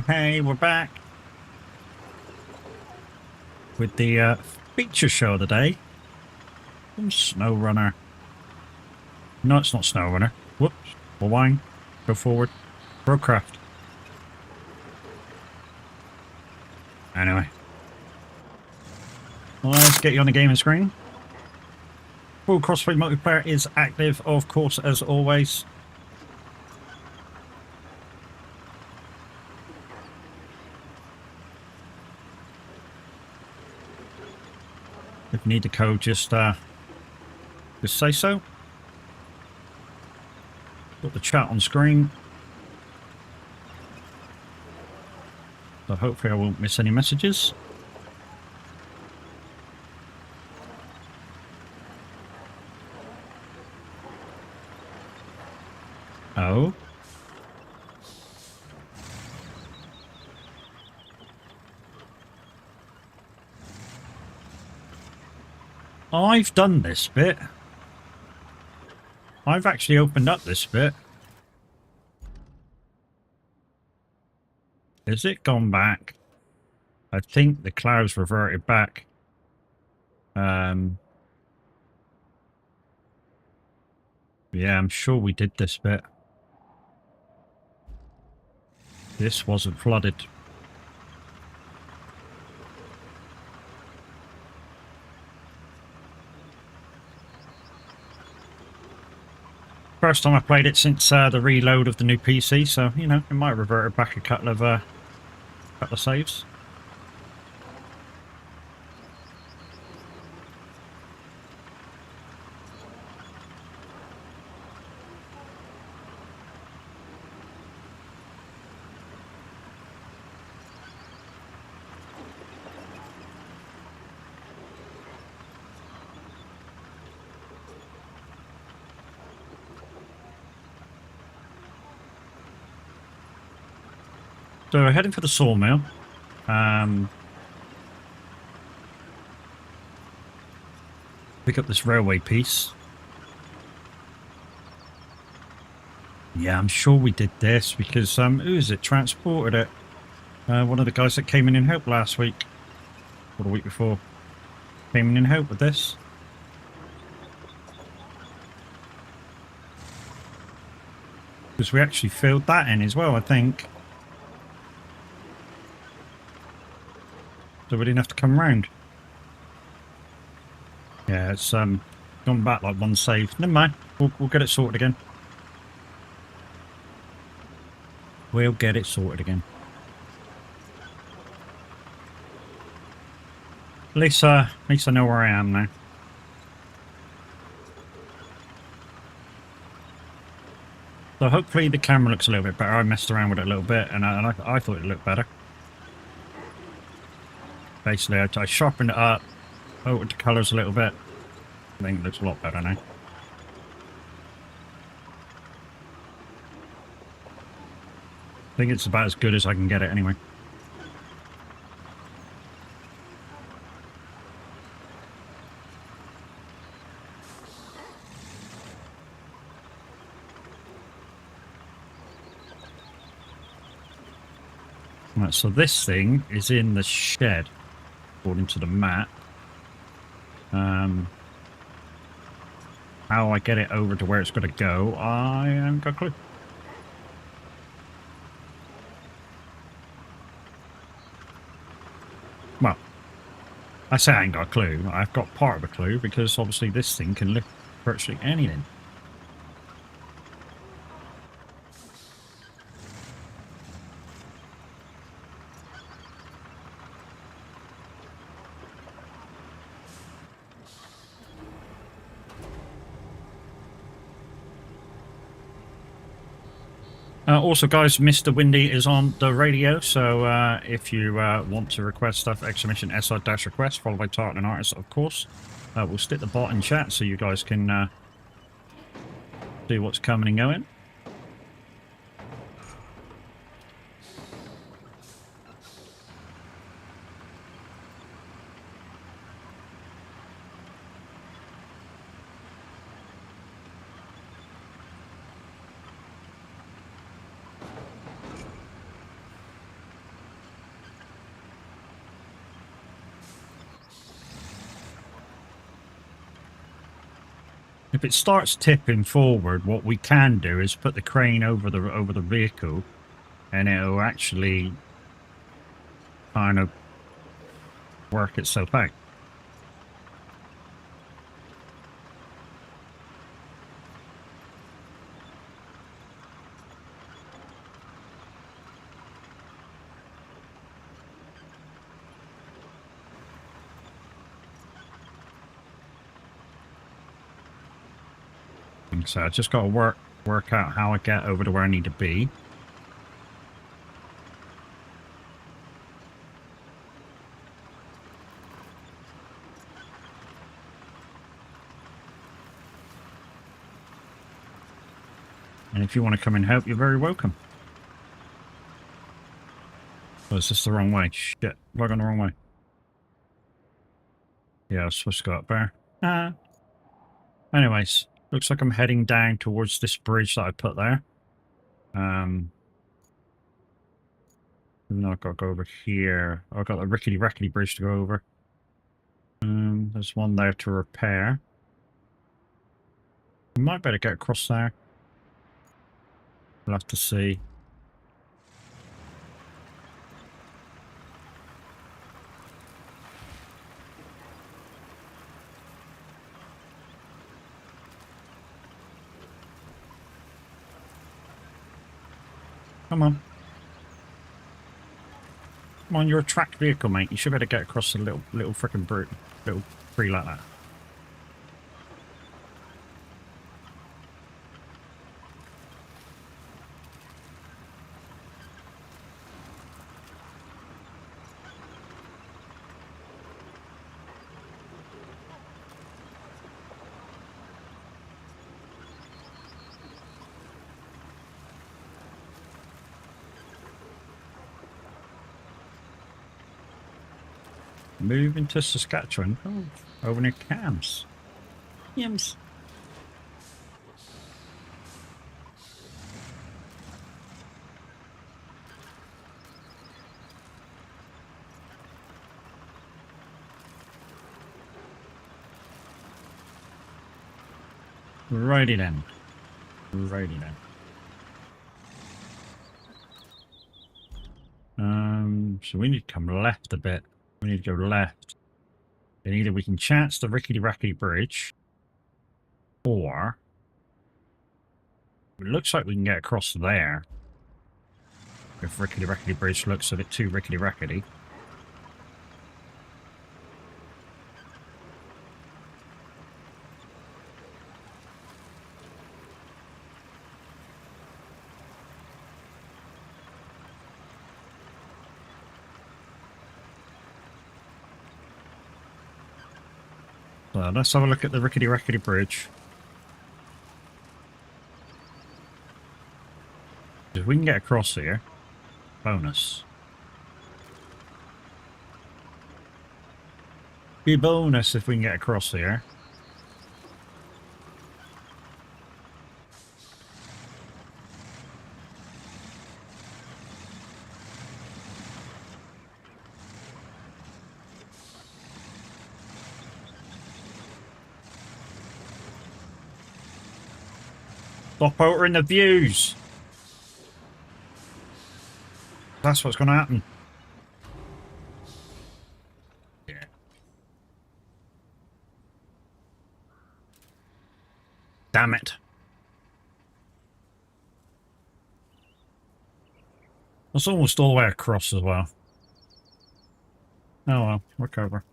Hey, we're back with the feature show of the day. Snow Runner. No, it's not Snow Runner. Whoops. Rewind. Go forward. Roadcraft. Anyway. Let's get you on the gaming screen. Full crossplay multiplayer is active, of course, as always. If you need the code, just say so. Got the chat on screen. So hopefully I won't miss any messages. Oh. I've done this bit. I've actually opened up this bit. Has it gone back? I think the clouds reverted back. Yeah, I'm sure we did this bit. This wasn't flooded. First time I played it since the reload of the new PC, so, you know, it might have reverted back a couple of saves. So we're heading for the sawmill. Pick up this railway piece. Yeah, I'm sure we did this because who is it? Transported it. One of the guys that came in help last week, or the week before, came in help with this. Because we actually filled that in as well, I think. So we didn't have to come round. Yeah, it's gone back like one save. Never mind. We'll get it sorted again. We'll get it sorted again. At least I know where I am now. So hopefully the camera looks a little bit better. I messed around with it a little bit, and I thought it looked better. Basically, I sharpened it up, altered the colours a little bit. I think it looks a lot better now. I think it's about as good as I can get it anyway. Right, so this thing is in the shed. according to the map. How I get it over to where it's going to go, I haven't got a clue. Well, I say I ain't got a clue. I've got part of a clue because obviously this thing can lift virtually anything. Also, guys, Mr. Windy is on the radio, so if you want to request stuff, exclamation SR-request, followed by Tartan and Artist, of course. We'll stick the bot in chat so you guys can see what's coming and going. If it starts tipping forward, what we can do is put the crane over the vehicle, and it'll actually kind of work itself out. So I just got to work out how I get over to where I need to be. And if you want to come and help, you're very welcome. Oh, is this the wrong way? Shit, have I gone the wrong way? Yeah, I was supposed to go up there. Anyways, looks like I'm heading down towards this bridge that I put there. Now I've got to go over here. I've got a rickety bridge to go over. There's one there to repair. We might better get across there. We'll have to see. Come on. Come on, you're a tracked vehicle, mate. You should be able to get across a little frickin' brute. Little tree like that. Moving to Saskatchewan. Oh, over near Cams. Yums. Righty then. Righty then. So we need to come left a bit. We need to go left. Then either we can chance the rickety bridge, or it looks like we can get across there. If rickety bridge looks a bit too rickety. So let's have a look at the rickety bridge. If we can get across here, bonus. Be a bonus if we can get across here. Stop altering the views. That's what's going to happen. Yeah. Damn it. That's almost all the way across as well. Oh well, recover.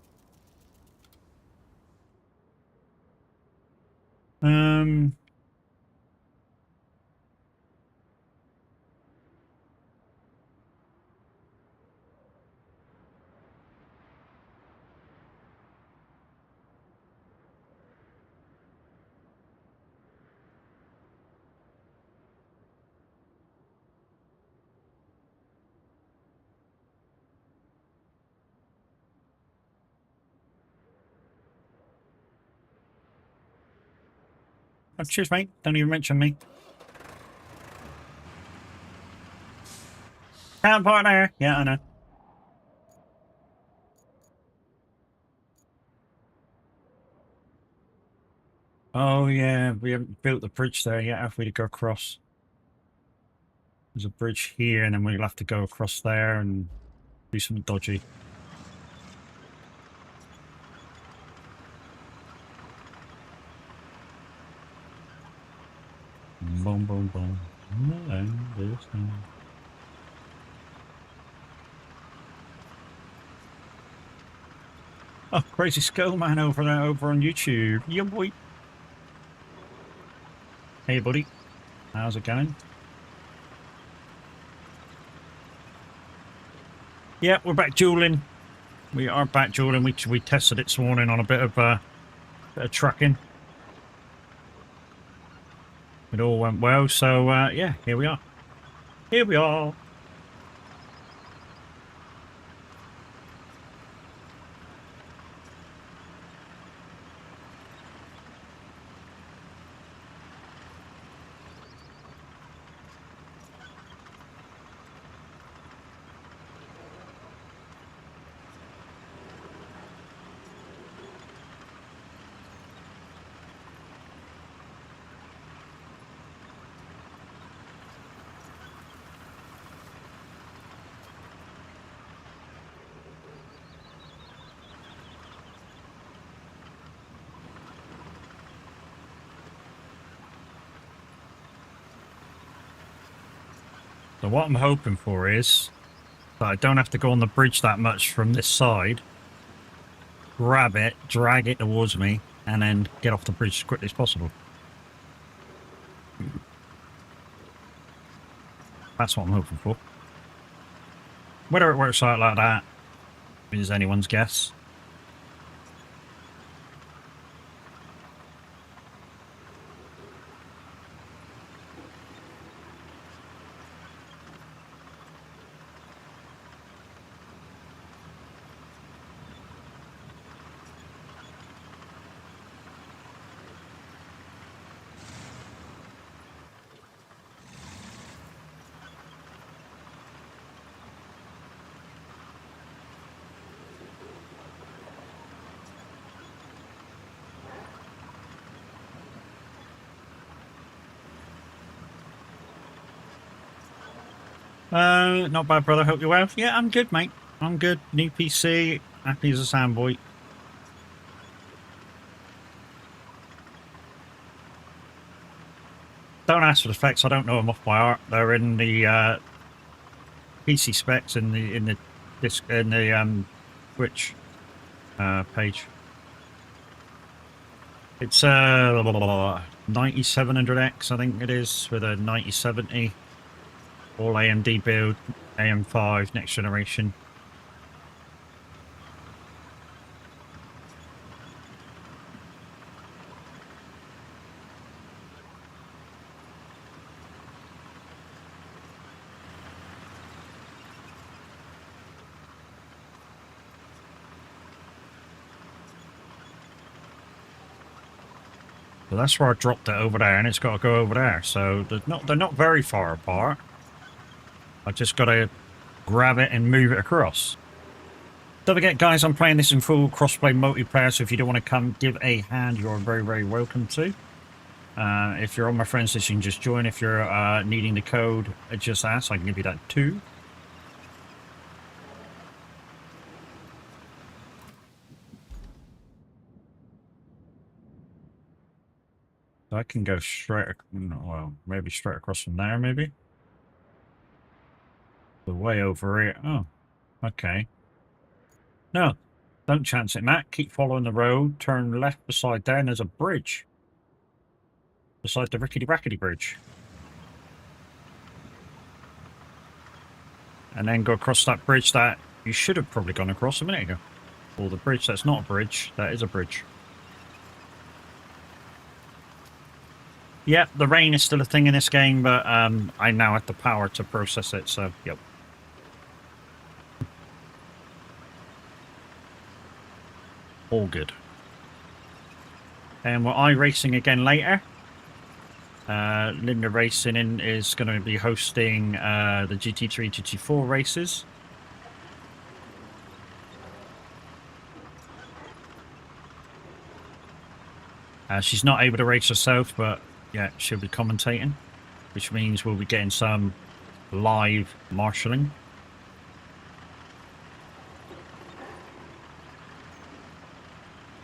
Oh, cheers, mate. Don't even mention me. Can't park there. Yeah, I know. Oh, yeah. We haven't built the bridge there yet, have we, to go across? There's a bridge here, and then we'll have to go across there and do something dodgy. Boom, boom, boom. Oh, Crazy Skull Man over there, over on YouTube. Yeah, boy. Hey, buddy. How's it going? Yeah, we're back dueling. We are back dueling. We tested it this morning on a bit of trucking. It all went well, so yeah, here we are. Here we are. So what I'm hoping for is that I don't have to go on the bridge that much from this side. Grab it, drag it towards me, and then get off the bridge as quickly as possible. That's what I'm hoping for. Whether it works out like that is anyone's guess. Not bad, brother. Hope you're well. Yeah, I'm good, mate. I'm good. New PC. Happy as a sandboy. Don't ask for the specs. I don't know them off by heart. They're in the PC specs in the Twitch page. It's 9700X, I think it is, with a 9070. All AMD build, AM5, next generation. So that's where I dropped it over there, and it's got to go over there. So they're not very far apart. I just got to grab it and move it across. Don't forget, guys, I'm playing this in full crossplay multiplayer, so if you don't want to come give a hand, you're very, very welcome to. If you're on my friends list, you can just join. If you're needing the code, just ask. I can give you that too. So I can go straight, well, maybe straight across from there, maybe. The way over here. Oh, okay. No, don't chance it, Matt. Keep following the road. Turn left beside there, and there's a bridge. Beside the rickety-rackety bridge. And then go across that bridge that you should have probably gone across a minute ago. Or the bridge that's not a bridge, that is a bridge. Yep, the rain is still a thing in this game, but I now have the power to process it, so yep. All good. And we're iRacing again later. Linda Racing is going to be hosting the GT3, GT4 races. She's not able to race herself, but yeah, she'll be commentating, which means we'll be getting some live marshalling.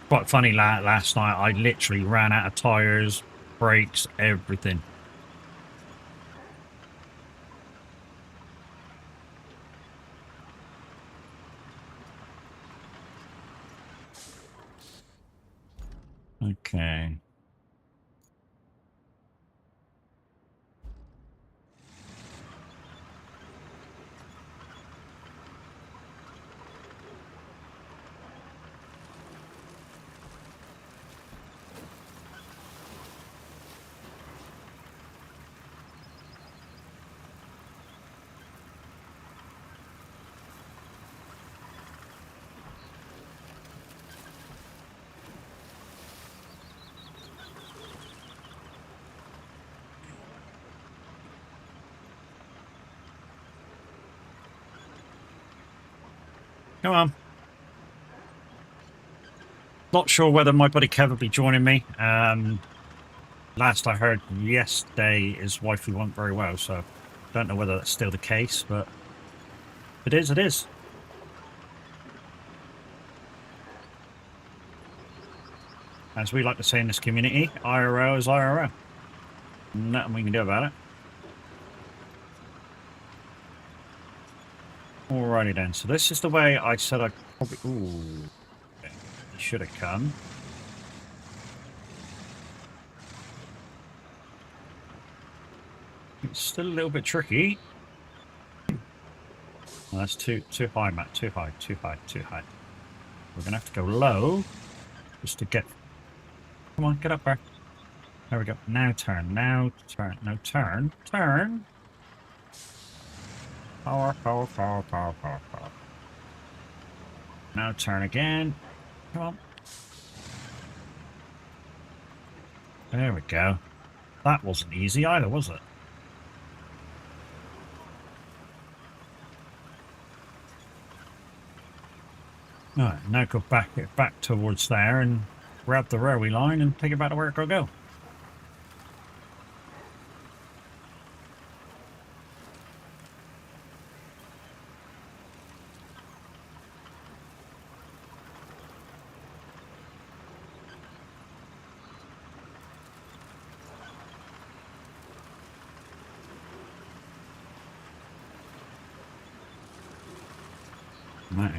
Quite funny, last night I literally ran out of tyres, brakes, everything. Okay. Come on. Not sure whether my buddy Kev will be joining me. Last I heard yesterday, his wifey went very well, so don't know whether that's still the case, but if it is, it is. As we like to say in this community, IRL is IRL. Nothing we can do about it. Alrighty then, so this is the way I said I probably... Ooh, okay. Should have come. It's still a little bit tricky. Well, that's too high, Matt. Too high, too high, too high. We're going to have to go low just to get... Come on, get up there. There we go. Now turn, now turn, no turn, turn. Power, power, power, power, power, power. Now turn again. Come on. There we go. That wasn't easy either, was it? Alright, now go back towards there and grab the railway line and take it back to where it could go. Right.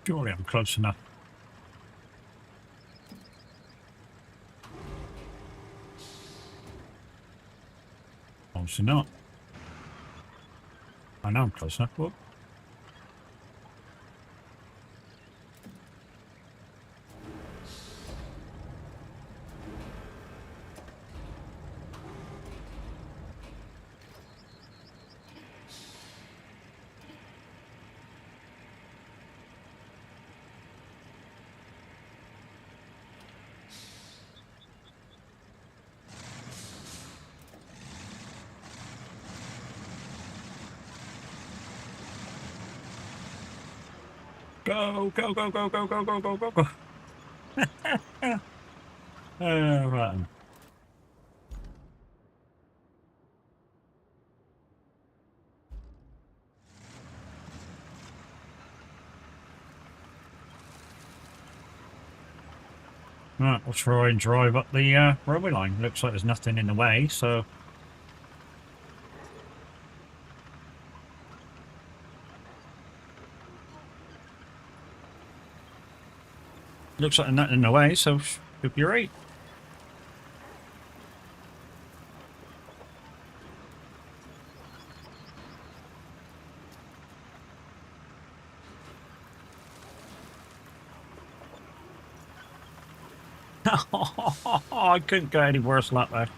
Surely I'm close enough. Obviously not. I know I'm close enough. Whoop. Go, go, go, go, go, go, go, go, go, go. Right. Right, we'll try and drive up the railway line. Looks like there's nothing in the way, so... Looks like there's nothing in the way, so should be right. I couldn't get any worse luck there.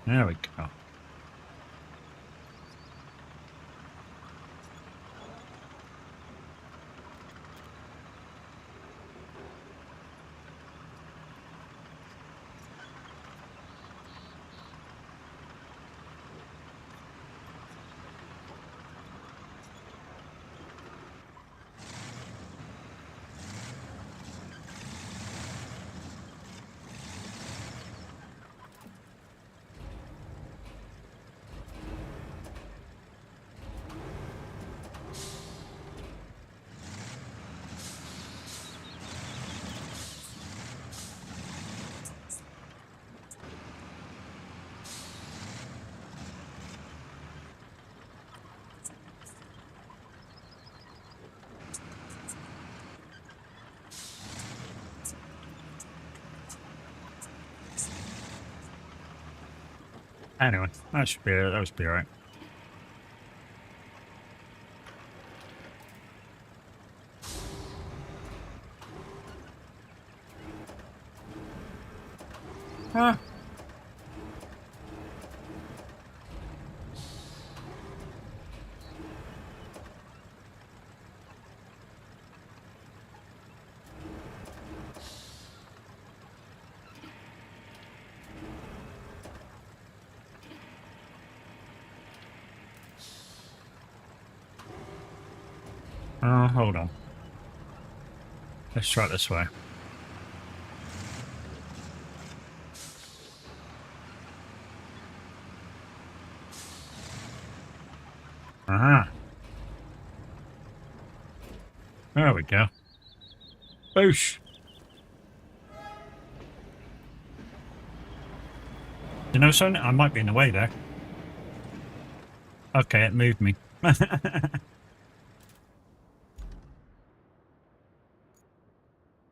There we go. Anyway, that should be alright. Huh? Hold on. Let's try it this way. Aha. There we go. Boosh. You know something? I might be in the way there. Okay, it moved me.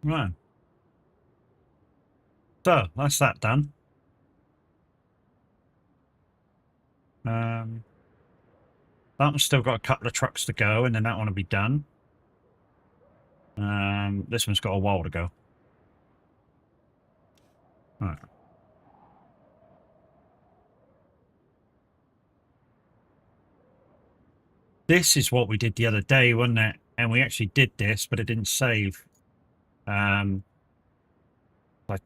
Right. So, that's that done. That one's still got a couple of trucks to go, and then that one will be done. This one's got a while to go. Right. This is what we did the other day, wasn't it? And we actually did this, but it didn't save. I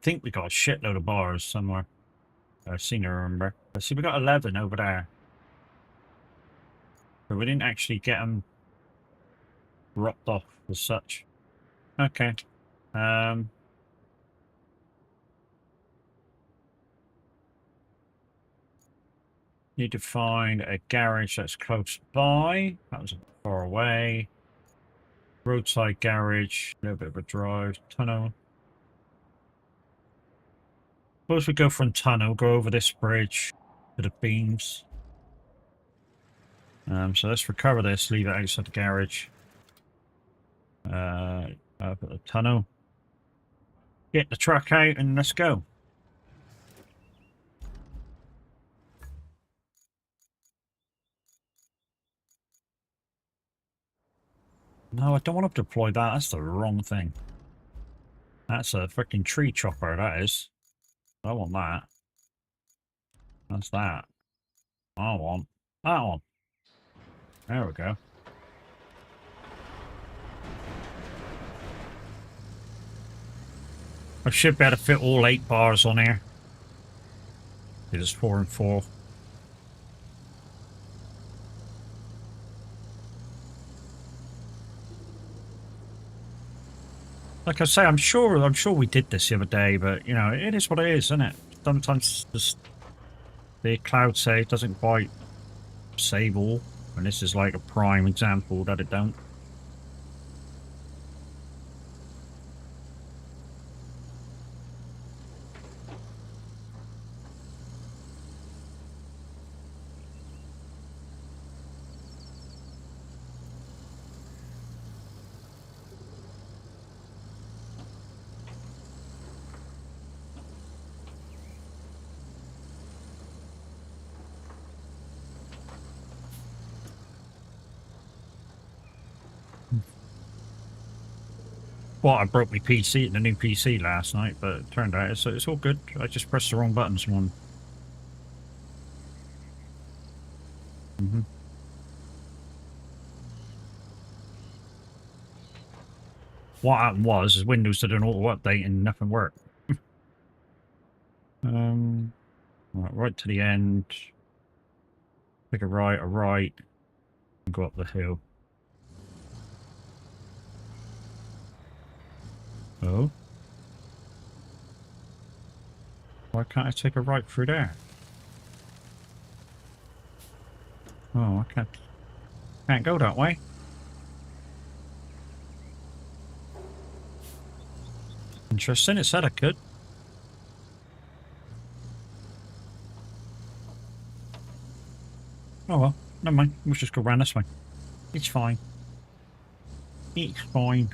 think we got a shitload of bars somewhere. I've seen, I remember. See, we got 11 over there. But we didn't actually get them dropped off as such. Okay. Need to find a garage that's close by. That was far away. Roadside garage, a little bit of a drive, tunnel. Suppose we go from tunnel, go over this bridge to the beams. So let's recover this, leave it outside the garage. Up at the tunnel. Get the truck out and let's go. No, I don't want to deploy that. That's the wrong thing. That's a freaking tree chopper, that is. I want that. That's that. I want that one. There we go. I should be able to fit all 8 bars on here. It is 4 and 4. Like I say, I'm sure we did this the other day, but you know, it is what it is, isn't it? Sometimes just the cloud save doesn't quite save all, and this is like a prime example that it don't. Well, I broke my PC, the new PC last night, but it turned out it's all good. I just pressed the wrong buttons one. What happened was Windows did an auto update and nothing worked. Right to the end. Take a right, and go up the hill. Oh. Why can't I take a right through there? Oh, I can't go that way. Interesting, it said I could. Oh well, never mind. We'll just go round this way. It's fine. It's fine.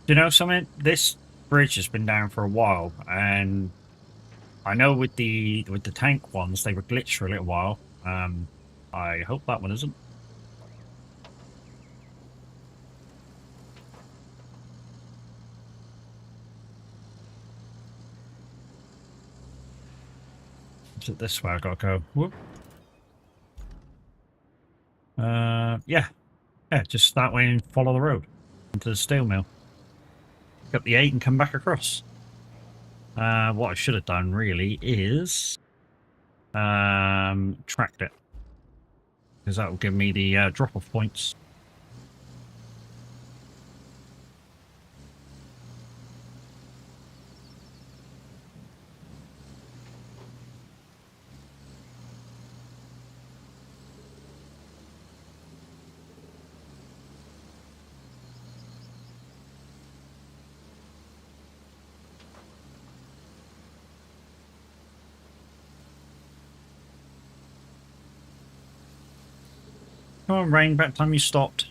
You know something? This bridge has been down for a while, and I know with the tank ones they were glitched for a little while. I hope that one isn't. Is it this way I gotta go? Whoop. Yeah, just that way and follow the road into the steel mill. Pick up the 8 and come back across. What I should have done really is tracked it, because that will give me the drop-off points. Come on, Rain, about time you stopped.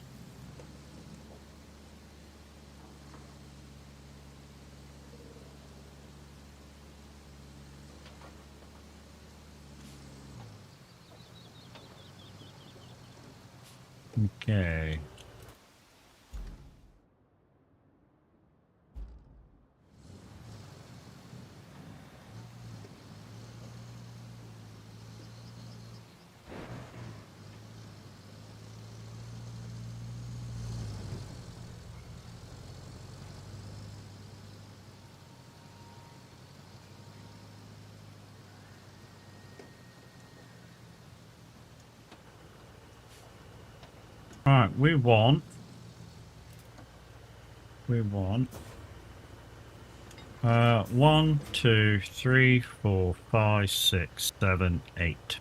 Okay. Right, we want 1, 2, 3, 4, 5, 6, 7, 8.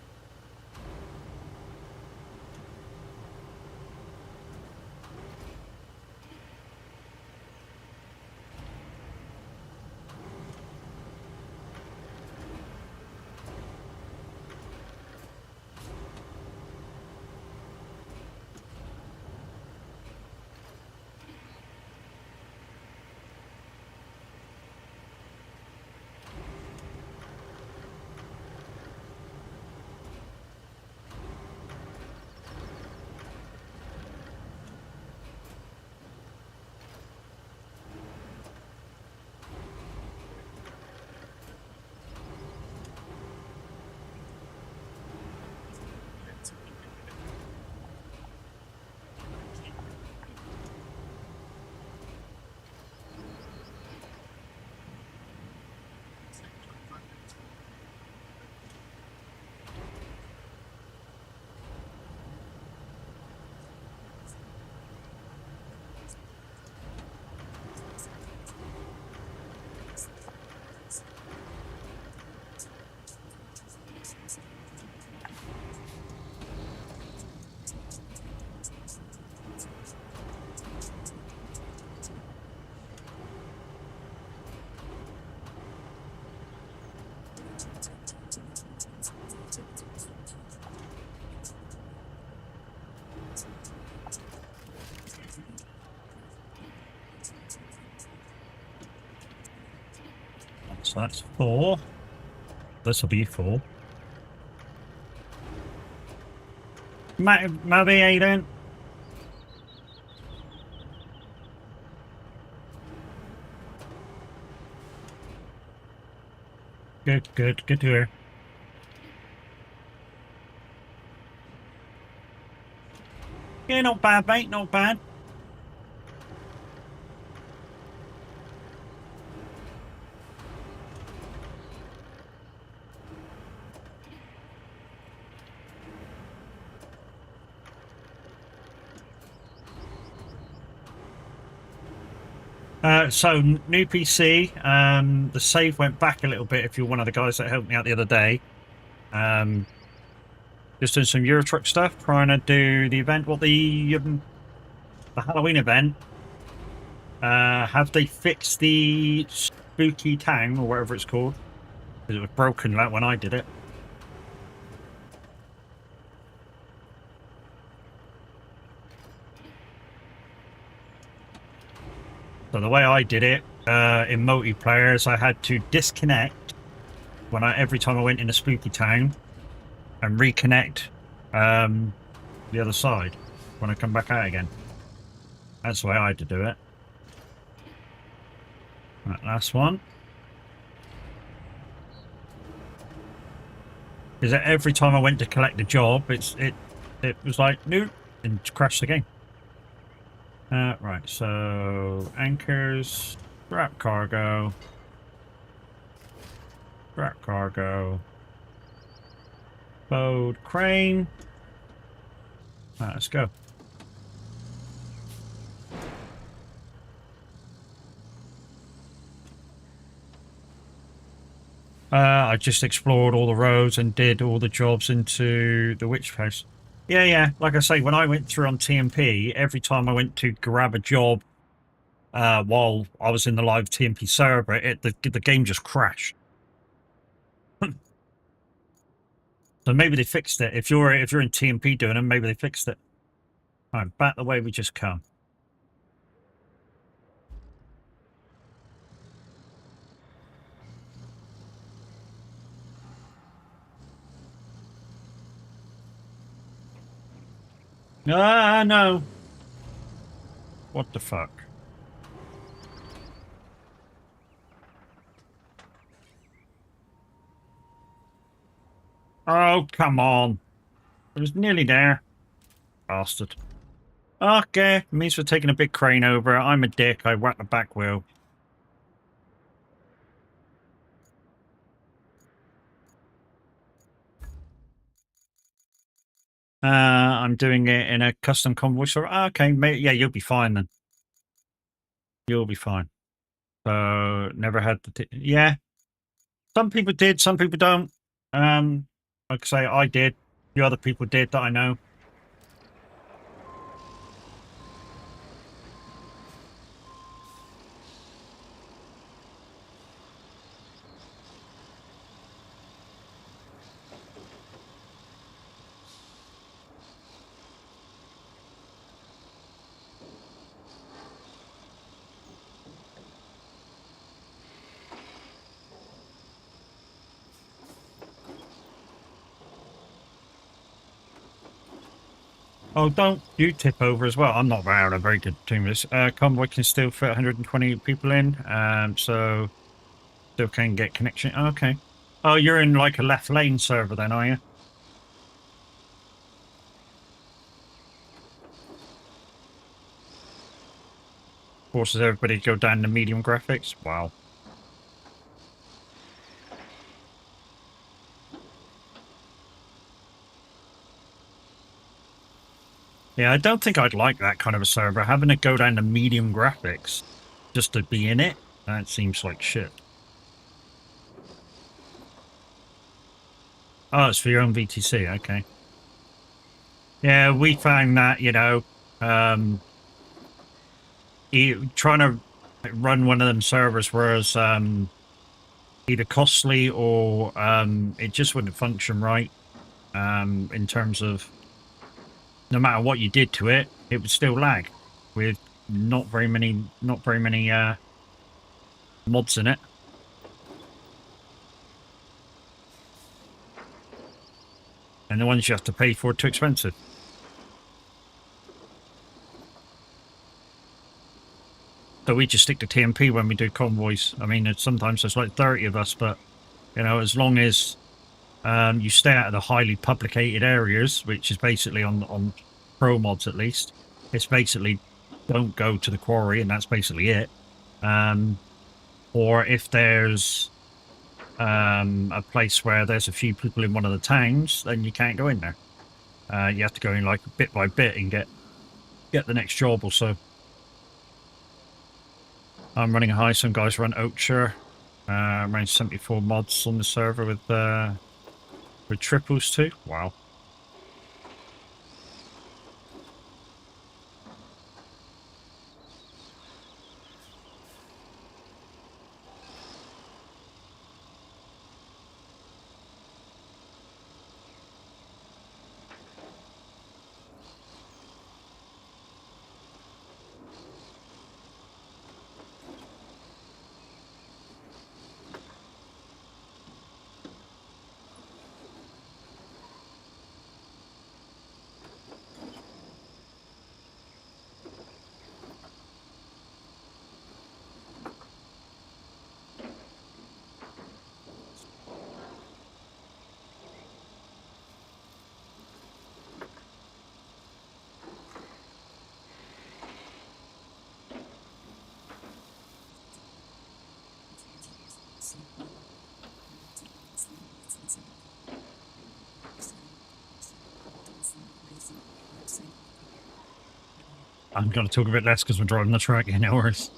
So that's 4. This will be 4. Maybe, Aiden. Good, good, good to hear. Yeah, not bad, mate, not bad. So new PC. The save went back a little bit. If you're one of the guys that helped me out the other day, just doing some Euro Truck stuff, trying to do the event. What the Halloween event? Have they fixed the spooky town or whatever it's called? Because it was broken like when I did it. So the way I did it in multiplayer is I had to disconnect every time I went in a spooky town and reconnect the other side when I come back out again. That's the way I had to do it. Right, last one. Is that every time I went to collect the job, it was like nope and crashed the game. Right, so anchors, wrap cargo, boat, crane. Right, let's go. I just explored all the roads and did all the jobs into the witch house. Yeah, yeah. Like I say, when I went through on TMP, every time I went to grab a job while I was in the live TMP server, the game just crashed. So maybe they fixed it. If you're in TMP doing them, maybe they fixed it. All right, back the way we just come. Ah, no. What the fuck? Oh, come on. It was nearly there. Bastard. Okay, means we're taking a big crane over. I'm a dick. I whacked the back wheel. I'm doing it in a custom convoy server. Okay, yeah, you'll be fine then. You'll be fine. So never had yeah. Some people did, some people don't. Like I say, I did. A few other people did that I know. Oh, don't you tip over as well. I'm not a very good team this. Convoy can still fit 120 people in, so still can get connection. Okay. Oh, you're in like a left lane server then, are you? Forces everybody to go down to medium graphics. Wow. Yeah, I don't think I'd like that kind of a server. Having to go down to medium graphics just to be in it, that seems like shit. Oh, it's for your own VTC. Okay. Yeah, we found that, trying to run one of them servers was either costly or it just wouldn't function right in terms of no matter what you did to it, it would still lag with not very many mods in it. And the ones you have to pay for are too expensive. So we just stick to TMP when we do convoys. I mean, sometimes there's like 30 of us, but, as long as you stay out of the highly publicated areas, which is basically on pro mods at least, it's basically don't go to the quarry, and that's basically it. Or if there's a place where there's a few people in one of the towns, then you can't go in there. You have to go in like bit by bit and get the next job or so. I'm running a high. Some guys run Oakshire. Running 74 mods on the server with triples too. Wow. I'm going to talk a bit less because we're driving the track. No worries.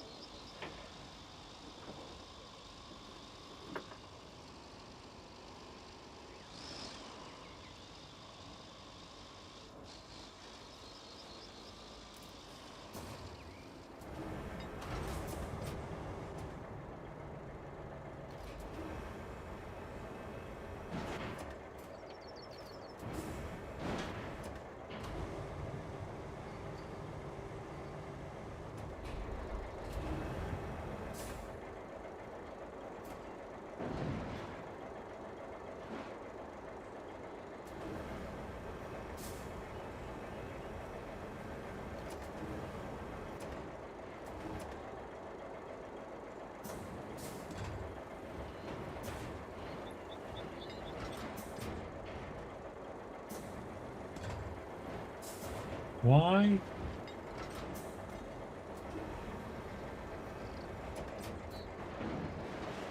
Why?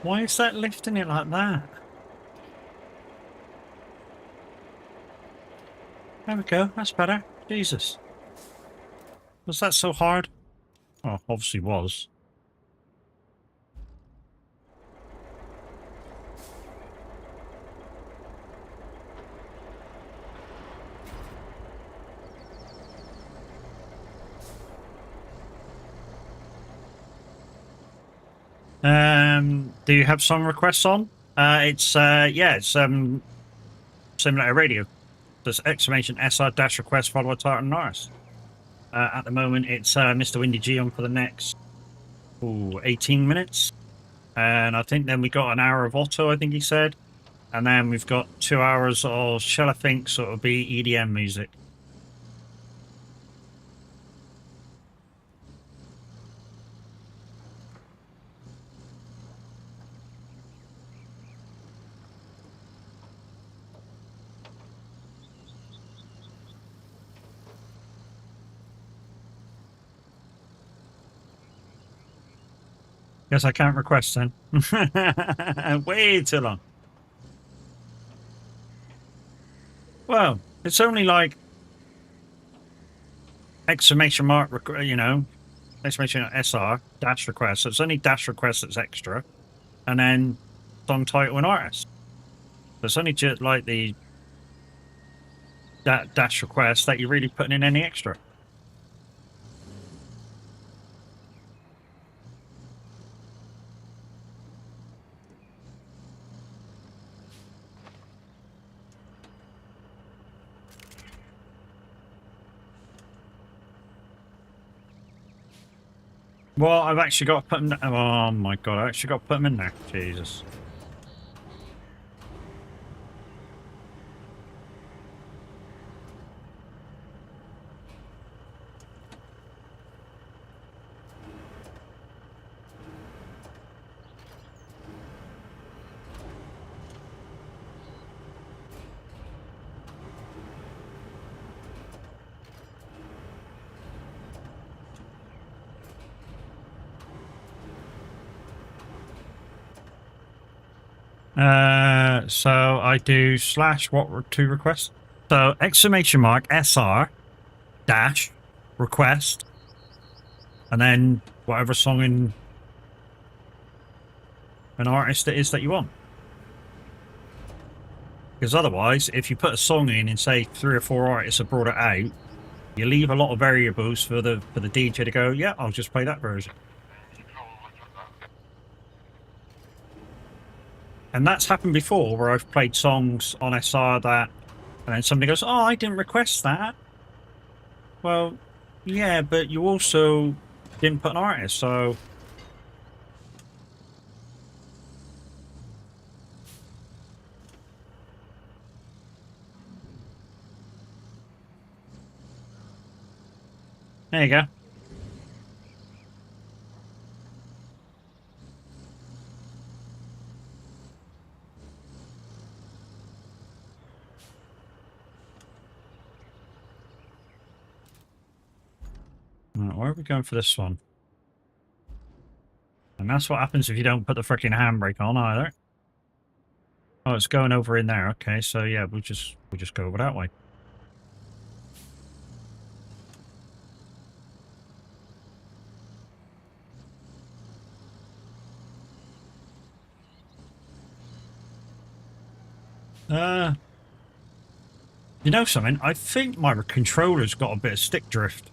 Why is that lifting it like that? There we go. That's better. Jesus. Was that so hard? Oh, obviously was. Do you have song requests on? It's similar to radio. There's exclamation SR dash request followed by title and artist. At the moment, it's Mr. Windy G on for the next 18 minutes. And I think then we got an hour of Otto, I think he said. And then we've got 2 hours of Shall I Think, so it'll be EDM music. Guess I can't request then. Way too long. Well, it's only like exclamation mark, exclamation SR dash request. So it's only dash request that's extra, and then song title and artist. So it's only just like the dash request that you're really putting in any extra. Well, I've actually got to put them. Oh my god, I actually got to put them in there. Jesus. So I do slash what to request. So exclamation mark SR dash request, and then whatever song in an artist it is that you want. Because otherwise, if you put a song in and say 3 or 4 artists have brought it out, you leave a lot of variables for the DJ to go, yeah, I'll just play that version. And that's happened before, where I've played songs on SR that, and then somebody goes, oh, I didn't request that. Well, yeah, but you also didn't put an artist, so... There you go. Right, where are we going for this one? And that's what happens if you don't put the freaking handbrake on either. Oh, it's going over in there. Okay, so yeah, we'll just go over that way. You know something? I think my controller's got a bit of stick drift.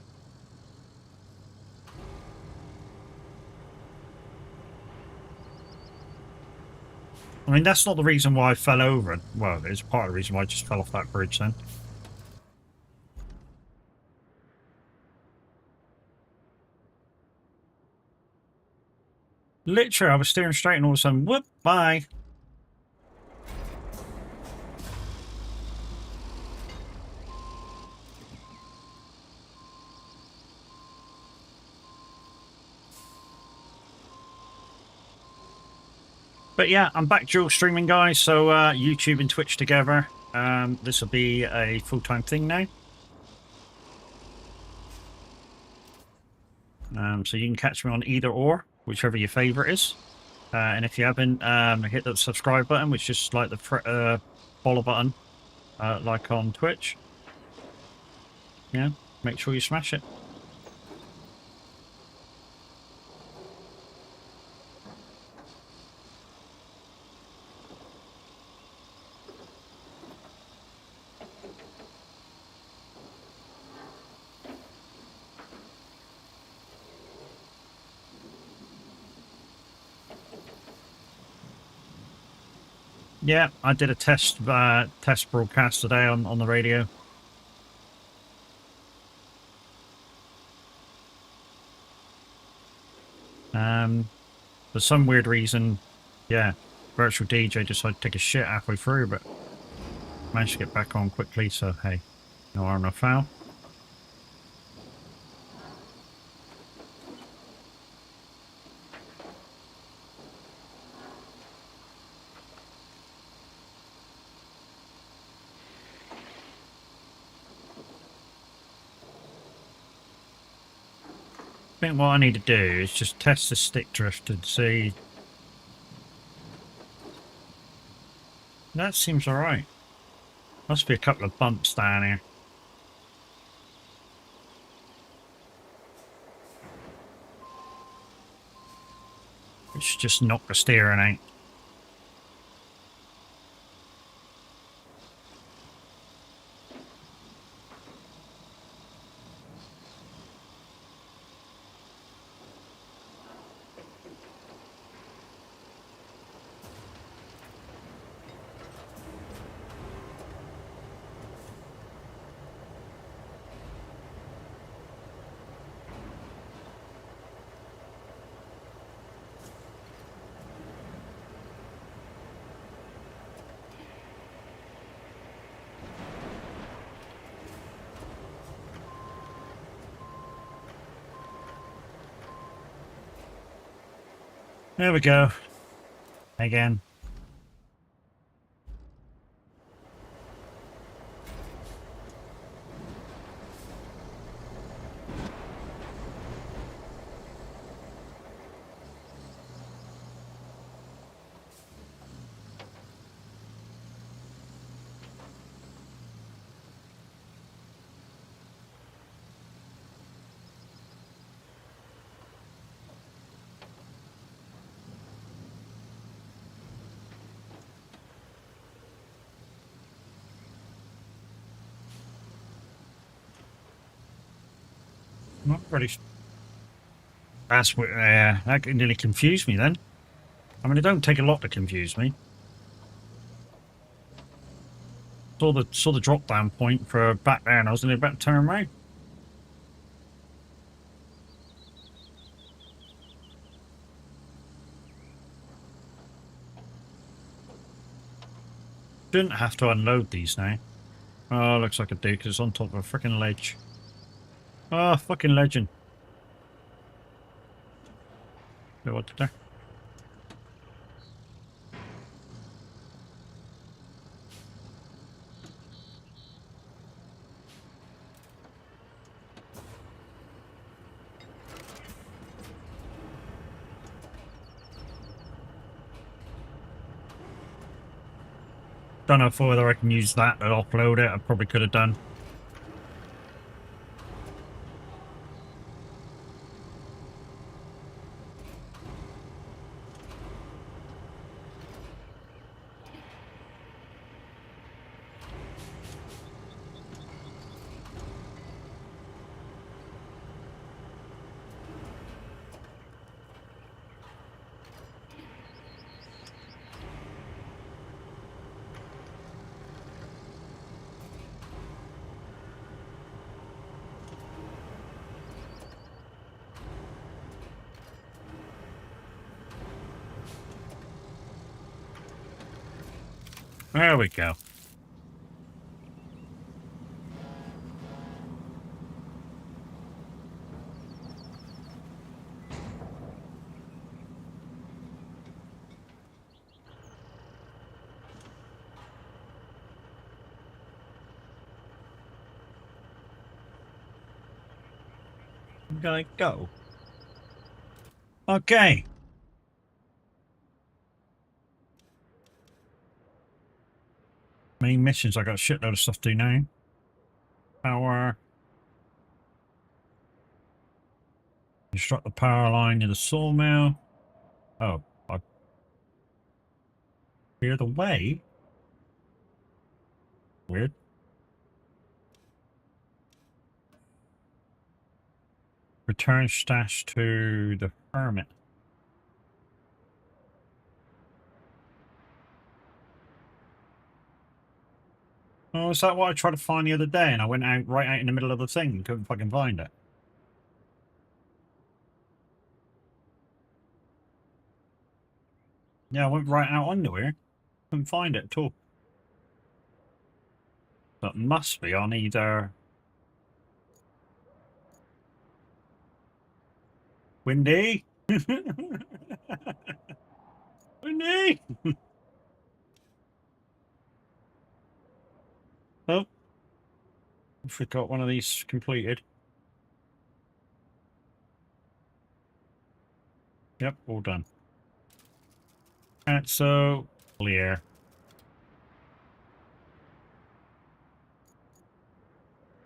I mean, that's not the reason why I fell over. Well, it's part of the reason why I just fell off that bridge then. Literally, I was steering straight and all of a sudden, whoop, bye. But yeah, I'm back dual streaming, guys, so YouTube and Twitch together. This will be a full-time thing now. So you can catch me on either or, whichever your favourite is. And if you haven't, hit the subscribe button, which is like the follow button, like on Twitch. Yeah, make sure you smash it. Yeah, I did a test broadcast today on the radio. For some weird reason, yeah, virtual DJ decided to take a shit halfway through, but managed to get back on quickly. So hey, no harm, no foul. I think what I need to do is just test the stick drift and see. That seems alright. Must be a couple of bumps down here. It's just knock the steering out. There we go. Again. Not really. That's what. That nearly confused me then. I mean, it don't take a lot to confuse me. Saw the drop down point for back there, and I was nearly about to turn around. Shouldn't have to unload these now. Oh, looks like I do because it's on top of a freaking ledge. Oh, fucking legend. What to do? Don't know whether I can use that to offload it. I probably could have done. There we go. I'm gonna go. Okay. Main missions. I got a shitload of stuff to do now. Power. Construct the power line to the sawmill. Oh, I clear the way. Weird. Return stash to the hermit. Oh, is that what I tried to find the other day? And I went out right out in the middle of the thing and couldn't fucking find it. Yeah, I went right out under here. Couldn't find it at all. That must be on either Windy. Windy. Oh, I forgot one of these completed. Yep, all done. And so clear.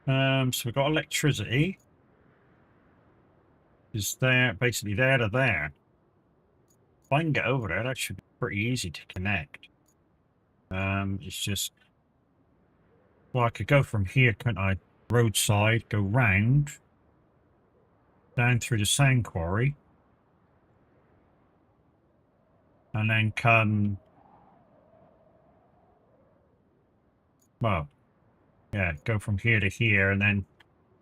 So we've got electricity. Is there basically there to there? If I can get over there, that should be pretty easy to connect. It's just, well, I could go from here, couldn't I? Roadside, go round, down through the sand quarry, and then come, well, yeah, go from here to here, and then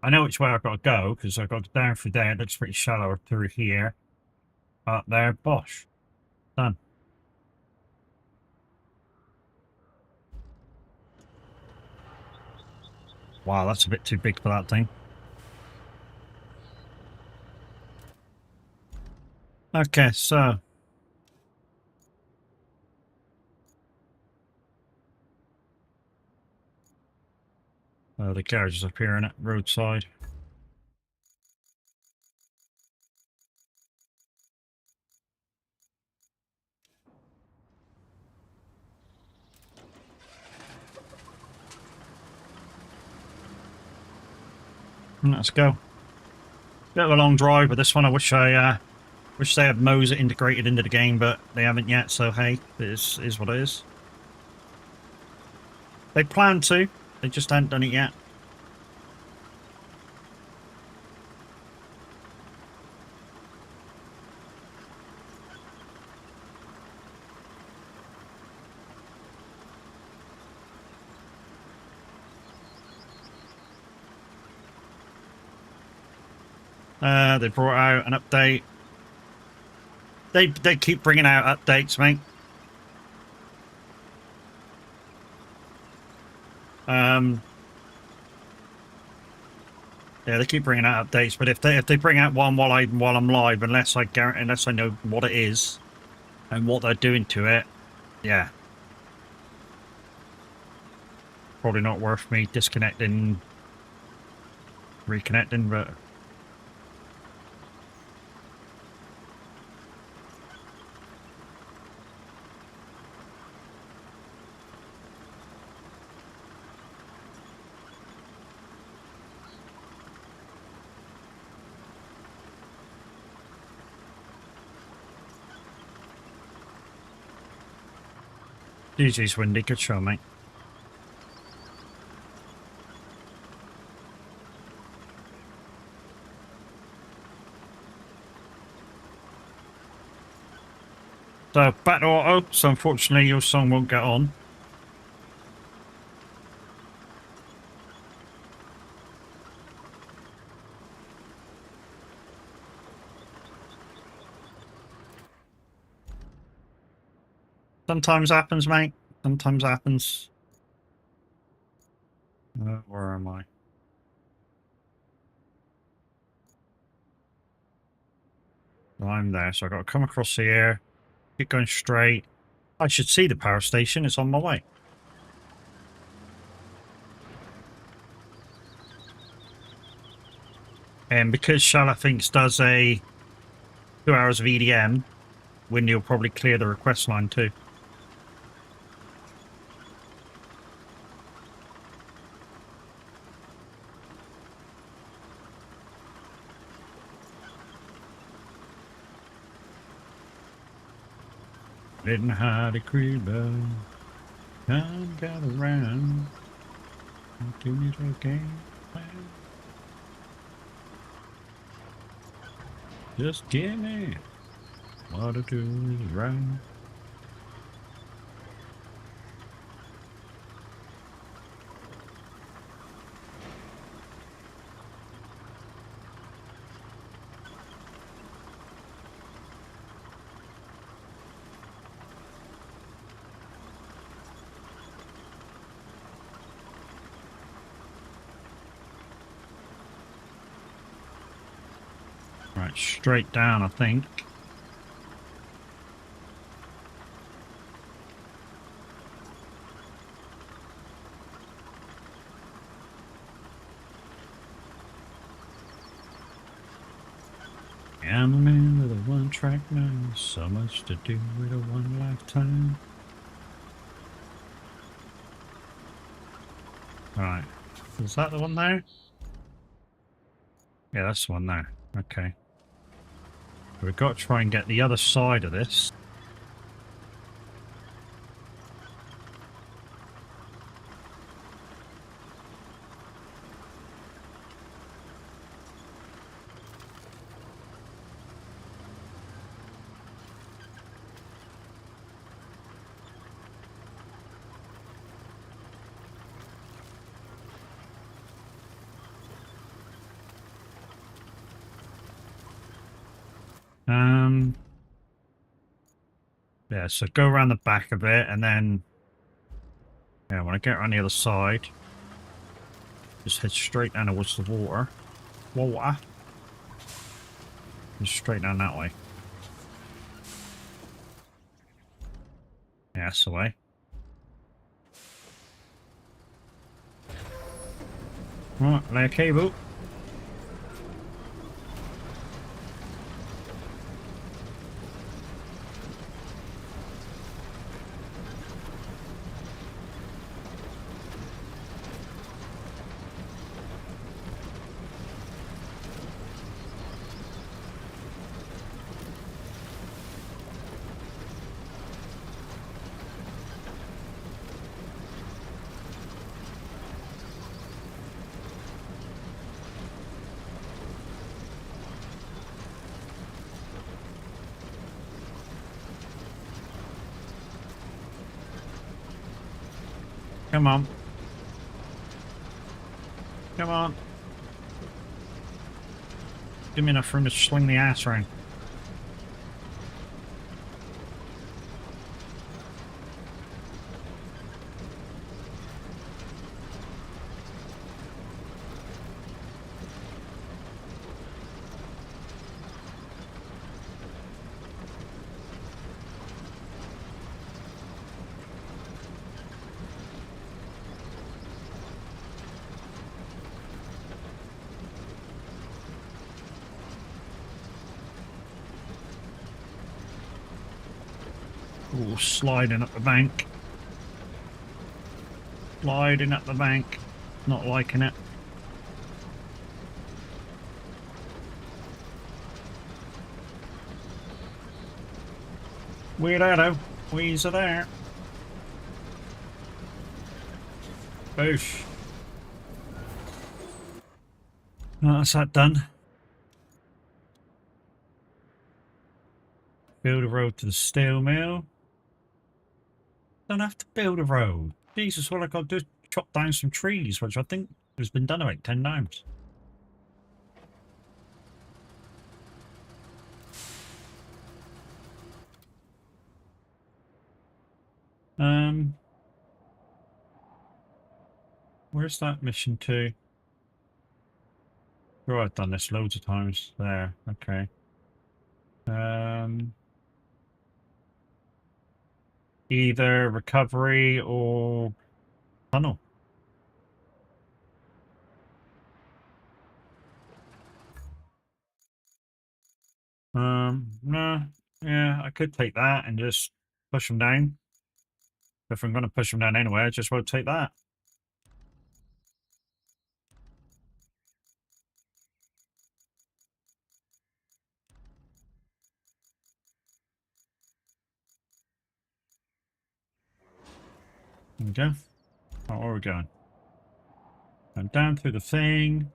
I know which way I've got to go, because I've got to down through there, it looks pretty shallow through here, up there, bosh, done. Wow, that's a bit too big for that thing. Okay, so the garage is up here in it, roadside. Let's go. Bit of a long drive, but this one I wish they had Moser integrated into the game, but they haven't yet. So hey, it is what it is. They plan to, they just haven't done it yet. They brought out an update. They keep bringing out updates, mate. Yeah, they keep bringing out updates, but if they bring out one while I'm live, unless I know what it is and what they're doing to it, yeah, probably not worth me disconnecting, reconnecting, but. GG's Windy, good show, mate. So back to auto, so unfortunately your song won't get on. Sometimes happens, mate. Sometimes happens. Where am I? I'm there, so I've got to come across here, keep going straight. I should see the power station, it's on my way. And because Shala thinks does a 2 hours of EDM, Windy will probably clear the request line too. Getting high to creeper. Come gather round. Do it again. Just give me what to do is right. Right, straight down, I think. I'm a man with a one-track mind, so much to do with a one lifetime. Right, is that the one there? Yeah, that's the one there. Okay. We've got to try and get the other side of this. Yeah, so go around the back of it, and then, yeah, when I get around the other side, just head straight down towards the water. Water. Just straight down that way. Yeah, that's the way. Right, lay a cable. Come on. Come on. Give me enough room to sling the ass around. Ooh, sliding up the bank. Sliding up the bank. Not liking it. Weirdo. Weezer there. Boosh. Right, that's that done. Build a road to the steel mill. Don't have to build a road. Jesus, all I got to do is chop down some trees, which I think has been done about 10 times. Where's that mission to? Oh, I've done this loads of times. There, okay. Either recovery or tunnel. No, yeah, I could take that and just push them down. If I'm going to push them down anyway, I just won't take that. There we go. Oh, where are we going? And down through the thing.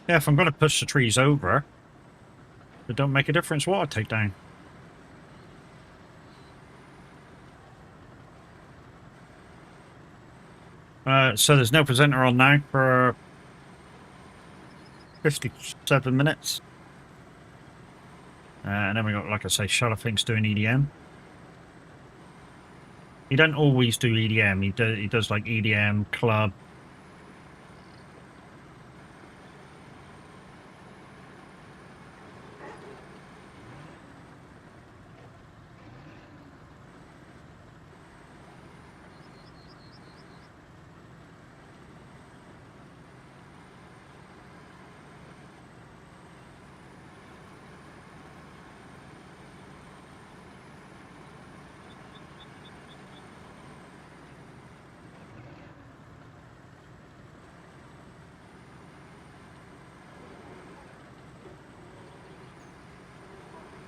Yeah, if I'm going to push the trees over, it don't make a difference what I take down. So there's no presenter on now for 57 minutes. And then we got, like I say, Shalafing's doing EDM. He don't always do EDM. He does like EDM, club.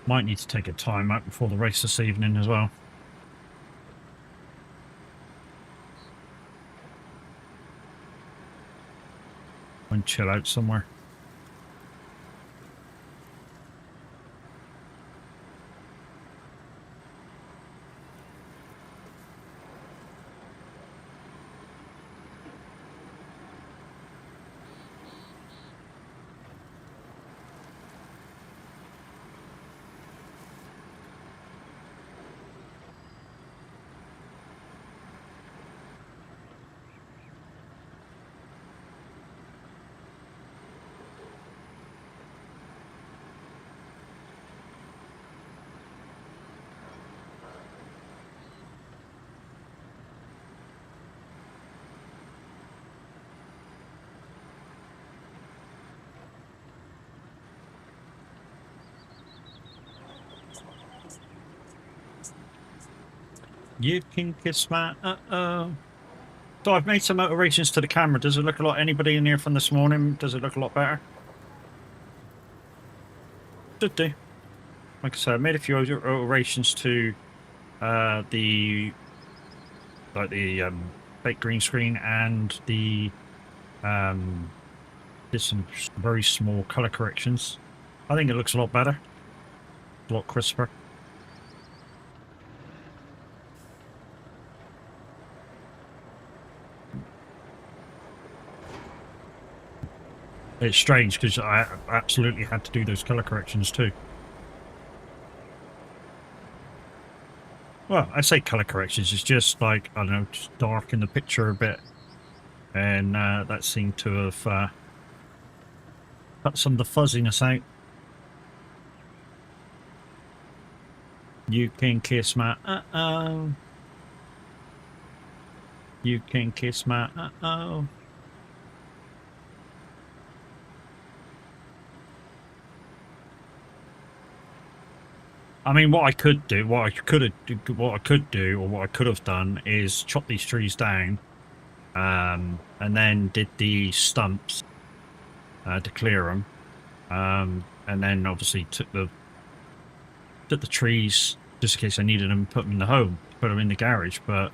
Might need to take a time out before the race this evening as well. And chill out somewhere. You can kiss my uh-oh. So I've made some alterations to the camera. Does it look a lot... Anybody in here from this morning? Does it look a lot better? Should do. Like I said, I made a few alterations to the fake green screen and the did some very small color corrections. I think it looks a lot better, a lot crisper. It's strange because I absolutely had to do those color corrections too. Well, I say color corrections, it's just like, I don't know, just darken the picture a bit. And that seemed to have cut some of the fuzziness out. You can kiss my uh-oh. You can kiss my uh-oh. I mean, what I could do, or what I could have done is chop these trees down, and then did the stumps to clear them, and then obviously took the trees just in case I needed them, put them in the home, put them in the garage. But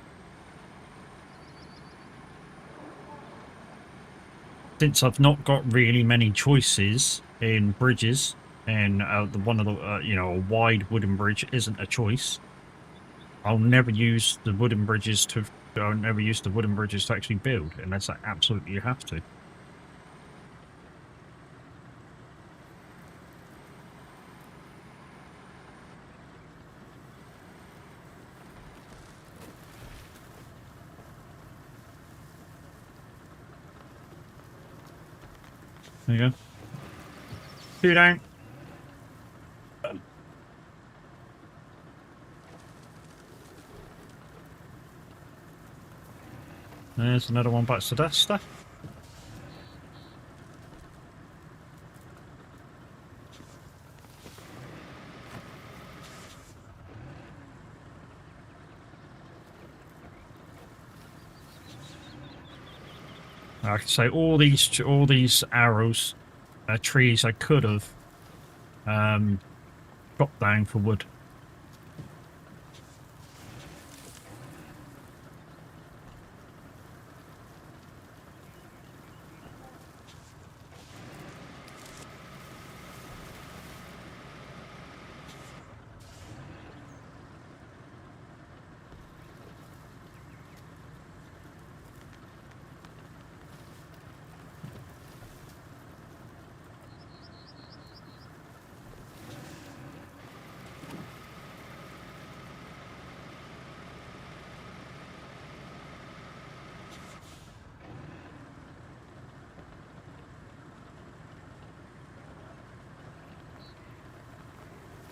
since I've not got really many choices in bridges, and one of the you know, a wide wooden bridge isn't a choice, I'll never use the wooden bridges to actually build unless I absolutely have to. There you go. Two down. There's another one bites the duster. Like I say, all these arrows, trees I could have drop down for wood.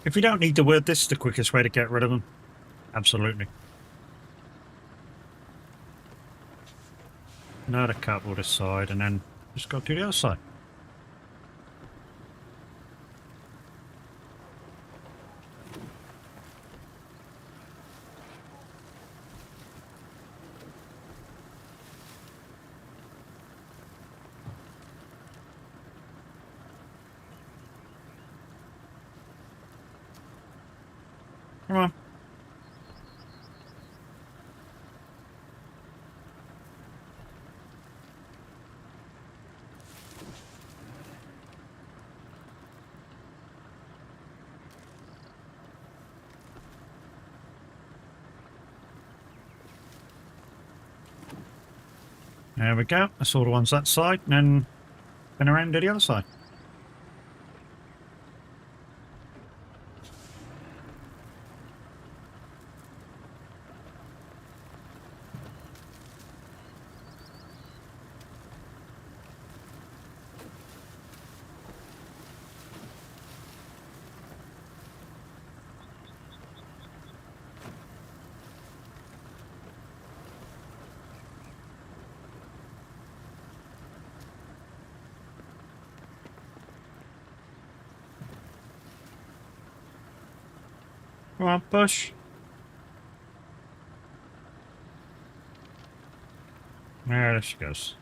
If you don't need the wood, this is the quickest way to get rid of them. Absolutely. Another couple this side, and then just go to the other side. Come on. There we go. That's all the ones that side, and then around to the other side. Come on, push. There she goes.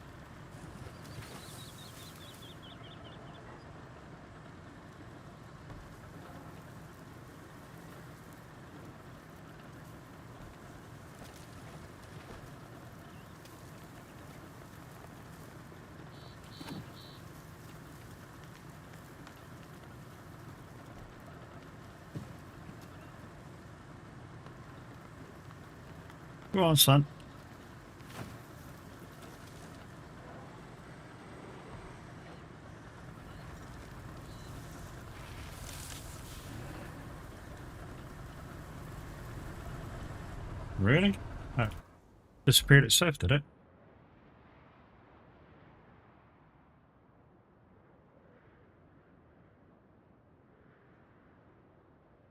Go on, son. Really? Oh, disappeared itself, did it?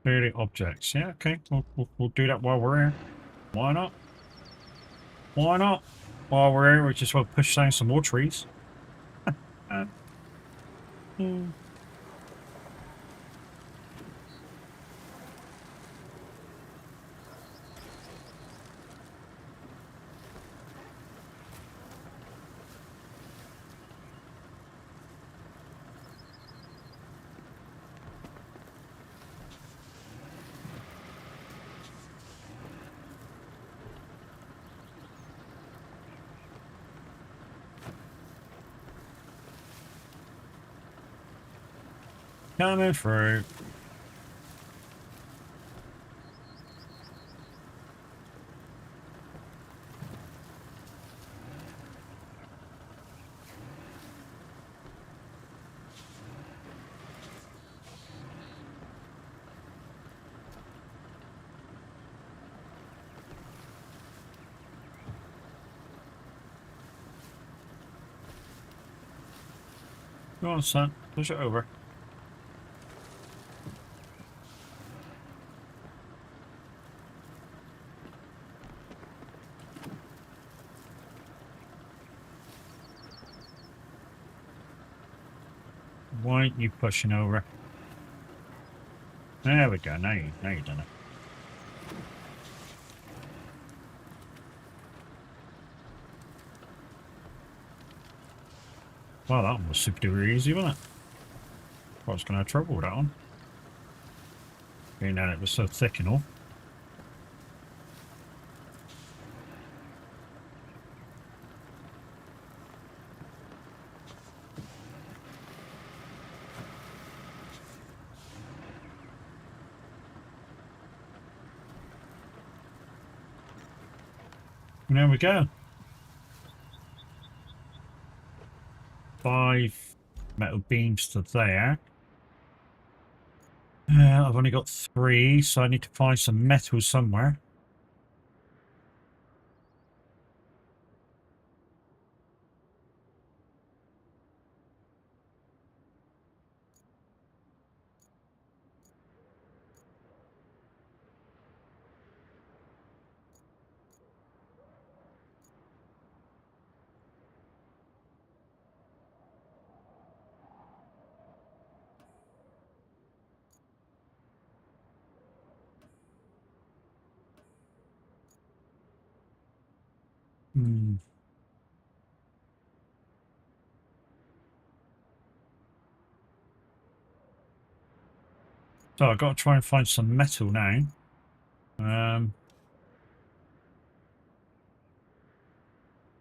Clearly objects. Yeah, okay. We'll do that while we're here. Why not? Why not? While we're here, we just want to push down some more trees. Hmm. Coming through. Go on, son. Push it over. Why aren't you pushing over? There we go. Now you done it. Well, that one was super duper easy, wasn't it? I was going to have trouble with that one. being that it was so thick and all. And there we go. 5 metal beams to there. I've only got 3, so I need to find some metal somewhere. Hmm. So I've got to try and find some metal now.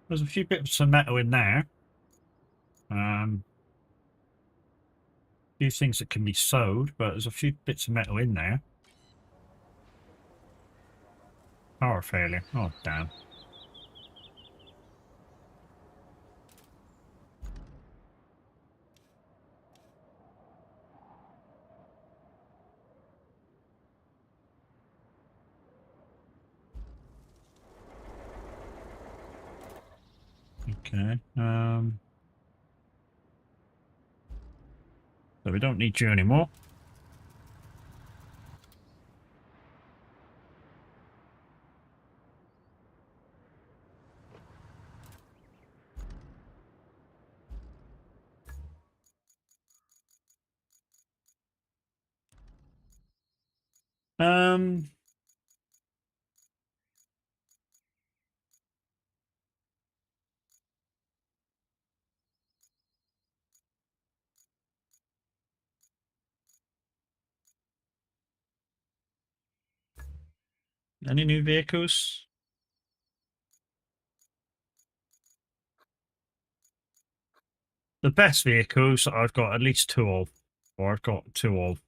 There's a few bits of metal in there. A few things that can be sewed, but there's a few bits of metal in there. Power failure. Oh, damn. Okay. So we don't need you anymore. Um, any new vehicles? The best vehicles I've got at least 2 of. Or I've got 2 of.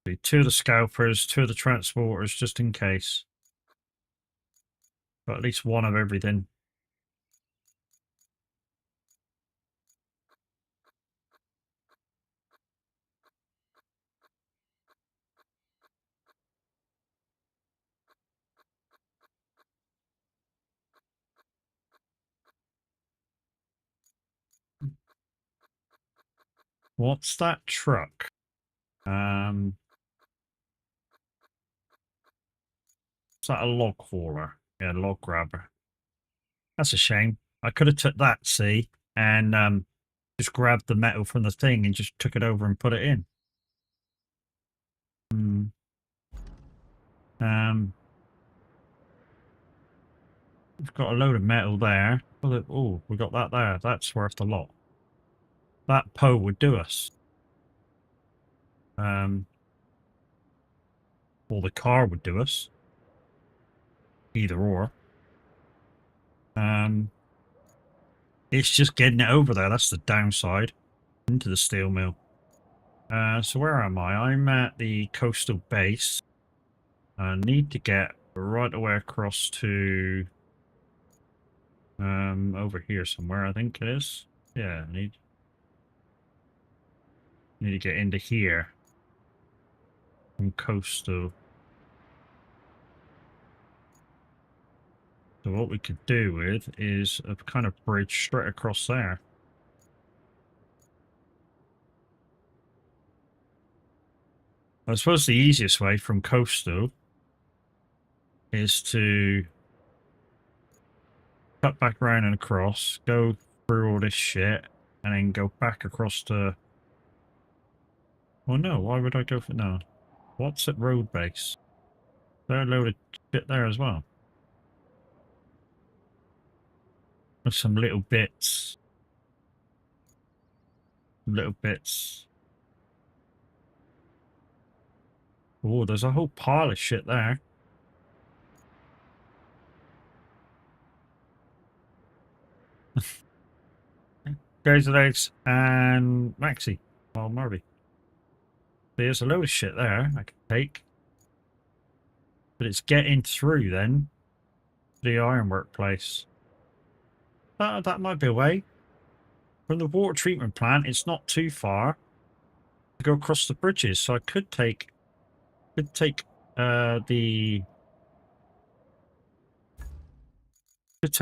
The 2 of the scalpers, 2 of the transporters, just in case. Got at least 1 of everything. What's that truck? Is that a log hauler? Yeah, log grabber. That's a shame. I could have took that, see, and just grabbed the metal from the thing and just took it over and put it in. Hmm. We've got a load of metal there. Oh, we got that there. That's worth a lot. That Poe would do us. Um, or the car would do us. Either or. Um, it's just getting it over there. That's the downside. Into the steel mill. So where am I? I'm at the coastal base. I need to get right away across to over here somewhere, I think it is. Yeah, need to get into here from coastal. So what we could do with is a kind of bridge straight across there. I suppose the easiest way from coastal is to cut back around and across, go through all this shit, and then go back across to... Oh no, why would I go for... No. What's at road base? There a load of shit there as well. There's some little bits. little bits. Oh, there's a whole pile of shit there. Gazer legs and Maxi. Well, Marty. There's a load of shit there I can take. But it's getting through then the ironwork place. That might be a way. From the water treatment plant, it's not too far to go across the bridges, so I could take the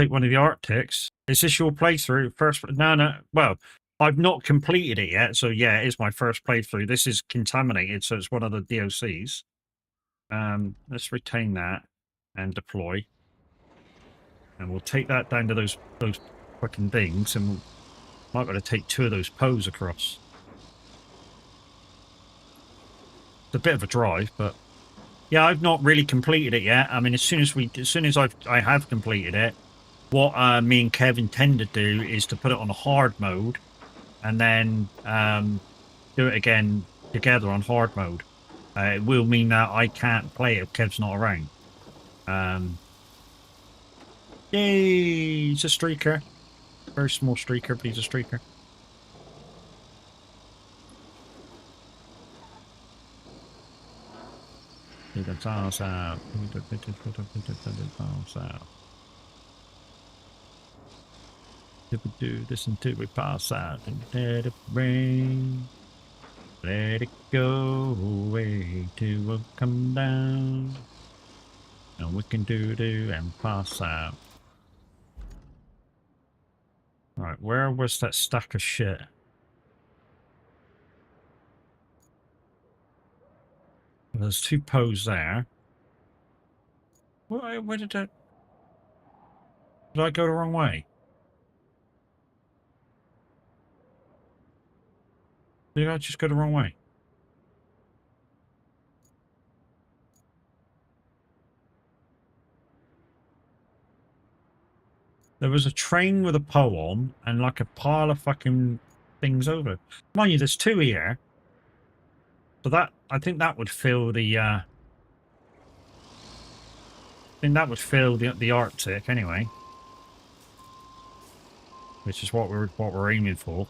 one of the Arctics. Is this your playthrough? First? No. Well, I've not completed it yet, so yeah, it is my first playthrough. This is contaminated, so it's one of the DLCs. Let's retain that and deploy, and we'll take that down to those fucking things, and might be able to take 2 of those poes across. It's a bit of a drive, but yeah, I've not really completed it yet. I mean, as soon as I have completed it, what me and Kev intend to do is to put it on a hard mode, and then do it again together on hard mode. It will mean that I can't play it if Kev's not around. Yay! He's a streaker. Very small streaker, but he's a streaker. Put the tiles out. Put the tiles out. Do this until we pass out and let it rain. Let it go away till we'll come down. And we can do and pass out. Right, where was that stack of shit? There's 2 poes there. Where did that... Did I go the wrong way? Did I just go the wrong way? There was a train with a pole on and like a pile of fucking things over. Mind you, there's 2 here. So that, I think that would fill the, I think that would fill the Arctic anyway. Which is what we're aiming for.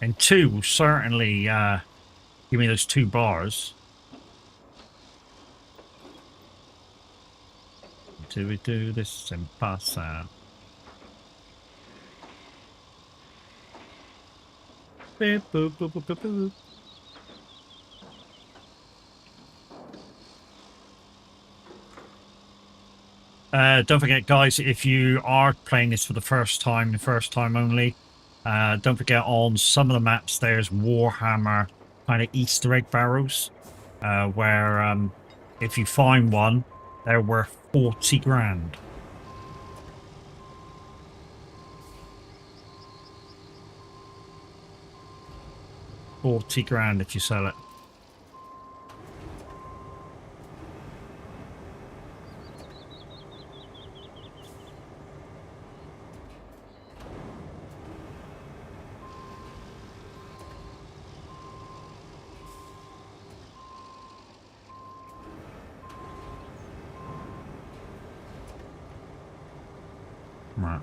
And 2 will certainly give me those 2 bars. Until we do this and pass out. Boop, boop, boop, boop, boop, boop. Don't forget, guys, if you are playing this for the first time only, don't forget on some of the maps there's Warhammer kind of Easter egg barrels, where if you find one, they're worth 40 grand. $40 if you sell it. Right.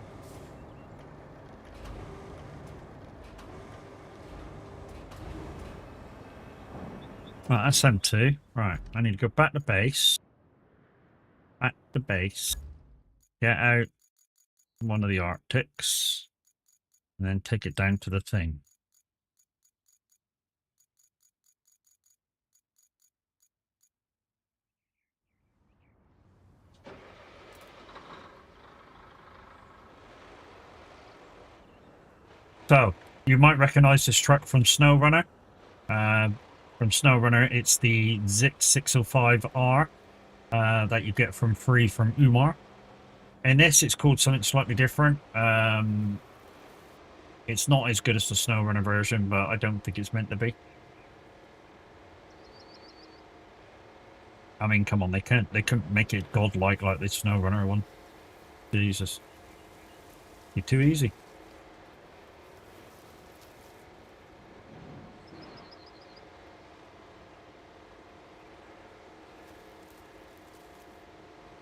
Right, that's empty. Right, I need to go back to base. Back to base. Get out one of the Arctics. And then take it down to the thing. So, you might recognize this truck from SnowRunner. From SnowRunner, it's the Zik 605R that you get free from Umar. In this, it's called something slightly different. It's not as good as the SnowRunner version, but I don't think it's meant to be. I mean, come on, they couldn't make it godlike like the SnowRunner one. Jesus. You're too easy.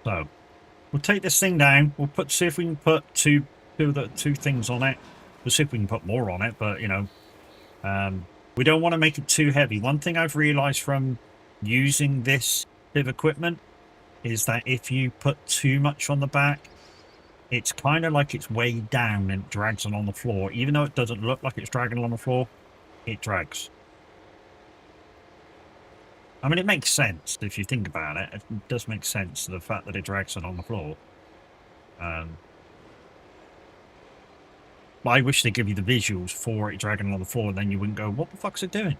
So we'll take this thing down. We'll see if we can put two things on it. We'll see if we can put more on it, but you know, we don't want to make it too heavy. One thing I've realized from using this bit of equipment is that if you put too much on the back, it's kind of like it's weighed down and it drags along the floor. Even though it doesn't look like it's dragging along the floor, it drags. I mean, it makes sense if you think about it. It does make sense, the fact that it drags along the floor. But I wish they'd give you the visuals for it dragging along the floor, and then you wouldn't go, what the fuck's it doing?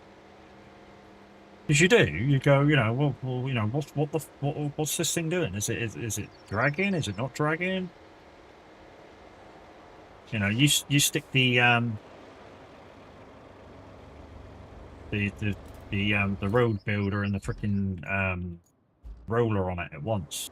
Because you do. You go, you know, well, you know, what's this thing doing? Is it dragging? Is it not dragging? You know, you stick the road builder and the freaking roller on it at once.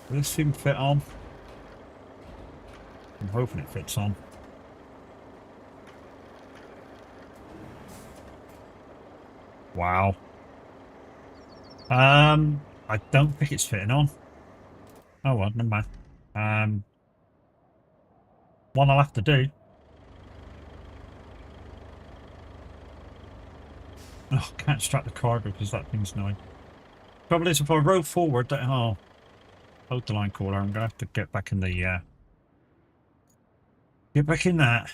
Will this thing fit on? I'm hoping it fits on. Wow. I don't think it's fitting on. Oh well, never mind. One I'll have to do. Oh, can't strap the cargo because that thing's annoying. Trouble is, if I roll forward, that hold the line caller, I'm gonna have to get back in the get back in that.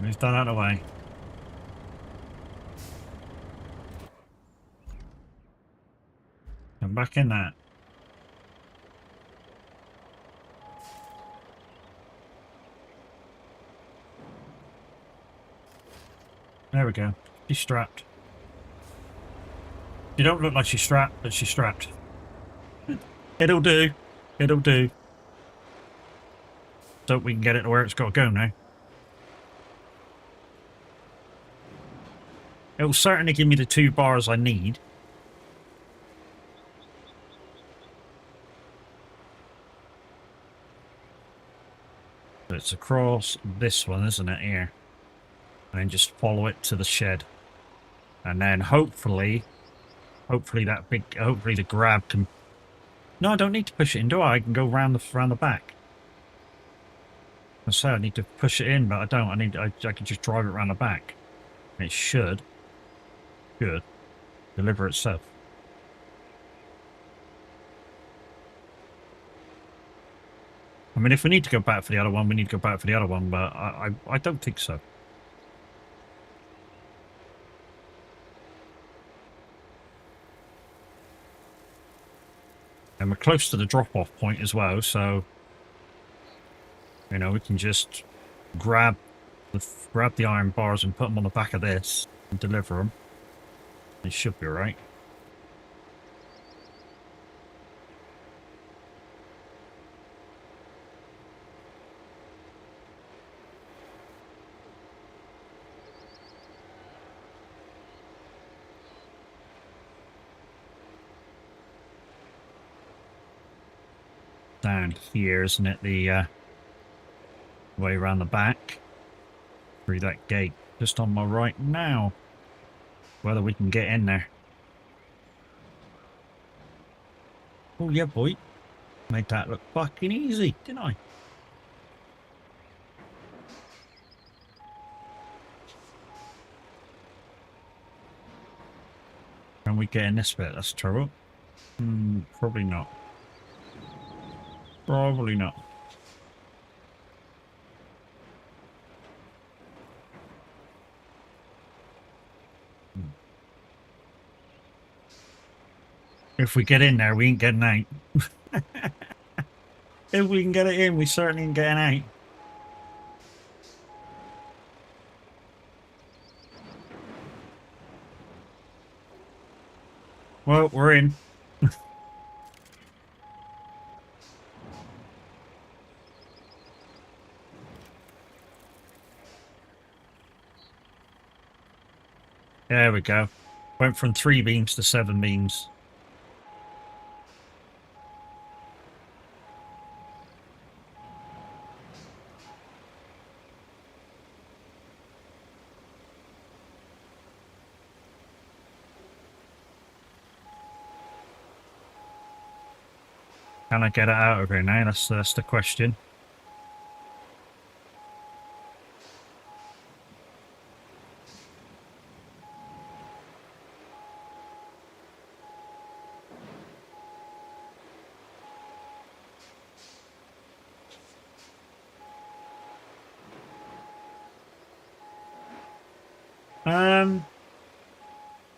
Move that out of the way. Come back in that. There we go. She's strapped. You don't look like she's strapped, but she's strapped. It'll do. It'll do. So we can get it to where it's got to go now. It'll certainly give me the 2 bars I need. So it's across this one, isn't it, here? And then just follow it to the shed. And then hopefully hopefully the grab can... No, I don't need to push it in, do I? I can go round the back. I say I need to push it in, but I don't. I can just drive it around the back. And it should deliver itself. I mean, if we need to go back for the other one, we need to go back for the other one, but I don't think so. And we're close to the drop-off point as well, so you know we can just grab the iron bars and put them on the back of this and deliver them. It should be right. Down here, isn't it? The way around the back through that gate, just on my right now. Whether we can get in there. Oh yeah, boy, made that look fucking easy, didn't I? Can we get in this bit? That's trouble. Probably not. Probably not. If we get in there, we ain't getting out. If we can get it in, we certainly ain't getting out. Well, we're in. There we go. Went from 3 beams to 7 beams. Can I get it out of here now? That's the question.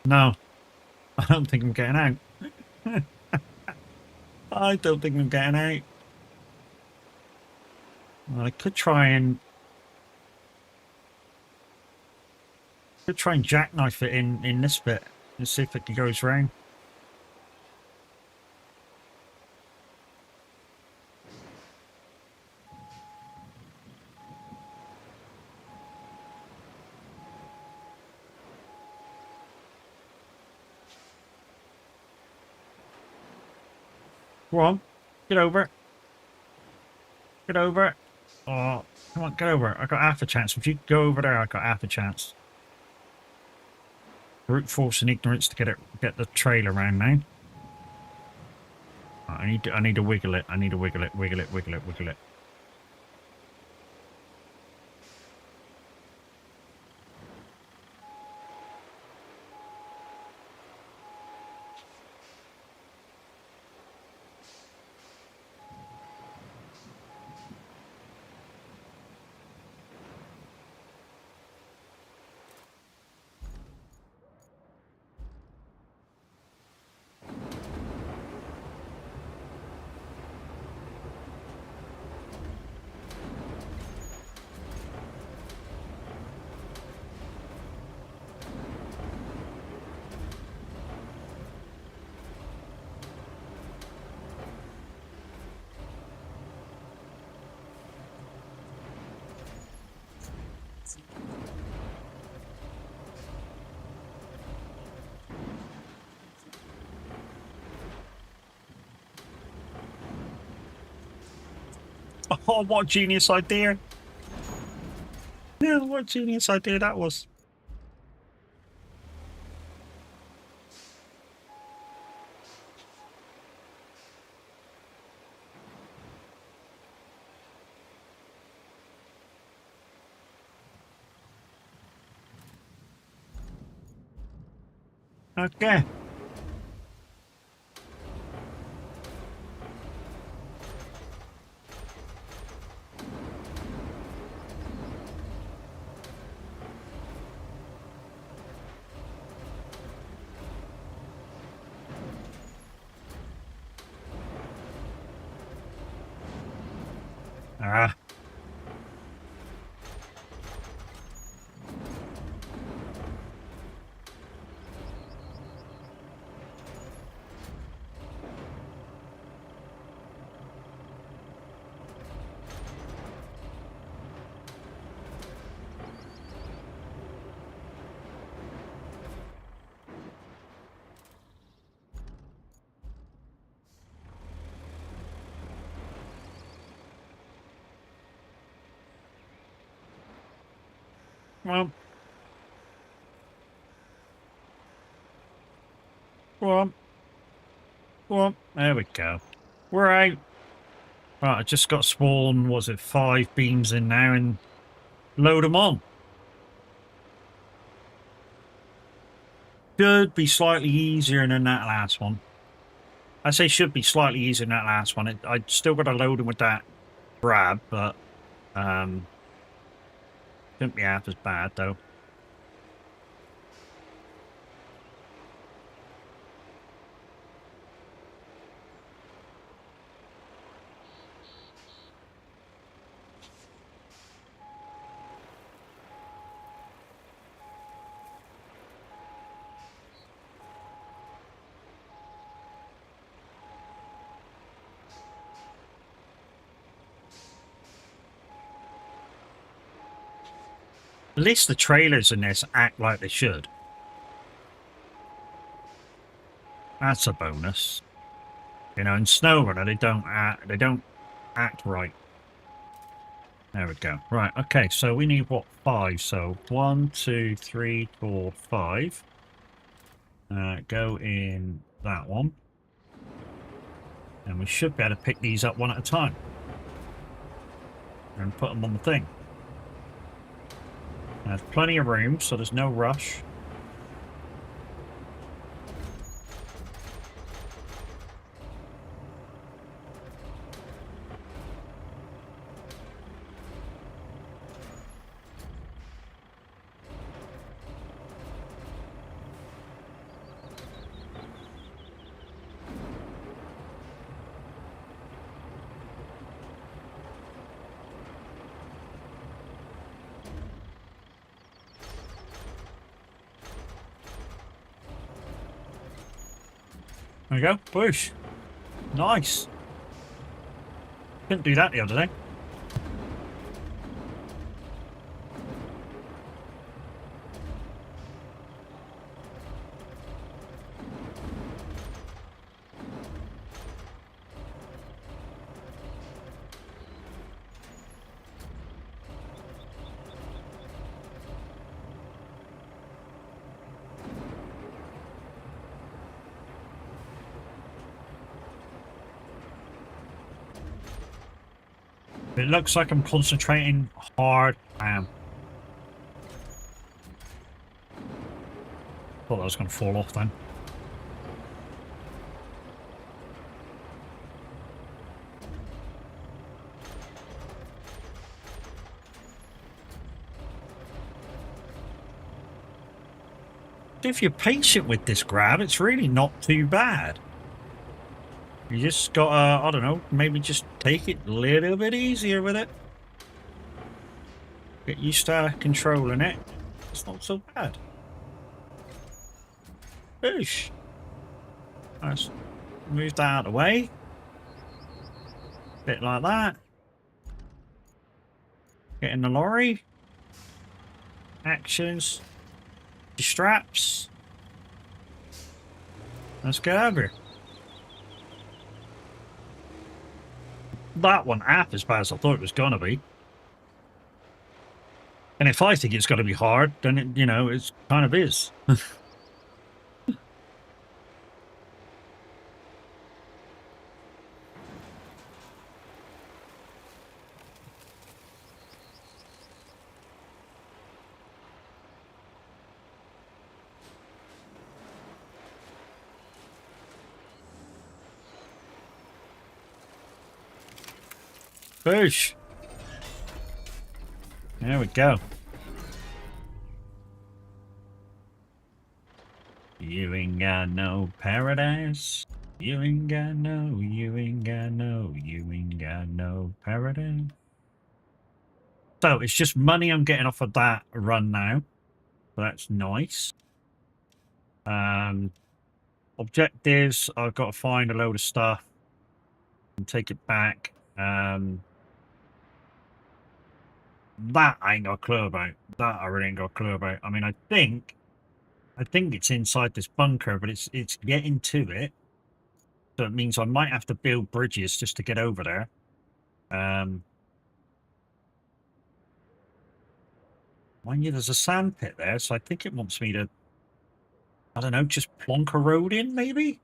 No, I don't think I'm getting out. I don't think I'm getting out. Well, I could try and jackknife it in this bit and see if it goes round. Go on, get over it. Get over it. Oh, come on, get over it. I got half a chance. If you go over there, I got half a chance. Brute force and ignorance to get the trailer around now. I need to wiggle it. I need to wiggle it, wiggle it, wiggle it, wiggle it. Oh, what a genius idea. Yeah, what a genius idea that was. Okay. Ah. Well, go on. Go on. There we go. We're out. Right, I just got spawned, was it 5 beams in now and load them on. Should be slightly easier than that last one. I say should be slightly easier than that last one. I still got to load them with that grab, but shouldn't be half as bad though. At least the trailers in this act like they should. That's a bonus. You know, in SnowRunner they don't act right. There we go. Right, okay, so we need what, 5. So 1, 2, 3, 4, 5. Go in that one. And we should be able to pick these up one at a time. And put them on the thing. There's plenty of room, so there's no rush. There we go. Push. Nice. Couldn't do that the other day. It looks like I'm concentrating hard. I am. Thought that was going to fall off then. If you're patient with this grab, it's really not too bad. You just gotta, I don't know, maybe just take it a little bit easier with it. Get used to controlling it. It's not so bad. Boosh. Let's move that out of the way. Bit like that. Get in the lorry. Actions. Straps. Let's go over here. That one half as bad as I thought it was going to be. And if I think it's going to be hard, then it, you know, it kind of is. Push. There we go. You ain't got no paradise. You ain't got no, you ain't got no, you ain't got no paradise. So it's just money I'm getting off of that run now. So that's nice. Objectives, I've got to find a load of stuff and take it back. That I ain't got a clue about. That I really ain't got a clue about. I mean, I think it's inside this bunker, but it's getting to it. So it means I might have to build bridges just to get over there. Mind you, there's a sand pit there, so I think it wants me to, I don't know, just plonk a road in, maybe?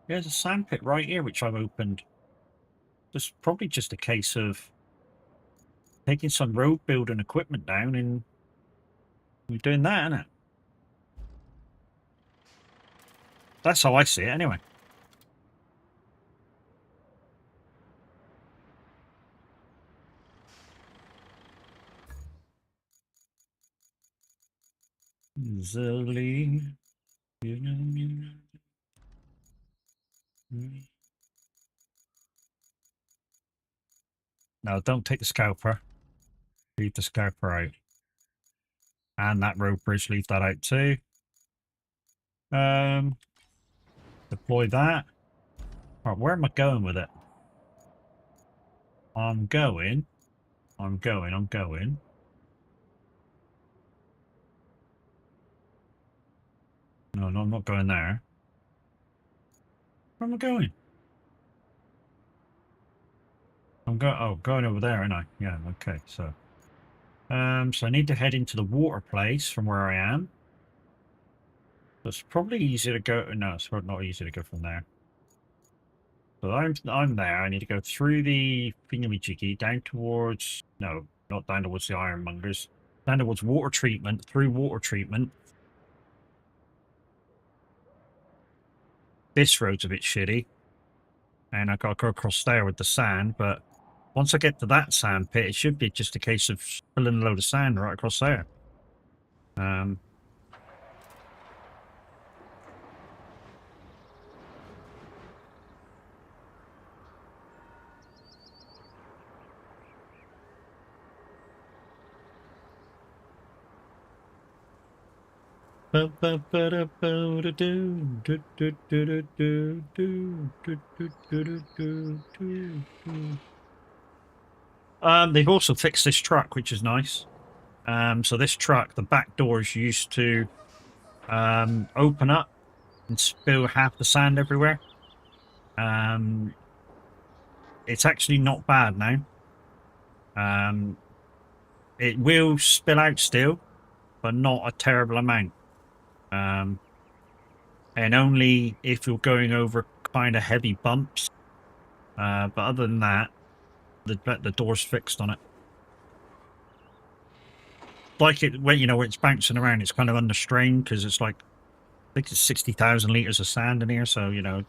There's a sand pit right here, which I've opened. It's probably just a case of taking some road building equipment down and we're doing that, isn't it? That's how I see it, anyway. Easily. No, don't take the scalper. Leave the scalper out. And that road bridge, leave that out too. Deploy that. Alright, where am I going with it? I'm going. No, no, I'm not going there. Where am I going? I'm going over there, aren't I? Yeah, okay, so. So I need to head into the water place from where I am. It's probably easier to go. No, it's not easy to go from there. So I'm there. I need to go through the thingamajiggy down towards. No, not down towards the ironmongers. Down towards water treatment. Through water treatment. This road's a bit shitty, and I got to go across there with the sand. But once I get to that sand pit, it should be just a case of filling a load of sand right across there. They've also fixed this truck, which is nice. So this truck, the back doors used to open up and spill half the sand everywhere. It's actually not bad now. It will spill out still, but not a terrible amount. And only if you're going over kind of heavy bumps. But other than that, the door's fixed on it. Like it when it's bouncing around, it's kind of under strain because it's like I think it's 60,000 liters of sand in here, so you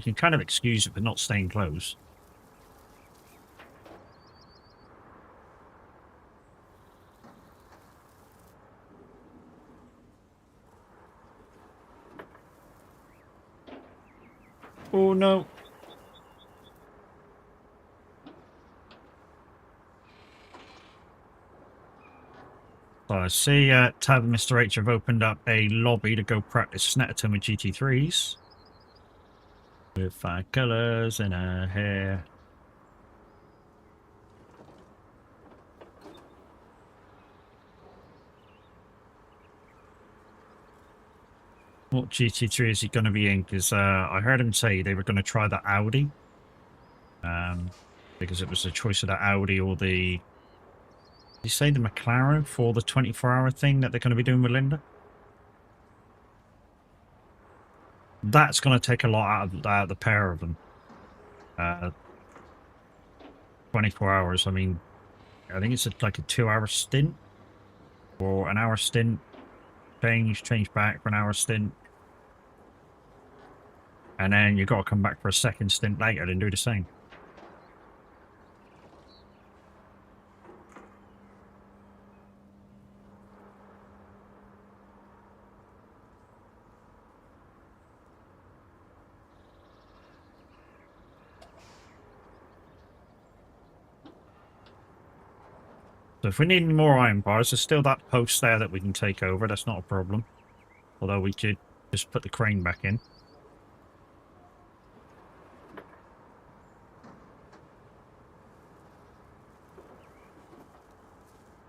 can kind of excuse it for not staying close. Oh no. So I see Tab and Mr. H have opened up a lobby to go practice Snetterton with GT3s. With 5 colours in her hair. What GT3 is he going to be in? Because I heard him say they were going to try the Audi. Because it was a choice of the Audi or the... Did you say the McLaren for the 24-hour thing that they're going to be doing with Linda? That's going to take a lot out of the pair of them. 24 hours, I mean, I think it's like a 2-hour stint. Or an hour stint. Change back for an hour stint. And then you've got to come back for a second stint later and do the same. So if we need more iron bars, there's still that post there that we can take over. That's not a problem. Although we could just put the crane back in.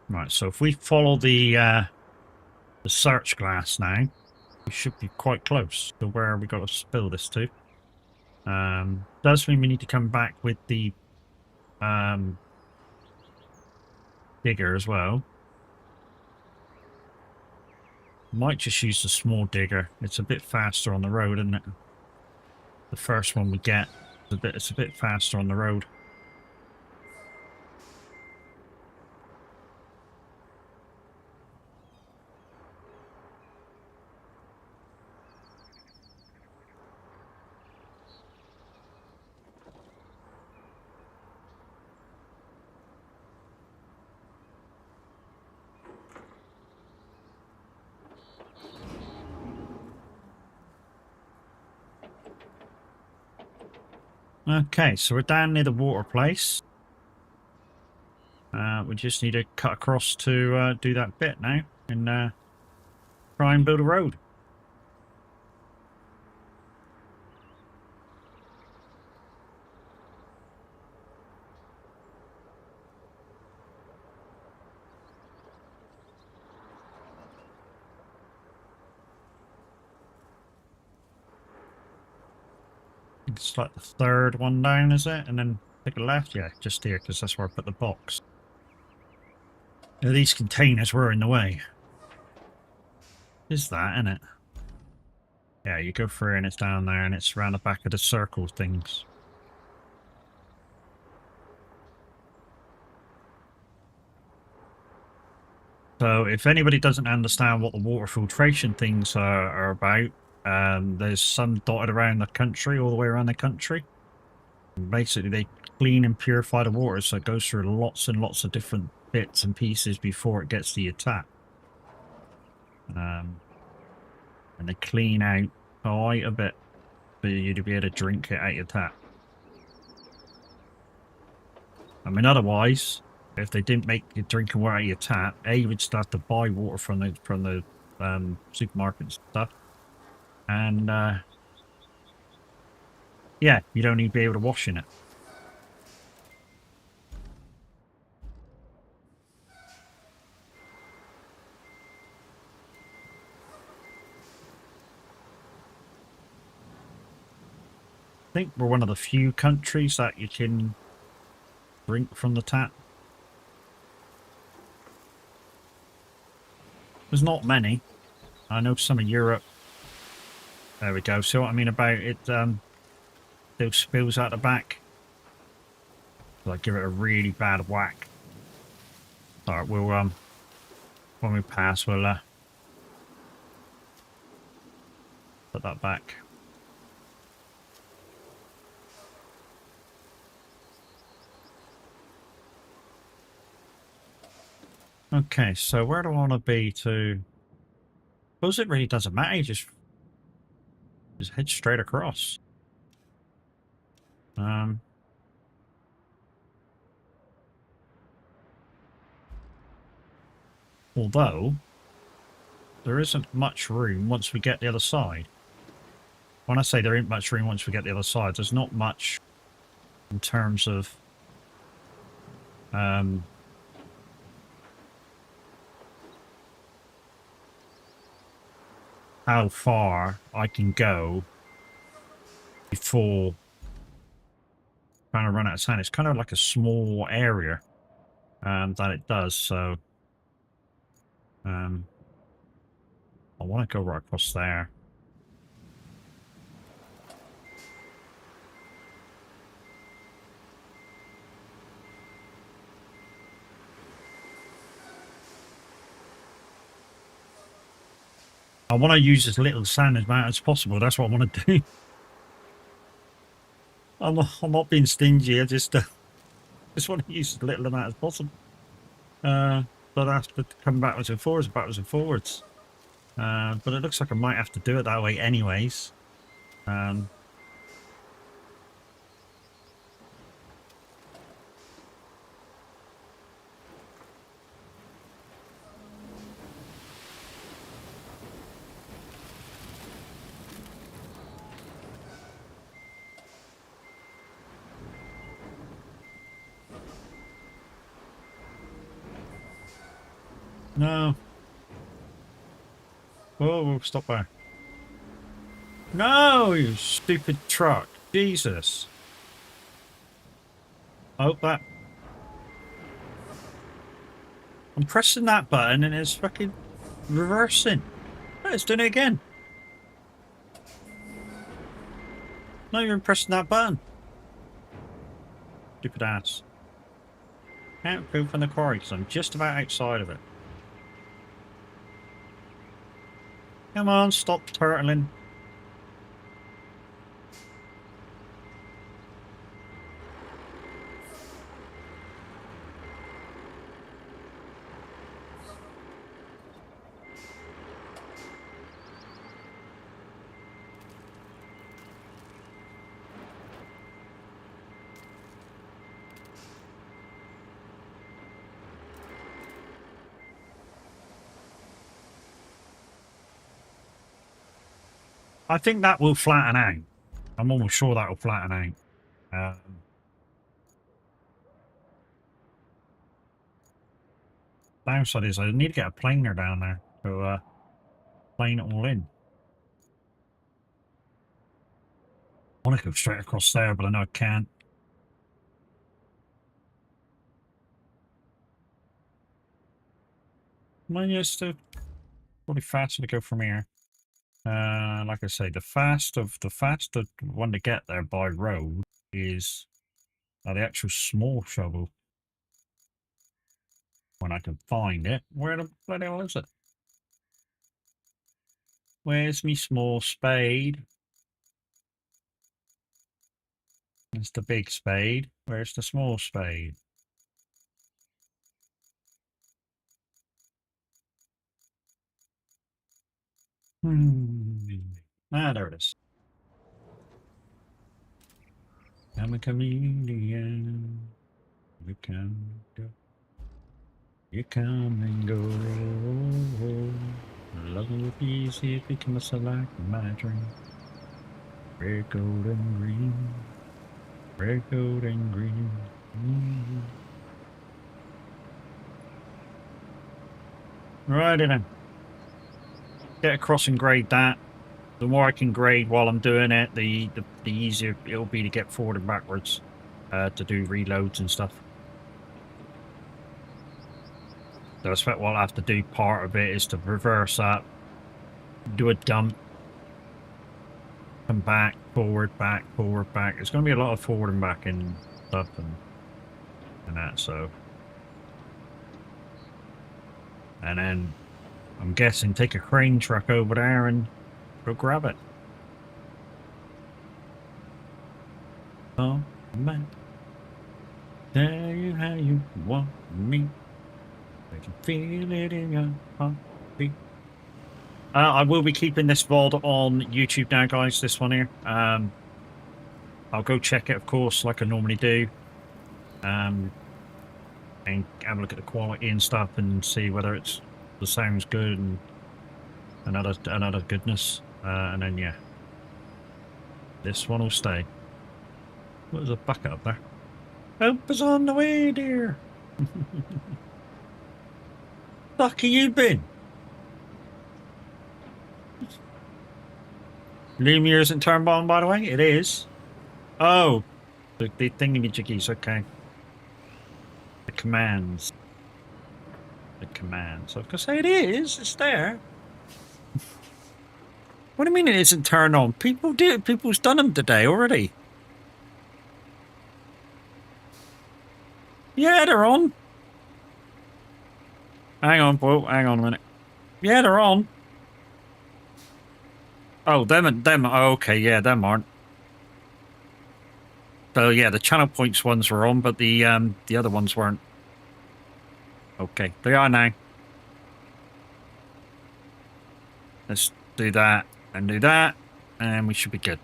Right, so if we follow the search glass now, we should be quite close to where we got to spill this to. Does mean we need to come back with the digger as well. Might just use the small digger. It's a bit faster on the road, isn't it? The first one we get, it's a bit faster on the road. Okay, so we're down near the water place. We just need to cut across to do that bit now and try and build a road. think it's like the third one down, is it? And then take a left? Yeah, just here, because that's where I put the box. Now, these containers were in the way. Is that, isn't it? Yeah, you go through and it's down there and it's around the back of the circle things. So if anybody doesn't understand what the water filtration things are about, there's some dotted around the country, all the way around the country. And basically, they clean and purify the water, so it goes through lots and lots of different bits and pieces before it gets to your tap. And they clean out quite a bit for you to be able to drink it out your tap. I mean, otherwise, if they didn't make you drinking water out of your tap, you would start to buy water from the supermarket and stuff, and yeah, you don't need to be able to wash in it. I think we're one of the few countries that you can drink from the tap. There's not many. I know some of Europe. There we go. See what I mean about it? Those spills out the back. Like give it a really bad whack. All right, we'll when we pass, we'll put that back. Okay, so where do I want to be to... I suppose it really doesn't matter, you just head straight across. Although, there isn't much room once we get the other side. When I say there ain't much room once we get the other side, there's not much in terms of... how far I can go before trying to run out of sand. It's kind of like a small area that it does, so I want to go right across there. I want to use as little sand amount as possible. That's what I want to do. I'm not being stingy. I just want to use as little amount as possible. But I have to come backwards and forwards, backwards and forwards. But it looks like I might have to do it that way anyways. No. Oh, stop there. No, you stupid truck. Jesus. I hope that... I'm pressing that button and it's fucking reversing. Oh, it's doing it again. Not even pressing that button. Stupid ass. Can't move from the quarry because I'm just about outside of it. Come on, stop turtling. I think that will flatten out. I'm almost sure that will flatten out. Downside is I need to get a planer down there to plane it all in. I want to go straight across there, but I know I can't. Well, yeah, it's probably faster to go from here. Like I say, the faster one to get there by road is the actual small shovel. When I can find it. Where the bloody hell is it? Where's me small spade? It's the big spade. Where's the small spade? Ah, there it is. I'm a chameleon. You come, you come and go. Love will be easy if it comes to like my dream. Red, gold, and green. Red, gold, and green. Right then. Get across and grade that. The more I can grade while I'm doing it, the easier it'll be to get forward and backwards to do reloads and stuff. So I expect what I'll have to do, part of it is to reverse that, do a dump, come back, forward, back. It's going to be a lot of forward and back and stuff and that, so. And then I'm guessing take a crane truck over there and go grab it. Oh, man. Tell you how you want me. I can feel it in your heartbeat. I will be keeping this VOD on YouTube now, guys, this one here. I'll go check it, of course, like I normally do. And have a look at the quality and stuff and see whether the sound's good and another goodness. And then, yeah. This one will stay. What was a bucket up there? Help is on the way, dear. Fuck have you been? Lumiere isn't turned on, by the way? It is. Oh. The thingamajiggies, okay. The commands. The commands. I was going to say it is. It's there. What do you mean it isn't turned on? People's done them today already. Yeah, they're on. Hang on, Paul. Hang on a minute. Yeah, they're on. Oh, them. Oh, okay, yeah, them aren't. So yeah, the channel points ones were on, but the other ones weren't. Okay, they are now. Let's do that and do that, and we should be good.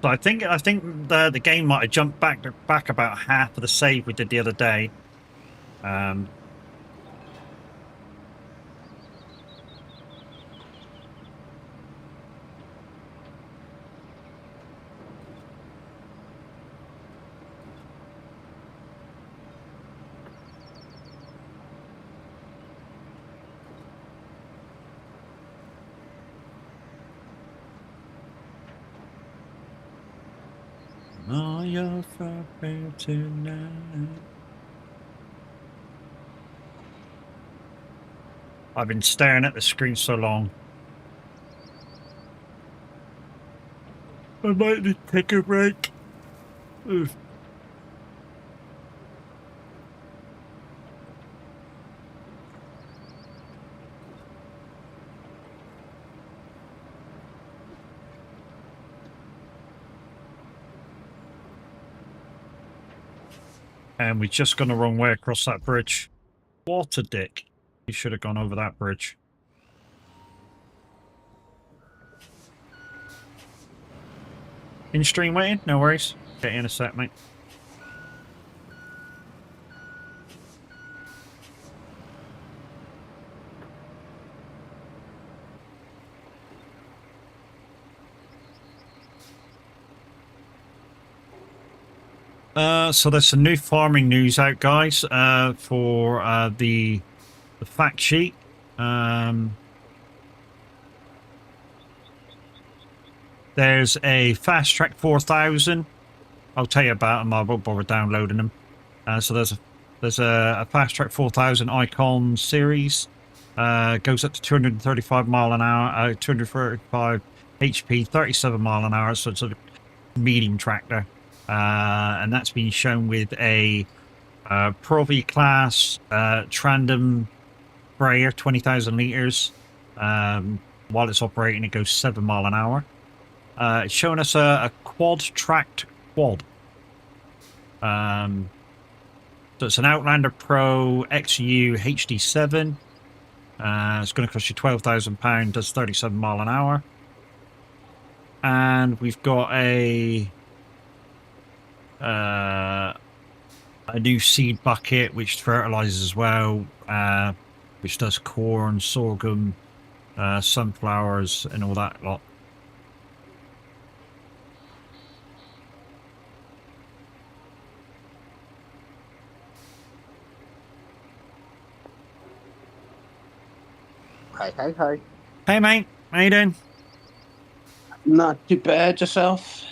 So I think the game might have jumped back about half of the save we did the other day. Oh, you're for tonight. I've been staring at the screen so long. I might need to take a break. Oof. And we just gone the wrong way across that bridge. What a dick. We should have gone over that bridge. In stream waiting? No worries. Get in a sec, mate. So there's some new farming news out, guys, for the fact sheet. There's a Fast Track 4000. I'll tell you about them. I won't bother downloading them. So there's a Fast Track 4000 Icon series. Goes up to 235 mile an hour, 235 HP, 37 mile an hour. So it's a medium tractor, and that's been shown with a Provi class Trandom sprayer, 20,000 liters. While it's operating, it goes 7 mile an hour. It's showing us a quad tracked quad. So it's an Outlander Pro XU HD7. It's going to cost you £12,000, does 37 mile an hour. And we've got a new seed bucket which fertilizes as well, which does corn, sorghum, sunflowers, and all that lot. Hi. Hey mate, how you doing? Not too bad yourself.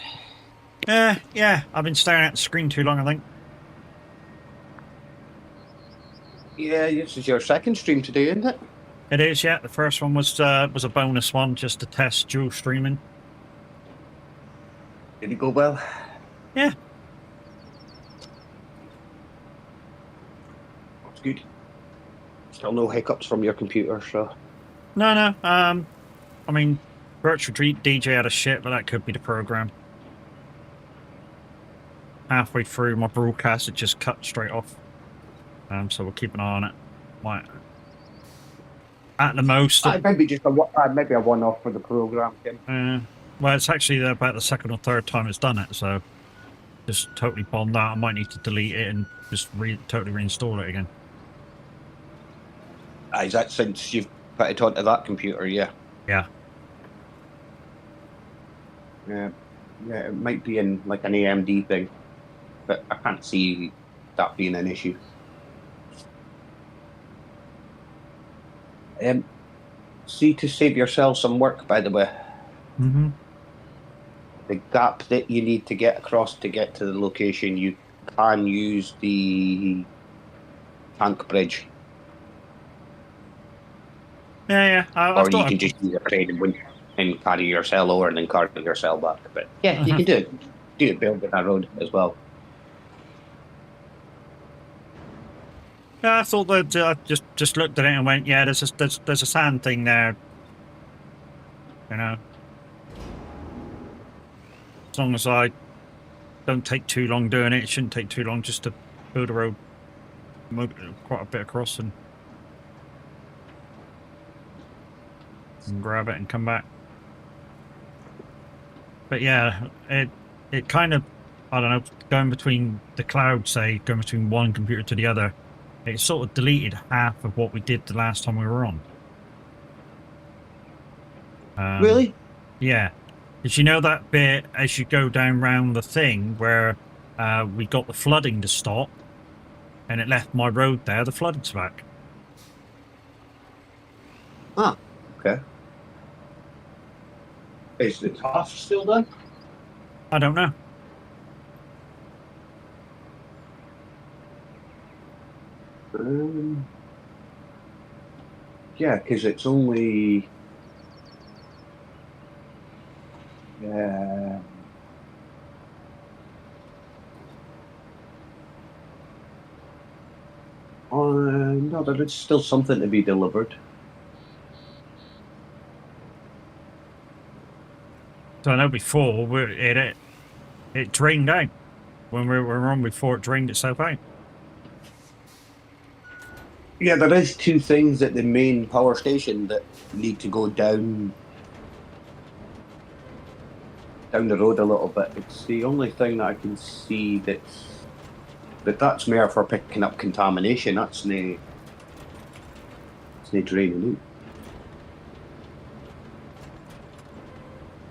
Yeah, I've been staring at the screen too long, I think. Yeah, this is your second stream today, isn't it? It is, yeah. The first one was a bonus one just to test dual streaming. Did it go well? Yeah. That's good. Still no hiccups from your computer, so. No. I mean, Virtual DJ had a shit, but that could be the program. Halfway through my broadcast, it just cut straight off. So we'll keep an eye on it. Might at the most. Maybe just maybe a one-off for the program, Tim. Well, it's actually about the second or third time it's done it, so just totally bombed out. I might need to delete it and just totally reinstall it again. Is that since you've put it onto that computer? Yeah. Yeah. Yeah, it might be in like an AMD thing, but I can't see that being an issue. See, to save yourself some work, by the way. Mm-hmm. The gap that you need to get across to get to the location, you can use the tank bridge. Yeah. Or you can just use a crane and carry your cell over and then carry your cell back. But yeah, you can do it. Do it building a road as well. Yeah, I thought that I just looked at it and went, yeah, there's a sand thing there. You know, as long as I don't take too long doing it, it shouldn't take too long just to build a road quite a bit across and grab it and come back. But yeah, it kind of, I don't know, going between the cloud, say, going between one computer to the other, it sort of deleted half of what we did the last time we were on. Really? Yeah. Did you know that bit as you go down round the thing where we got the flooding to stop and it left my road there, the flooding's back. Ah, okay. Is the task still done? I don't know. Yeah, because it's only... no, there is still something to be delivered. So I know before it drained out. When we were on before, it drained itself out. Yeah, there is two things at the main power station that need to go down the road a little bit. It's the only thing that I can see that's more for picking up contamination. That's no draining out.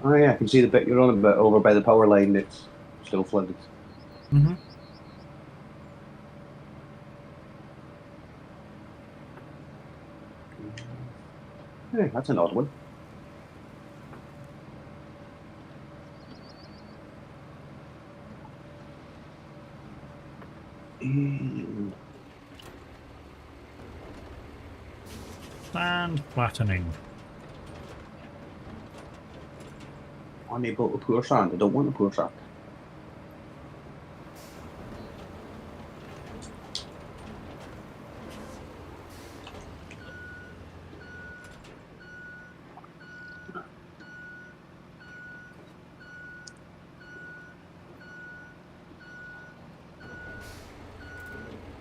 Oh yeah, I can see the bit you're on about over by the power line that's still flooded. Mm-hmm. Hey, that's an odd one. And Sand flattening. unable to pour sand. I don't want to pour sand.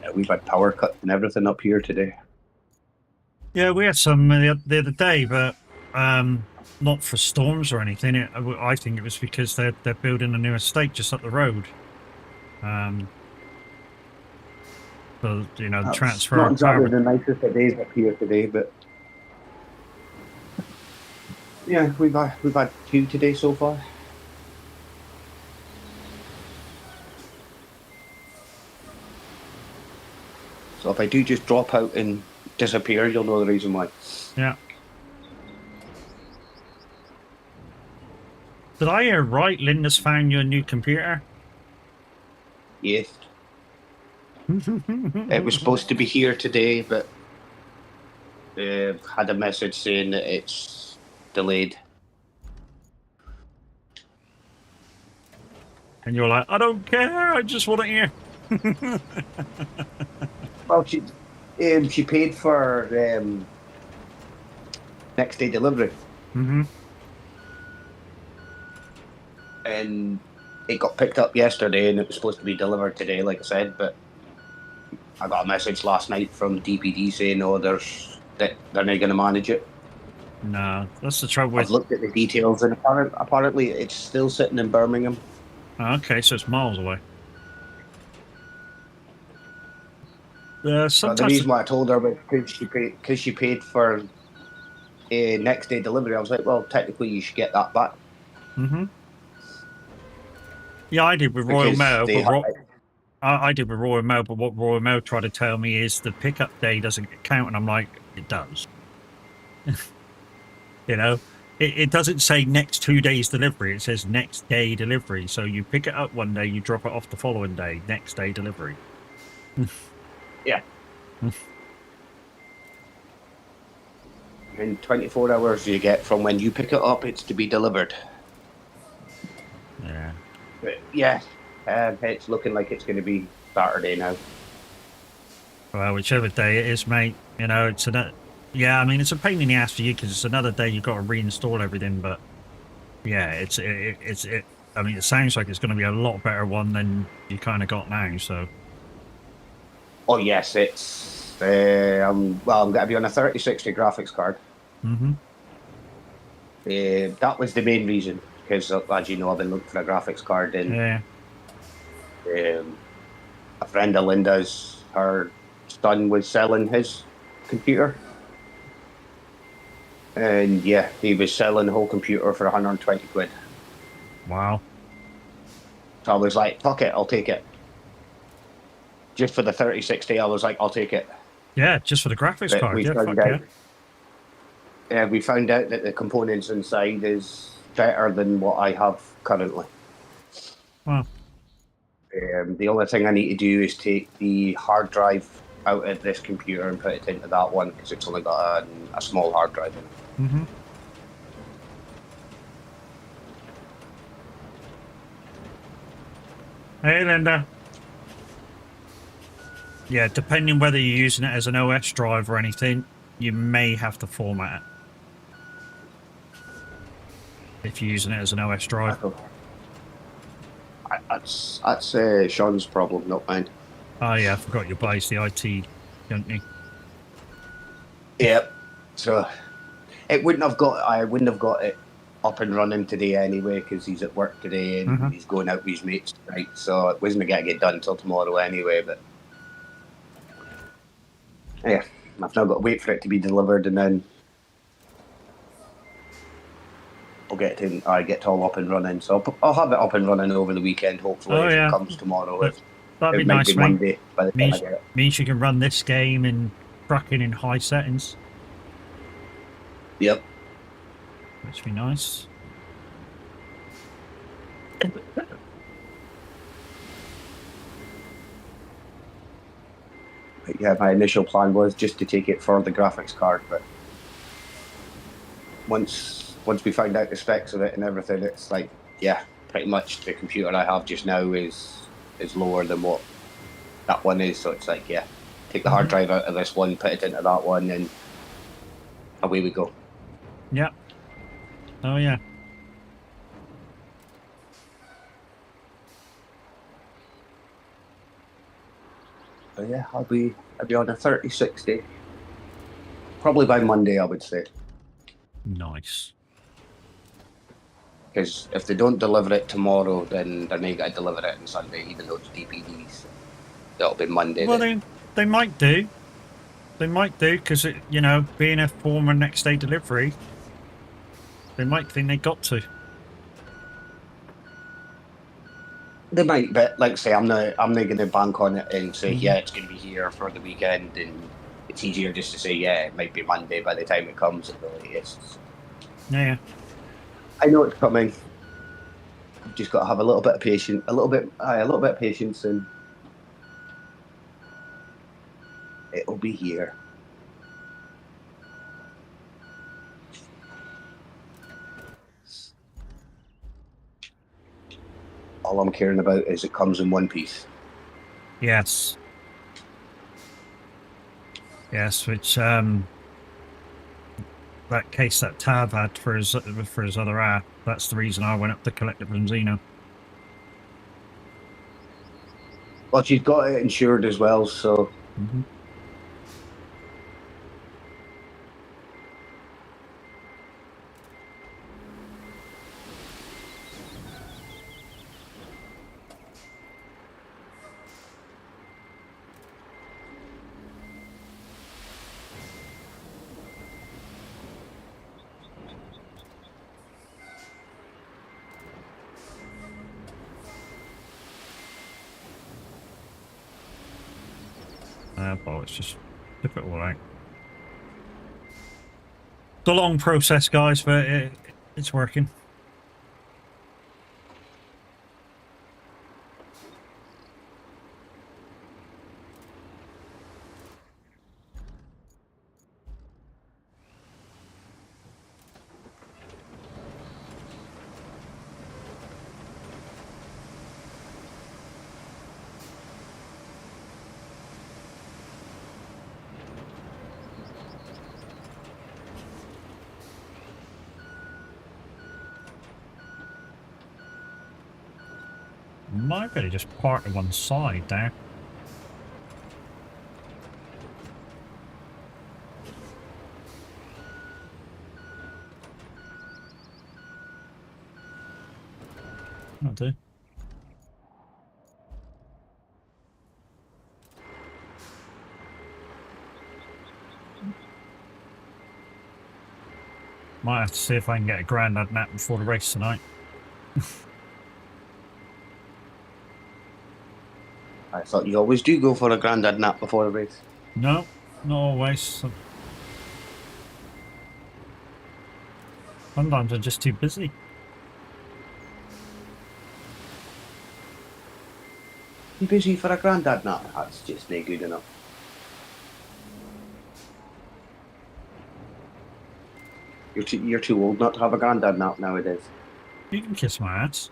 Yeah, we've had power cuts and everything up here today. Yeah, we had some the other day, but not for storms or anything. I think it was because they're building a new estate just up the road. So you know, the That's transfer not of exactly power. the nicest of days up here today, but yeah, we've had 2 today so far. So if I do just drop out and disappear, you'll know the reason why. Yeah. Did I hear right? Linda's found you a new computer. Yes, it was supposed to be here today, but had a message saying that it's delayed. And you're like, I don't care. I just want it here. Well, she paid for next day delivery, Mm-hmm. and it got picked up yesterday, and it was supposed to be delivered today, like I said. But I got a message last night from DPD saying, "Oh, they're not going to manage it." No, that's the trouble I've with. looked at the details, and apparently it's still sitting in Birmingham. Oh, okay, so it's miles away. Well, the Sometimes. reason why I told her was because she paid for a next day delivery. I was like, well, technically, you should get that back Mm-hmm. Yeah, I did with Royal because Mail, they but had. I did with Royal Mail, but what Royal Mail tried to tell me is the pickup day doesn't count, and I'm like, it does. You know, it doesn't say next 2 days delivery. It says next day delivery. So you pick it up one day, you drop it off the following day, next day delivery. Yeah. In 24 hours you get from when you pick it up, it's to be delivered. Yeah. But yeah, it's looking like it's going to be Saturday now. Well, whichever day it is, mate. You know, it's another. Yeah, I mean, it's a pain in the ass for you because it's another day you've got to reinstall everything. But yeah, it's. I mean, it sounds like it's going to be a lot better one than you kind of got now. So. Oh yes, it's. I'm going to be on a 3060 graphics card. Mm-hmm. That was the main reason because, as you know, I've been looking for a graphics card, and Yeah. A friend of Linda's, her son was selling his computer. And yeah, he was selling the whole computer for 120 quid. Wow. So I was like, fuck it, I'll take it. Just for the 3060, I was like, I'll take it. Yeah, just for the graphics But card. we Yeah, found fuck out, yeah. we found out that the components inside is better than what I have currently. Wow. The only thing I need to do is take the hard drive out of this computer and put it into that one because it's only got a small hard drive in it. Mm-hmm. Hey, Linda. Yeah, depending whether you're using it as an OS drive or anything, you may have to format it if you're using it as an OS drive. That's Sean's problem, not mine. Oh yeah, I forgot your base, the IT company. Yep. So I wouldn't have got it up and running today anyway because he's at work today and he's going out with his mates tonight. So it wasn't going to get done until tomorrow anyway. But yeah, I've now got to wait for it to be delivered and then I'll get it all up and running. So I'll have it up and running over the weekend. Hopefully, Oh, if yeah. it comes tomorrow. That'd be It might nice, be mate. Monday by the time I get it. Means you can run this game in trucking in high settings. Yep. which would be nice. But yeah, my initial plan was just to take it for the graphics card, but once we find out the specs of it and everything, it's like, yeah, pretty much the computer I have just now is lower than what that one is. So it's like, yeah, take the hard Hmm. drive out of this one, put it into that one, and away we go. Yeah. Oh yeah. So yeah, I'll be on a 3060. Probably by Monday, I would say. Nice. Because if they don't deliver it tomorrow, then they're not going to deliver it on Sunday, even though it's DPDs. It'll be Monday Well, then. they might do. They might do because being a former next day delivery, they might think they got to. They might, but like I say, I'm not going to bank on it and say, Hmm. yeah, it's going to be here for the weekend, and it's easier just to say, yeah, it might be Monday by the time it comes at the latest. Yeah. I know it's coming. You've just got to have a little bit of patience, a little bit of patience, and it'll be here. All I'm caring about is it comes in one piece. Yes. Yes. Which that case that Tav had for his other app. That's the reason I went up to collect it from Zeno. Well, she's got it insured as well, so Hmm. But it's just took it all out. It's a long process, guys, but it's working. Might better just park to one side there. I'll do. Might have to see if I can get a grandad nap before the race tonight. I thought you always do go for a grandad nap before a race. No, not always. Sometimes I'm just too busy. You busy for a grandad nap? That's just not good enough. You're too old not to have a grandad nap nowadays. You can kiss my ass.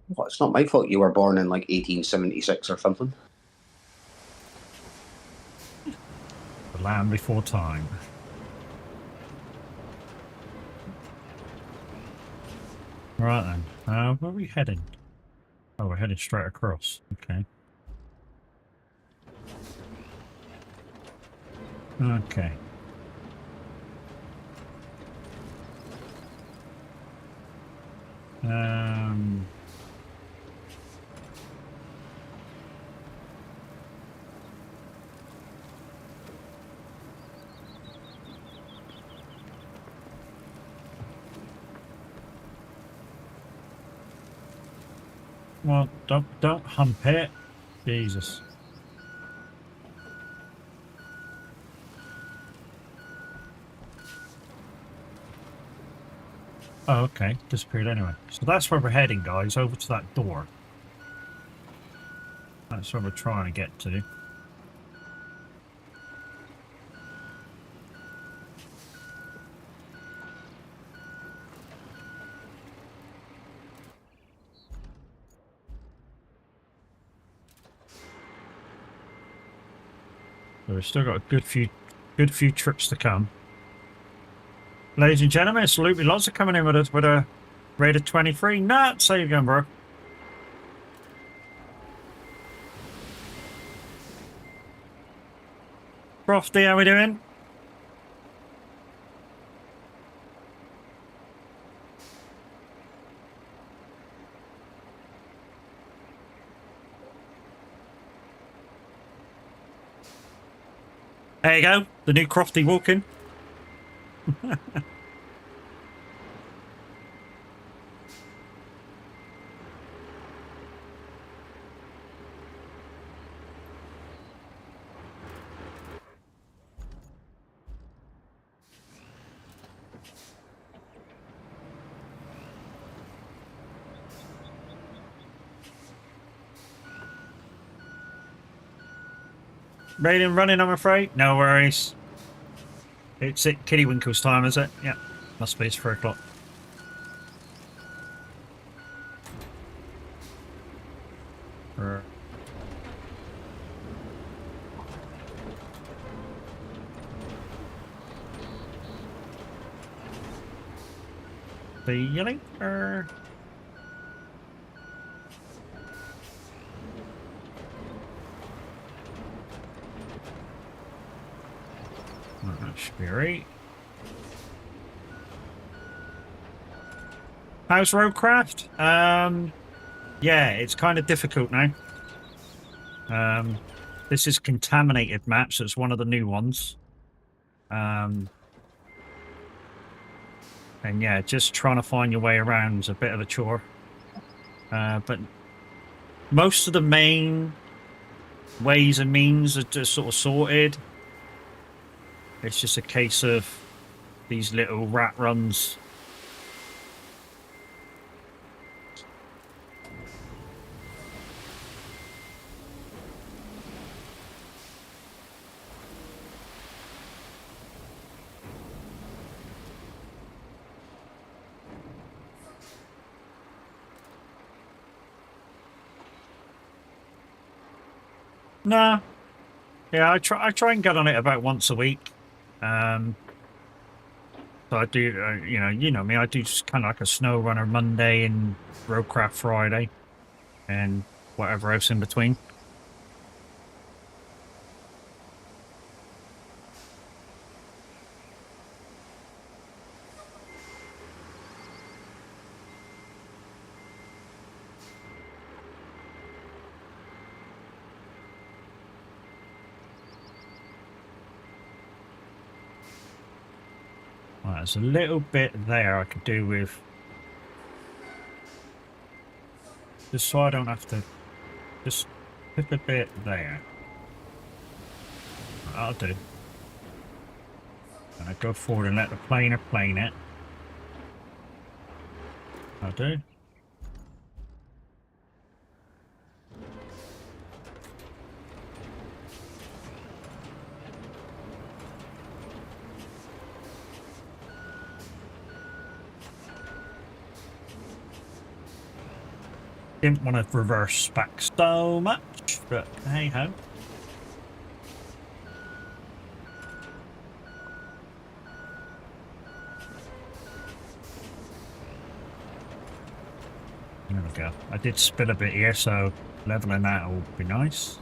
Well, it's not my fault you were born in like 1876 or something. The land before time. Right then. Where are we heading? Oh, we're heading straight across. Okay. Okay. Um. Well, don't hump it. Jesus. Oh, okay. Disappeared anyway. So that's where we're heading, guys. Over to that door. That's where we're trying to get to. So we've still got a good few trips to come. Ladies and gentlemen, salute me. Lots of coming in with us with a rate of 23. Nuts. How you going, bro? Frosty, how we doing? There you go. The new Crofty walking. Ready and running, I'm afraid. No worries. It's it Kitty Winkle's time, is it? Yeah. Must be. It's 3 o'clock. See you later. That should be right. How's Roadcraft? Yeah, it's kind of difficult now. This is contaminated maps. So it's one of the new ones. And yeah, just trying to find your way around is a bit of a chore. But most of the main ways and means are just sort of sorted. It's just a case of these little rat runs. Nah. Yeah, I try and get on it about once a week. So I do, you know me. I do just kind of like a snow runner Monday and Roadcraft Friday, and whatever else in between. Right, there's a little bit there I could do with, just so I don't have to, just put a bit there. I'll do. And I go forward and let the planer plane it. I'll do. Didn't want to reverse back so much, but hey ho. There we go. I did spill a bit here, so leveling that will be nice.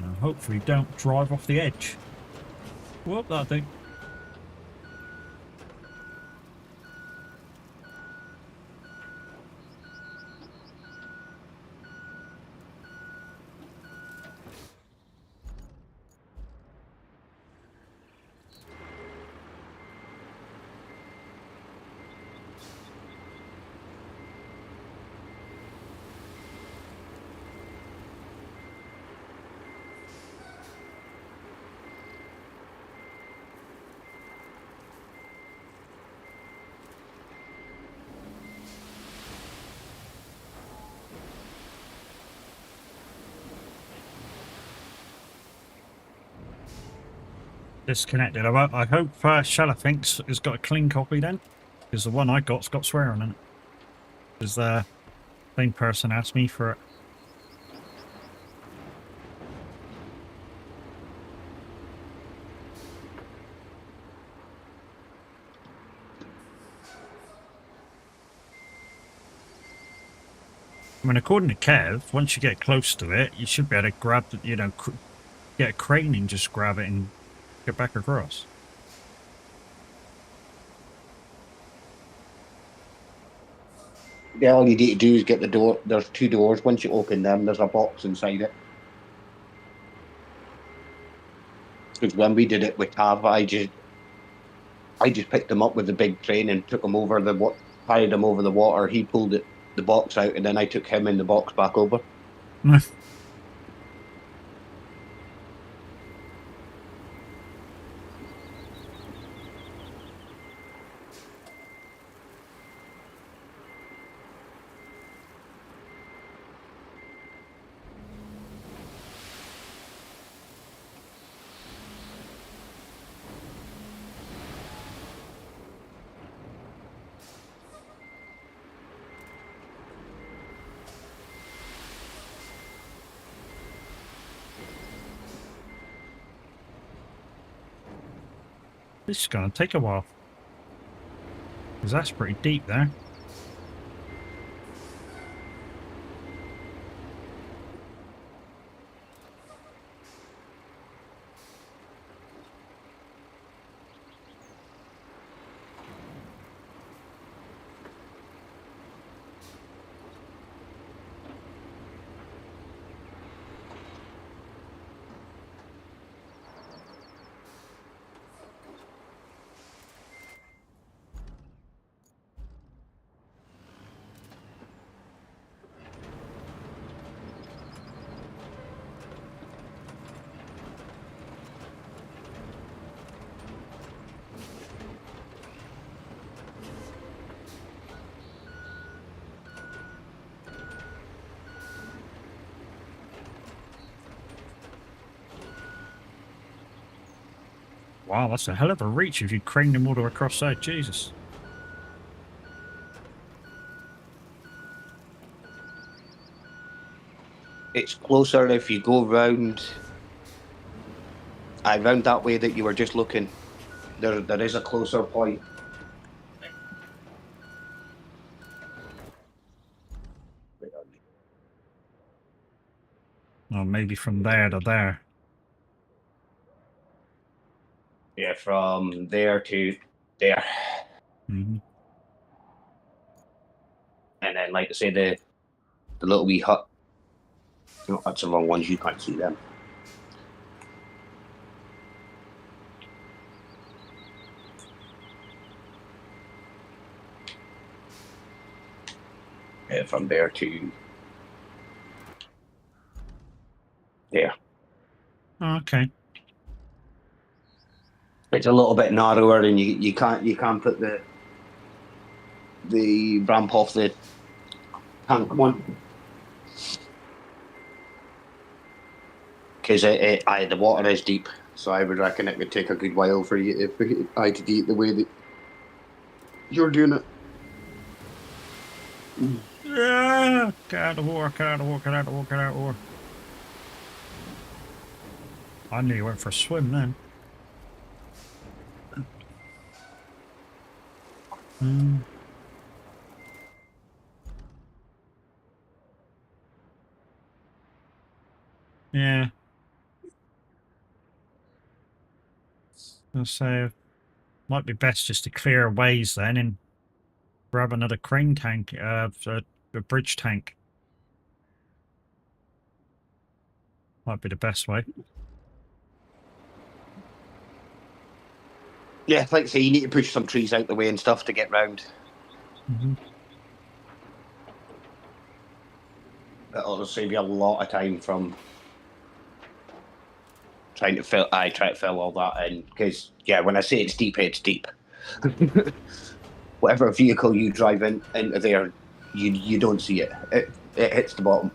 And hopefully don't drive off the edge. Whoop, that'll do. disconnected. I hope Shella thinks has got a clean copy then, because the one I got's got swearing in it. Because the same person asked me for it. I mean, according to Kev, once you get close to it, you should be able to grab, get a crane and just grab it and get back across. Yeah, all you need to do is get the door. There's 2 doors. Once you open them, there's a box inside it. Because when we did it with Tav, I just picked them up with the big crane and took them over carried them over the water. He pulled the box out, and then I took him in the box back over. This is going to take a while. Because that's pretty deep there. Wow, that's a hell of a reach if you crane them all the way across there. Jesus. It's closer if you go round. Round that way that you were just looking. There is a closer point. Or maybe from there to there. Yeah, from there to there. Mm-hmm. And then, like I say, the little wee hut. Oh, that's the wrong ones. You can't see them. From there to there. Okay. It's a little bit narrower, and you can't put the ramp off the tank one because the water is deep. So I would reckon it would take a good while for you if I to do it the way that you're doing it. Yeah, get out of the water, get out of the water, get out of the water, get out of the water. I knew you went for a swim then. Yeah. So might be best just to clear ways then and grab another crane tank, a bridge tank. Might be the best way. Yeah, like I say, you need to push some trees out the way and stuff to get round. Mm-hmm. That'll save you a lot of time from trying to fill. I try to fill all that in because when I say it's deep, it's deep. Whatever vehicle you drive into there, you don't see it. It hits the bottom.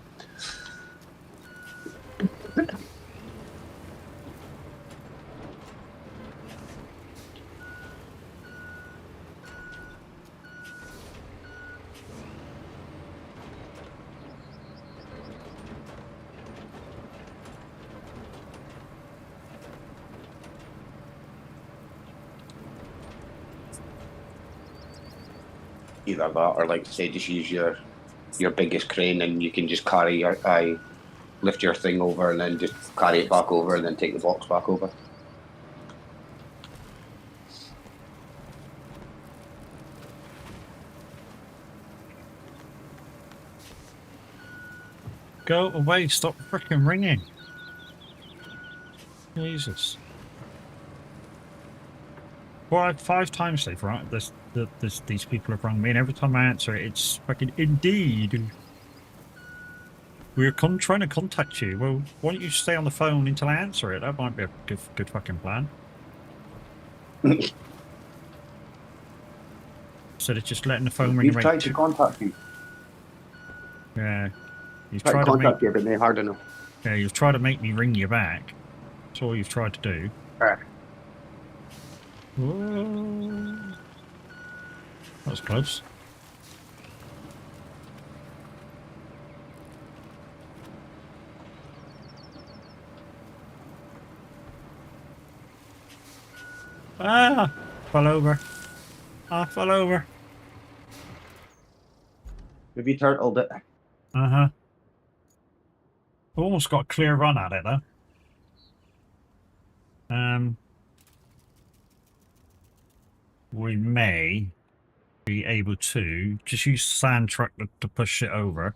Either that, or like I say, just use your biggest crane, and you can just carry your lift your thing over, and then just carry it back over, and then take the box back over. Go away, stop freaking ringing. Jesus. Well, 5 times they've rung these people have rung me, and every time I answer it, it's fucking indeed. We're trying to contact you. Well, why don't you stay on the phone until I answer it? That might be a good fucking plan. Instead of just letting the phone ring. We've tried to contact you. Yeah. You've Tried to tried to contact make. you, but they hard enough. Yeah, you've tried to make me ring you back. That's all you've tried to do. Whoa. That was close. Ah! Fell over. I fell over. Have you turtled it? Uh-huh. Almost got a clear run at it, though. We may be able to just use sand truck to push it over.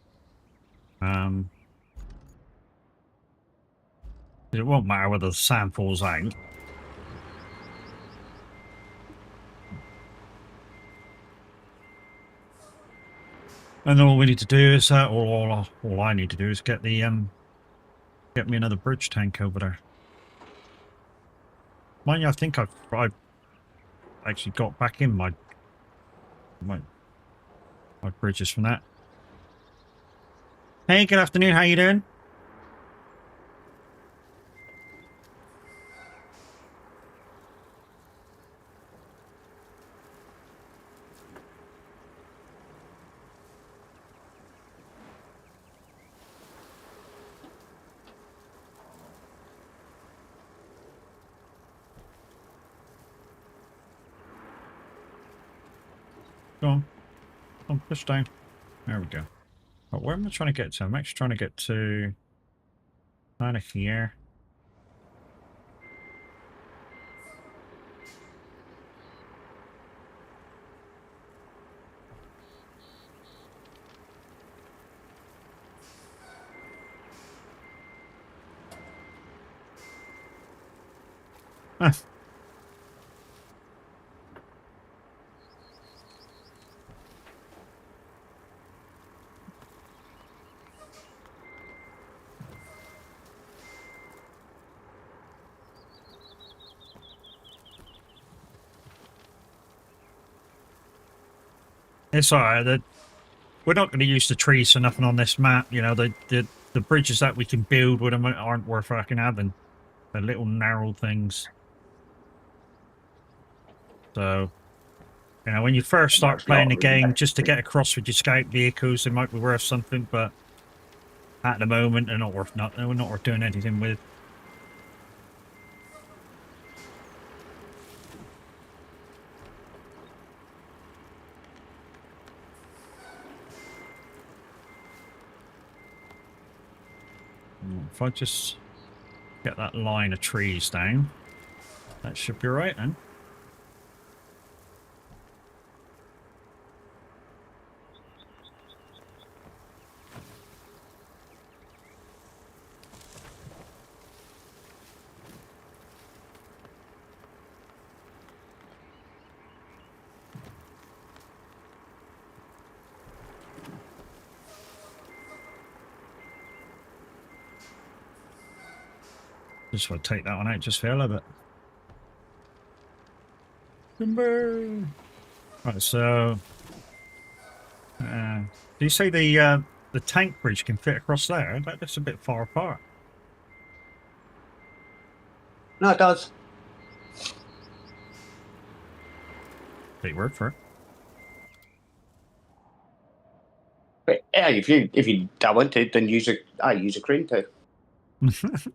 It won't matter whether the sand falls out. And all we need to do is all I need to do is get the get me another bridge tank over there. Mind you, I think I've actually got back in my bridges from that. Hey, good afternoon. How you doing? Go on. Come on, push down. There we go. But where am I trying to get to? I'm actually trying to get to kind of here. Ah. It's alright. We're not going to use the trees for nothing on this map. You know, the bridges that we can build with them aren't worth fucking having. They're little narrow things. So, you know, when you first start playing the game, just to get across with your scout vehicles, they might be worth something, but at the moment, they're not worth nothing. We're not worth doing anything with. If I just get that line of trees down, that should be right then. Just want to take that one out just for the hell of it. Timber. Right, so do you say the tank bridge can fit across there? That's a bit far apart. No, it does. Take your word for it. But yeah, if you don't want to, then use a crane to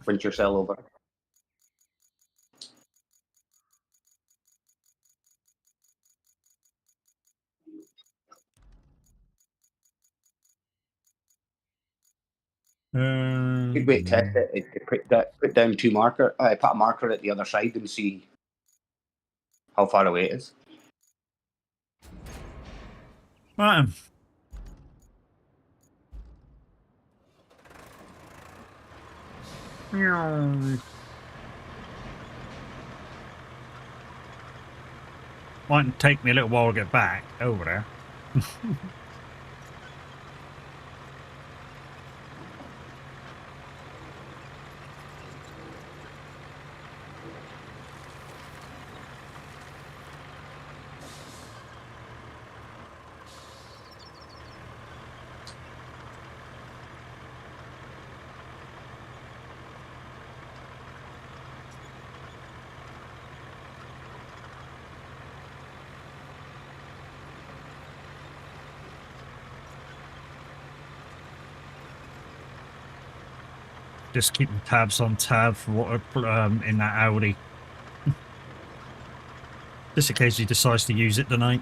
bring your cell over. Good way to test it is to put down put a marker at the other side and see how far away it is. Right. Might take me a little while to get back over there. Just keeping tabs on tab for what in that Audi. Just in case he decides to use it tonight.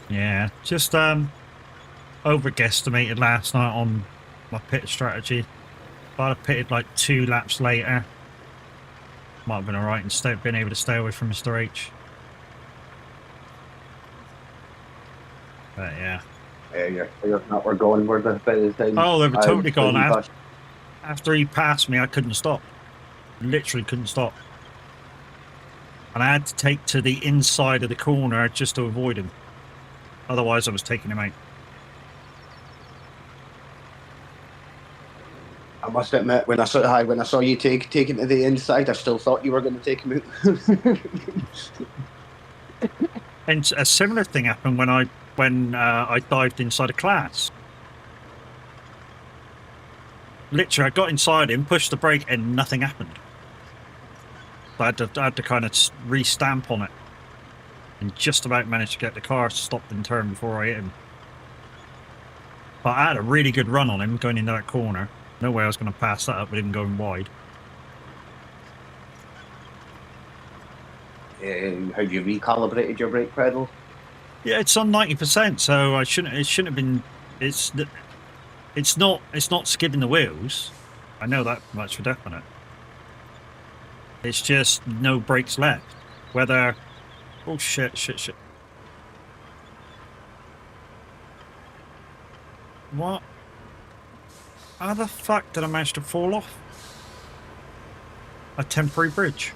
Yeah, just over guesstimated last night on my pit strategy. If I'd have pitted like 2 laps later, might have been alright instead of being able to stay away from Mr. H. But yeah. Yeah, we're going where the bit is down. Oh, they were totally gone. After he passed me, I couldn't stop. Literally couldn't stop. And I had to take to the inside of the corner just to avoid him. Otherwise, I was taking him out. I must admit, when I saw you take him to the inside, I still thought you were going to take him out. And a similar thing happened when I dived inside a class. Literally, I got inside him, pushed the brake, and nothing happened. So I had to kind of re-stamp on it. And just about managed to get the car stopped in turn before I hit him. But I had a really good run on him going into that corner. No way I was going to pass that up with him going wide. How you recalibrated your brake pedal? Yeah, it's on 90%, so it shouldn't have been. It's not skidding the wheels. I know that much for definite. It's just no brakes left. Whether oh shit. What? How the fuck did I manage to fall off a temporary bridge?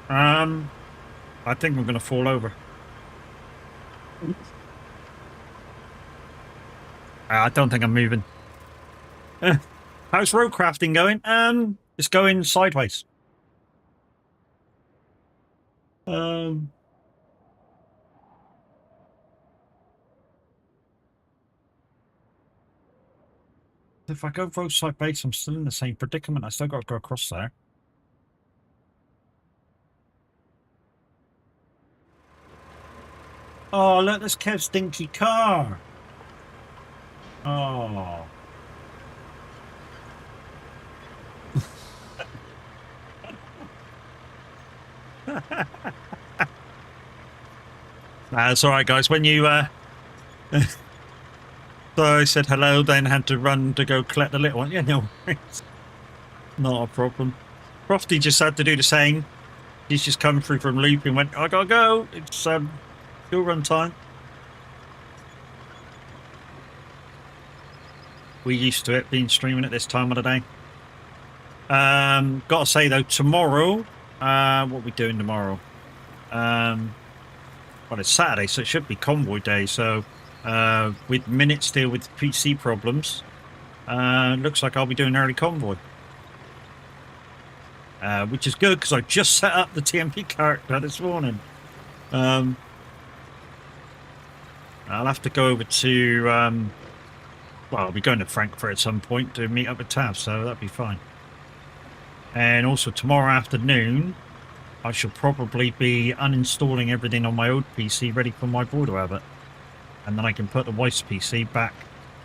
I think I'm gonna fall over. I don't think I'm moving. How's roadcrafting going? It's going sideways. If I go roadside base, I'm still in the same predicament. I still got to go across there. Oh, look, there's Kev's stinky car. Oh. That's all right, guys. When you so I said hello, then had to run to go collect the little one. Yeah, no worries. Not a problem. Crofty just had to do the same. He's just come through from loop and went, I gotta go. It's school run time. We're used to it being streaming at this time of the day. Gotta say though, tomorrow, what are we doing tomorrow? Well, it's Saturday, so it should be convoy day. So with minutes still with PC problems, looks like I'll be doing early convoy. Which is good because I just set up the TMP character this morning. I'll have to go over to, well, I'll be going to Frankfurt at some point to meet up with Tav, so that'll be fine. And also tomorrow afternoon, I shall probably be uninstalling everything on my old PC ready for my boy to have it. And then I can put the wife's PC back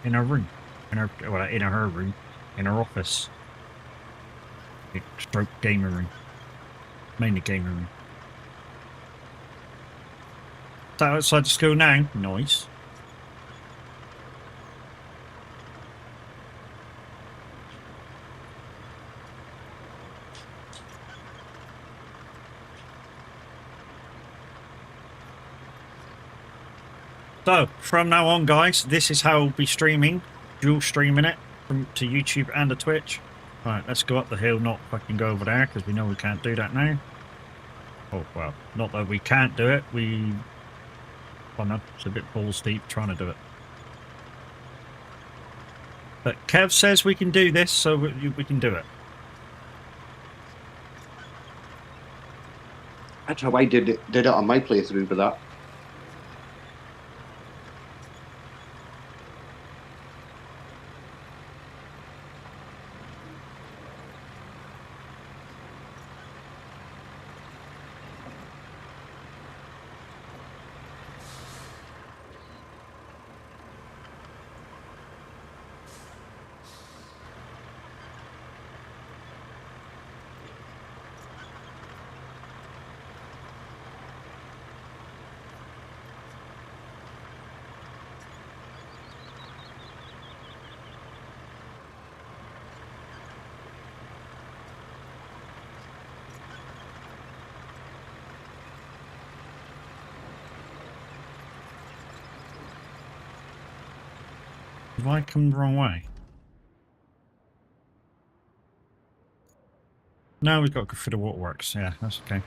in her room. In her room. In her office. Stroke gamer room. Mainly gamer room. Is that outside the school now? Nice. So, from now on, guys, this is how I'll be streaming. Dual streaming it to YouTube and to Twitch. Right, let's go up the hill, not fucking go over there, because we know we can't do that now. Oh, well, not that we can't do it, oh no, it's a bit balls deep trying to do it. But Kev says we can do this, so we can do it. That's how I did it on my playthrough with that. Have I come the wrong way? No, we've got to go through the waterworks. Yeah, that's okay.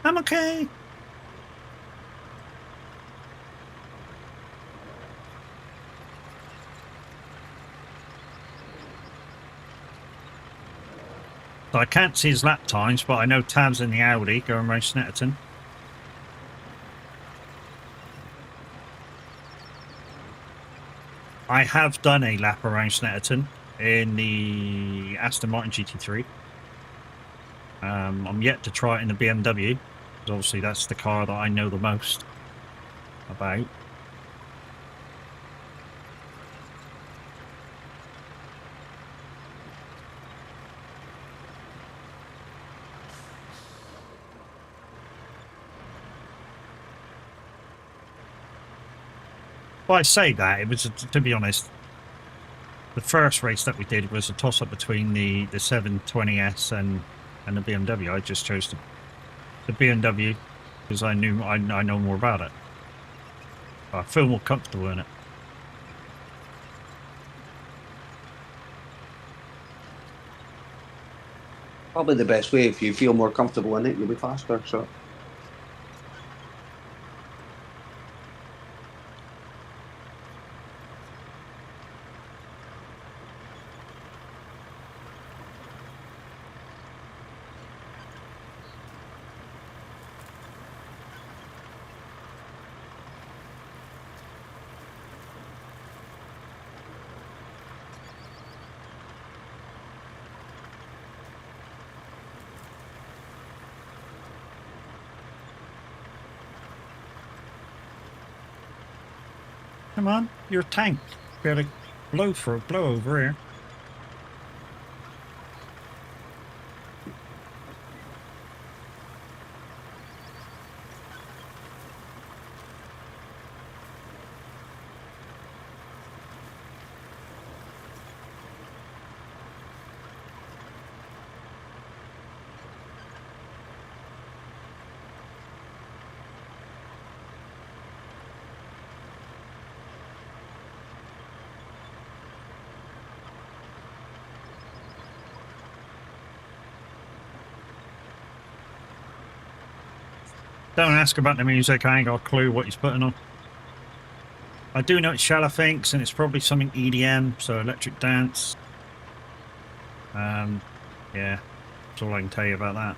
I'm okay. So I can't see his lap times, but I know Tab's in the Audi going around Snetterton. I have done a lap around Snetterton in the Aston Martin GT3. I'm yet to try it in the BMW, because obviously that's the car that I know the most about. Well, I say that, it was, to be honest, the first race that we did was a toss-up between the 720S and the BMW. I just chose the BMW because I know more about it. I feel more comfortable in it. Probably the best way. If you feel more comfortable in it, you'll be faster. So. Come on, you're a tank. Better blow over here. Don't ask about the music, I ain't got a clue what he's putting on. I do know it's Shallow Finks, and it's probably something EDM, so electric dance. Yeah, that's all I can tell you about that.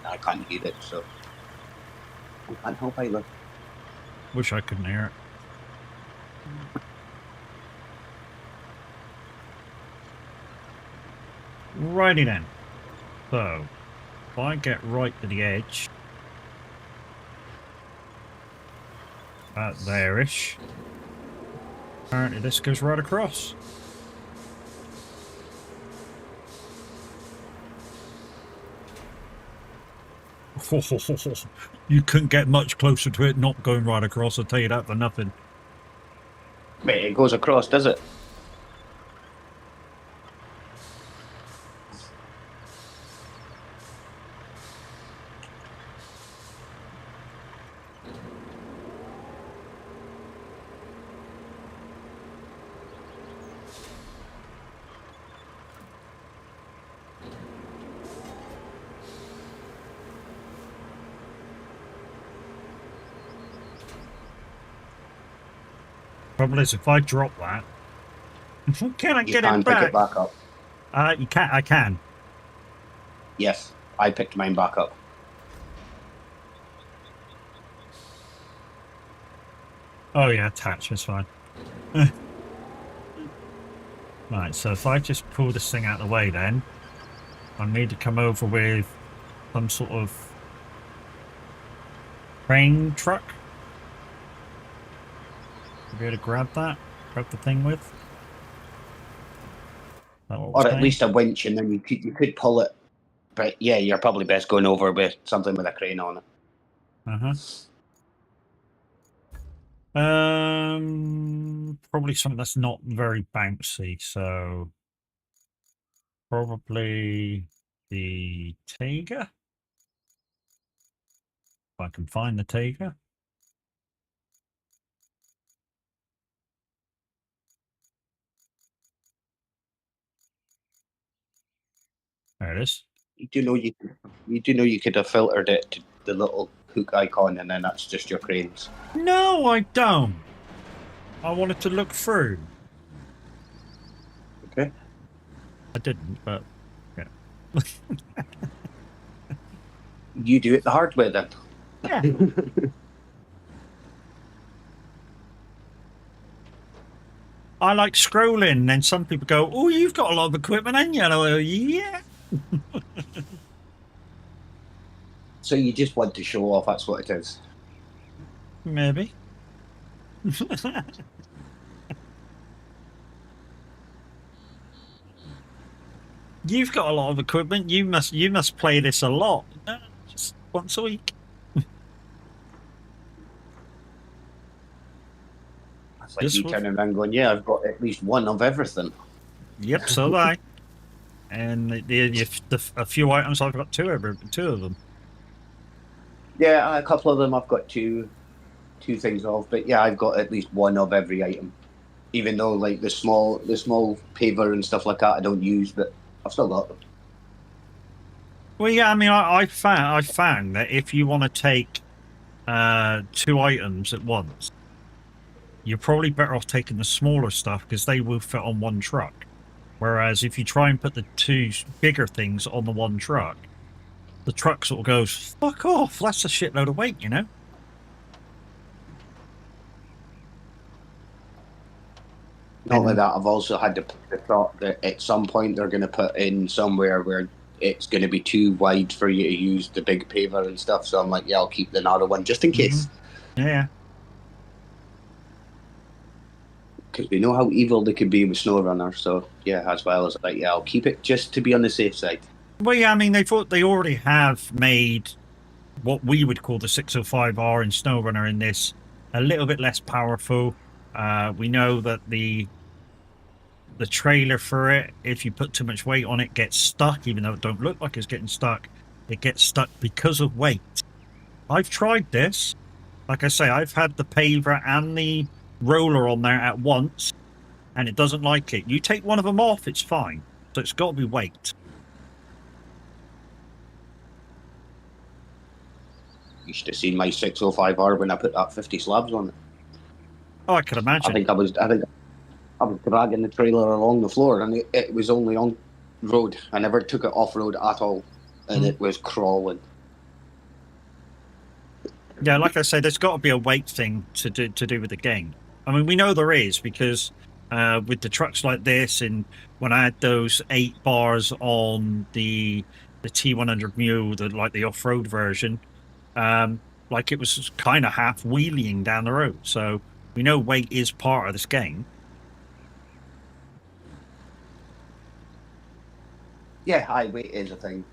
I can't hear it, so I can't help either. Wish I couldn't hear it. Righty then. So, if I get right to the edge, about there-ish, apparently this goes right across. You couldn't get much closer to it not going right across, I'll tell you that for nothing. Wait, it goes across, does it? Trouble is, if I drop that, can I You get can it pick back? it back up. You can. I can. Yes, I picked mine back up. Oh yeah, attach is fine. Right, so if I just pull this thing out of the way, then I need to come over with some sort of crane truck. Be able to grab that, grab the thing with. Or at least a winch, and then you could pull it. But yeah, you're probably best going over with something with a crane on it. Probably something that's not very bouncy, so probably the Tiger. If I can find the Tiger. There it is. You do know you could have filtered it to the little hook icon, and then that's just your cranes. No, I don't. I wanted to look through. Okay. I didn't, but yeah. You do it the hard way then. Yeah. I like scrolling, and then some people go, "Oh, you've got a lot of equipment, ain't you?" And I go, "Yeah." So you just want to show off, that's what it is. Maybe. You've got a lot of equipment. You must play this a lot. No, just once a week. It's like you turning around going, "Yeah, I've got at least one of everything." Yep, so do I. And a few items, I've got two of them. Yeah, a couple of them I've got two things of, but yeah, I've got at least one of every item. Even though like the small paver and stuff like that I don't use, but I've still got them. Well, yeah, I mean, I found that if you want to take two items at once, you're probably better off taking the smaller stuff because they will fit on one truck. Whereas if you try and put the two bigger things on the one truck, the truck sort of goes, "Fuck off, that's a shitload of weight," you know? Not only that, I've also had the thought that at some point they're going to put in somewhere where it's going to be too wide for you to use the big paver and stuff. So I'm like, yeah, I'll keep the narrow one just in case. Yeah. Because we know how evil they could be with SnowRunner. So yeah, as well as like, yeah, I'll keep it just to be on the safe side. Well, yeah, I mean, they already have made what we would call the 605R in SnowRunner in this a little bit less powerful. We know that the trailer for it, if you put too much weight on it, gets stuck, even though it don't look like it's getting stuck. It gets stuck because of weight. I've tried this. Like I say, I've had the paver and the roller on there at once, and it doesn't like it. You take one of them off, it's fine. So it's got to be weight. You should have seen my 605R when I put that 50 slabs on it. Oh, I can imagine. I think I was dragging the trailer along the floor, and it was only on road. I never took it off road at all, and it was crawling. Yeah, like I say, there's got to be a weight thing to do with the game. I mean, we know there is because with the trucks like this, and when I had those 8 bars on the T100 Mule, the off-road version, like it was kind of half wheeling down the road. So we know weight is part of this game. Yeah, high weight is a thing.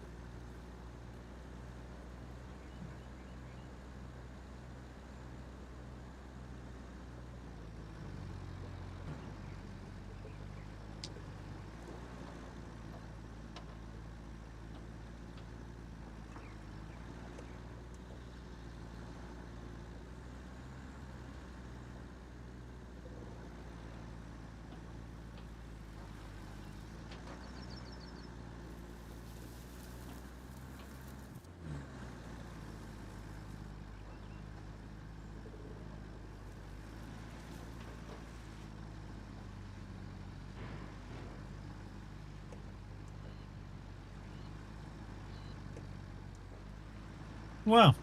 Well,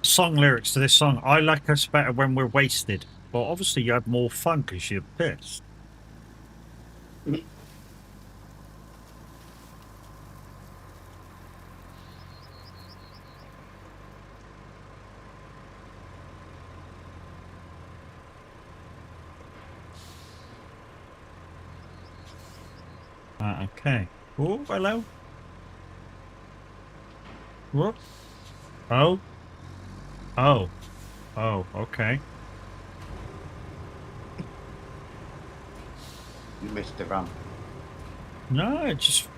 song lyrics to this song: "I like us better when we're wasted." Well, obviously you had more fun because you're pissed. Okay. Oh, hello. Whoop. Oh. Oh. Oh, okay. You missed the ramp. No, it just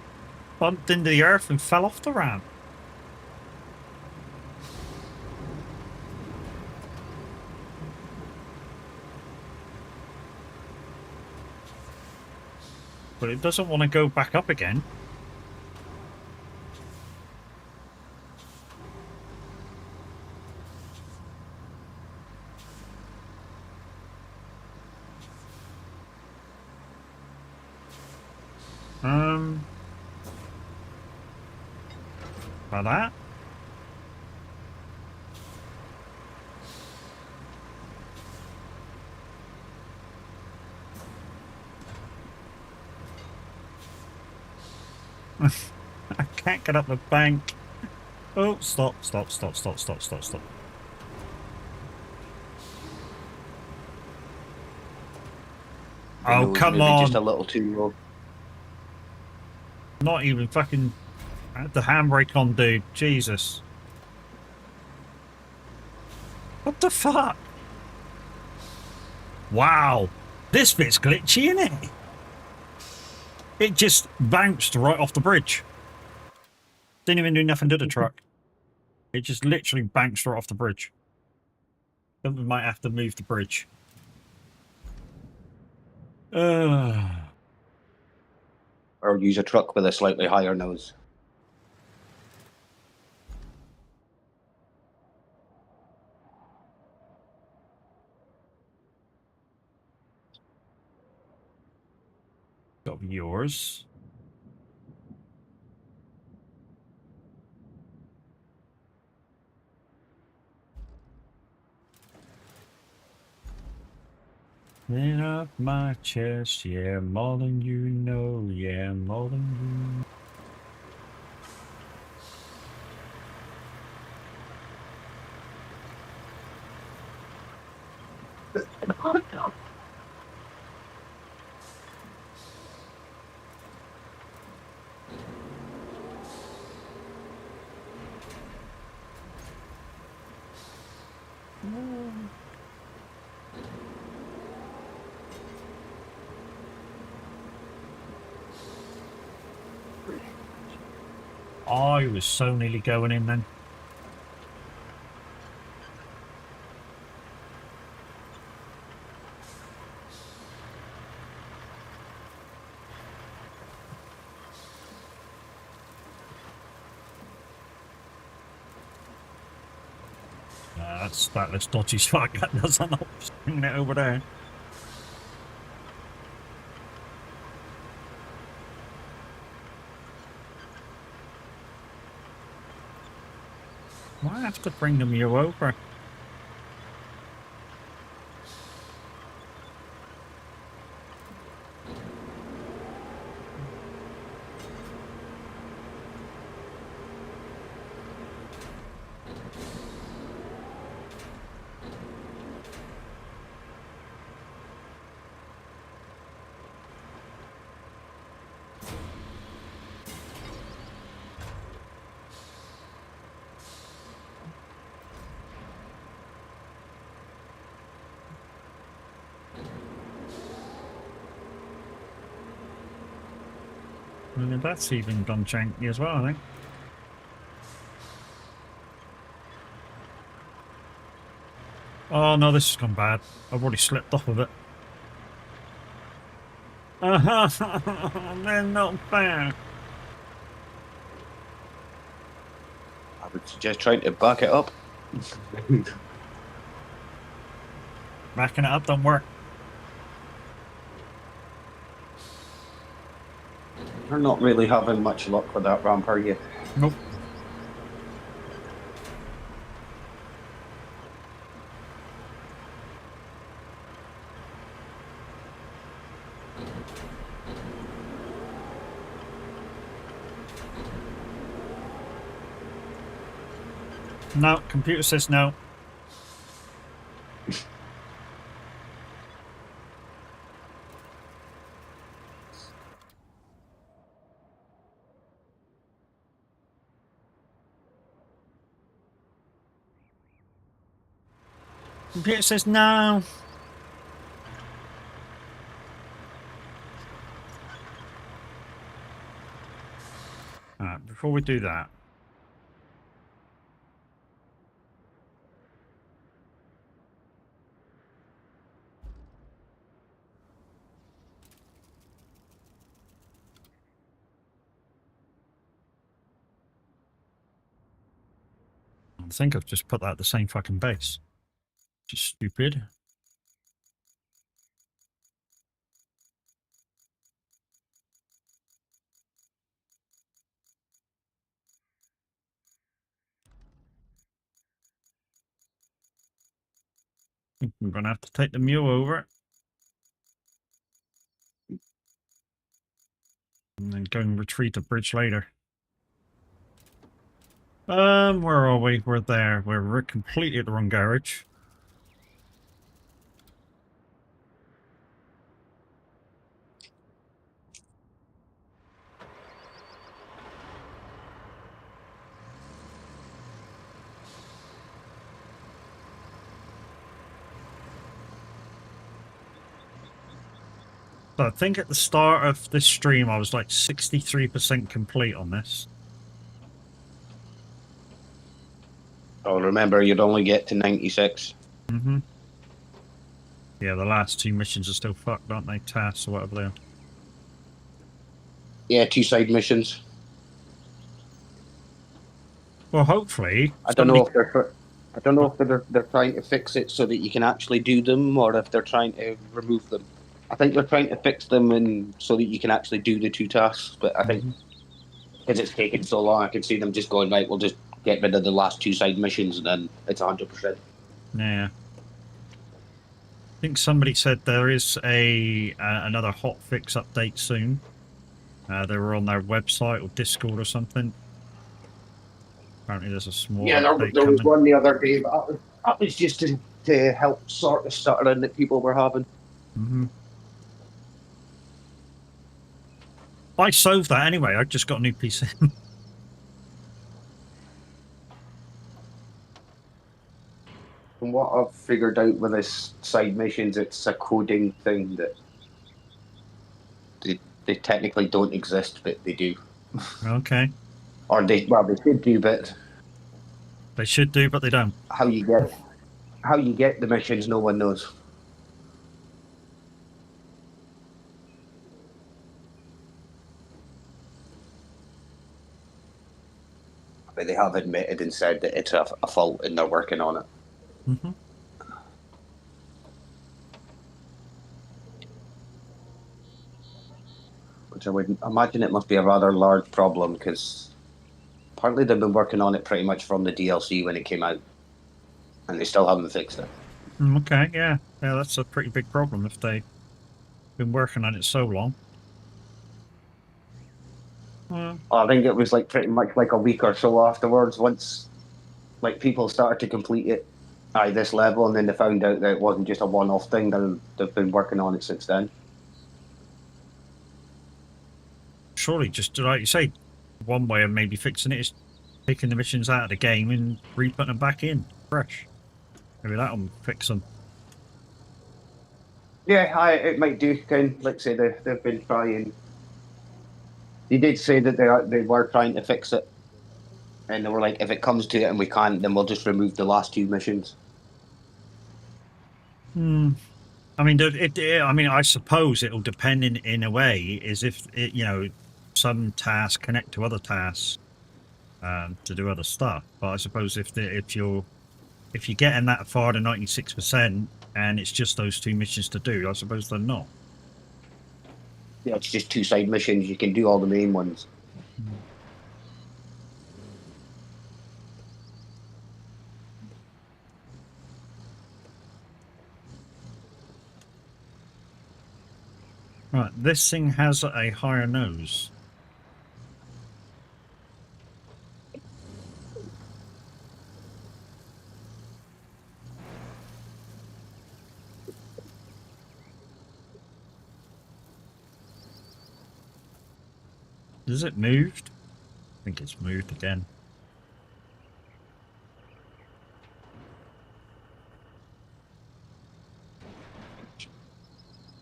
bumped into the earth and fell off the ramp. But it doesn't want to go back up again. By that. I can't get up the bank. Oh, stop. The Oh, nose come maybe just on. a little too low. Not even fucking had the handbrake on, dude. Jesus. What the fuck? Wow. This bit's glitchy, isn't it? It just bounced right off the bridge. Didn't even do nothing to the truck. It just literally bounced right off the bridge. Then we might have to move the bridge. Or use a truck with a slightly higher nose. Got yours. In up my chest, yeah, more than you know, yeah, more than you. I was so nearly going in then. That looks dodgy as fuck. That doesn't help bringing it over there. Might have to bring the mule over. that's even gone janky as well, I think. Oh no, this has gone bad. I've already slipped off of it. They're not fair. I would suggest trying to back it up. Backing it up don't work. You're not really having much luck with that ramp, are you? Nope. No, computer says no. Computer says no. Alright, before we do that. I think I've just put that at the same fucking base. Which is stupid. I think I'm gonna have to take the mule over. And then go and retrieve the bridge later. Where are we? We're there. We're completely at the wrong garage. So I think at the start of this stream I was like 63% complete on this. Oh, remember, you'd only get to 96. Mm-hmm. Yeah, the last two missions are still fucked, aren't they? Tasks or whatever they are. Yeah, 2 side missions. Well, hopefully. I don't know if they're trying to fix it so that you can actually do them, or if they're trying to remove them. I think they're trying to fix them and so that you can actually do the 2 tasks. But I think because it's taken so long, I can see them just going, right, we'll just get rid of the last 2 side missions and then it's 100%. Yeah. I think somebody said there is another hotfix update soon. They were on their website or Discord or something. Apparently there's a small update there was coming. one the other day, but that was just to help sort the stuttering that people were having. Mm-hmm. I solved that anyway. I just got a new PC. From what I've figured out with this side missions, it's a coding thing that they technically don't exist, but they do. Okay. Or they should do, but They should do, but they don't. how you get the missions, no one knows. But they have admitted and said that it's a fault and they're working on it. Mm-hmm. Which I would imagine it must be a rather large problem because partly they've been working on it pretty much from the DLC when it came out, and they still haven't fixed it. Okay, yeah. Yeah, that's a pretty big problem if they've been working on it so long. Well, I think it was like pretty much like a week or so afterwards, once like people started to complete it at this level, and then they found out that it wasn't just a one-off thing. They've been working on it since then. surely just like you say, one way of maybe fixing it is taking the missions out of the game and re-putting them back in fresh. Maybe that'll fix them. Yeah, it might do. Kind like say they've been trying They did say that they were trying to fix it, and they were like, if it comes to it and we can't, then we'll just remove the last two missions. Hmm. I mean, I mean, I suppose it'll depend in a way, is if it, some tasks connect to other tasks to do other stuff. But I suppose if you're getting that far to 96% and it's just those two missions to do, I suppose they're not. Yeah, it's just two side missions. You can do all the main ones. Right, this thing has a higher nose. Is it moved? I think it's moved again.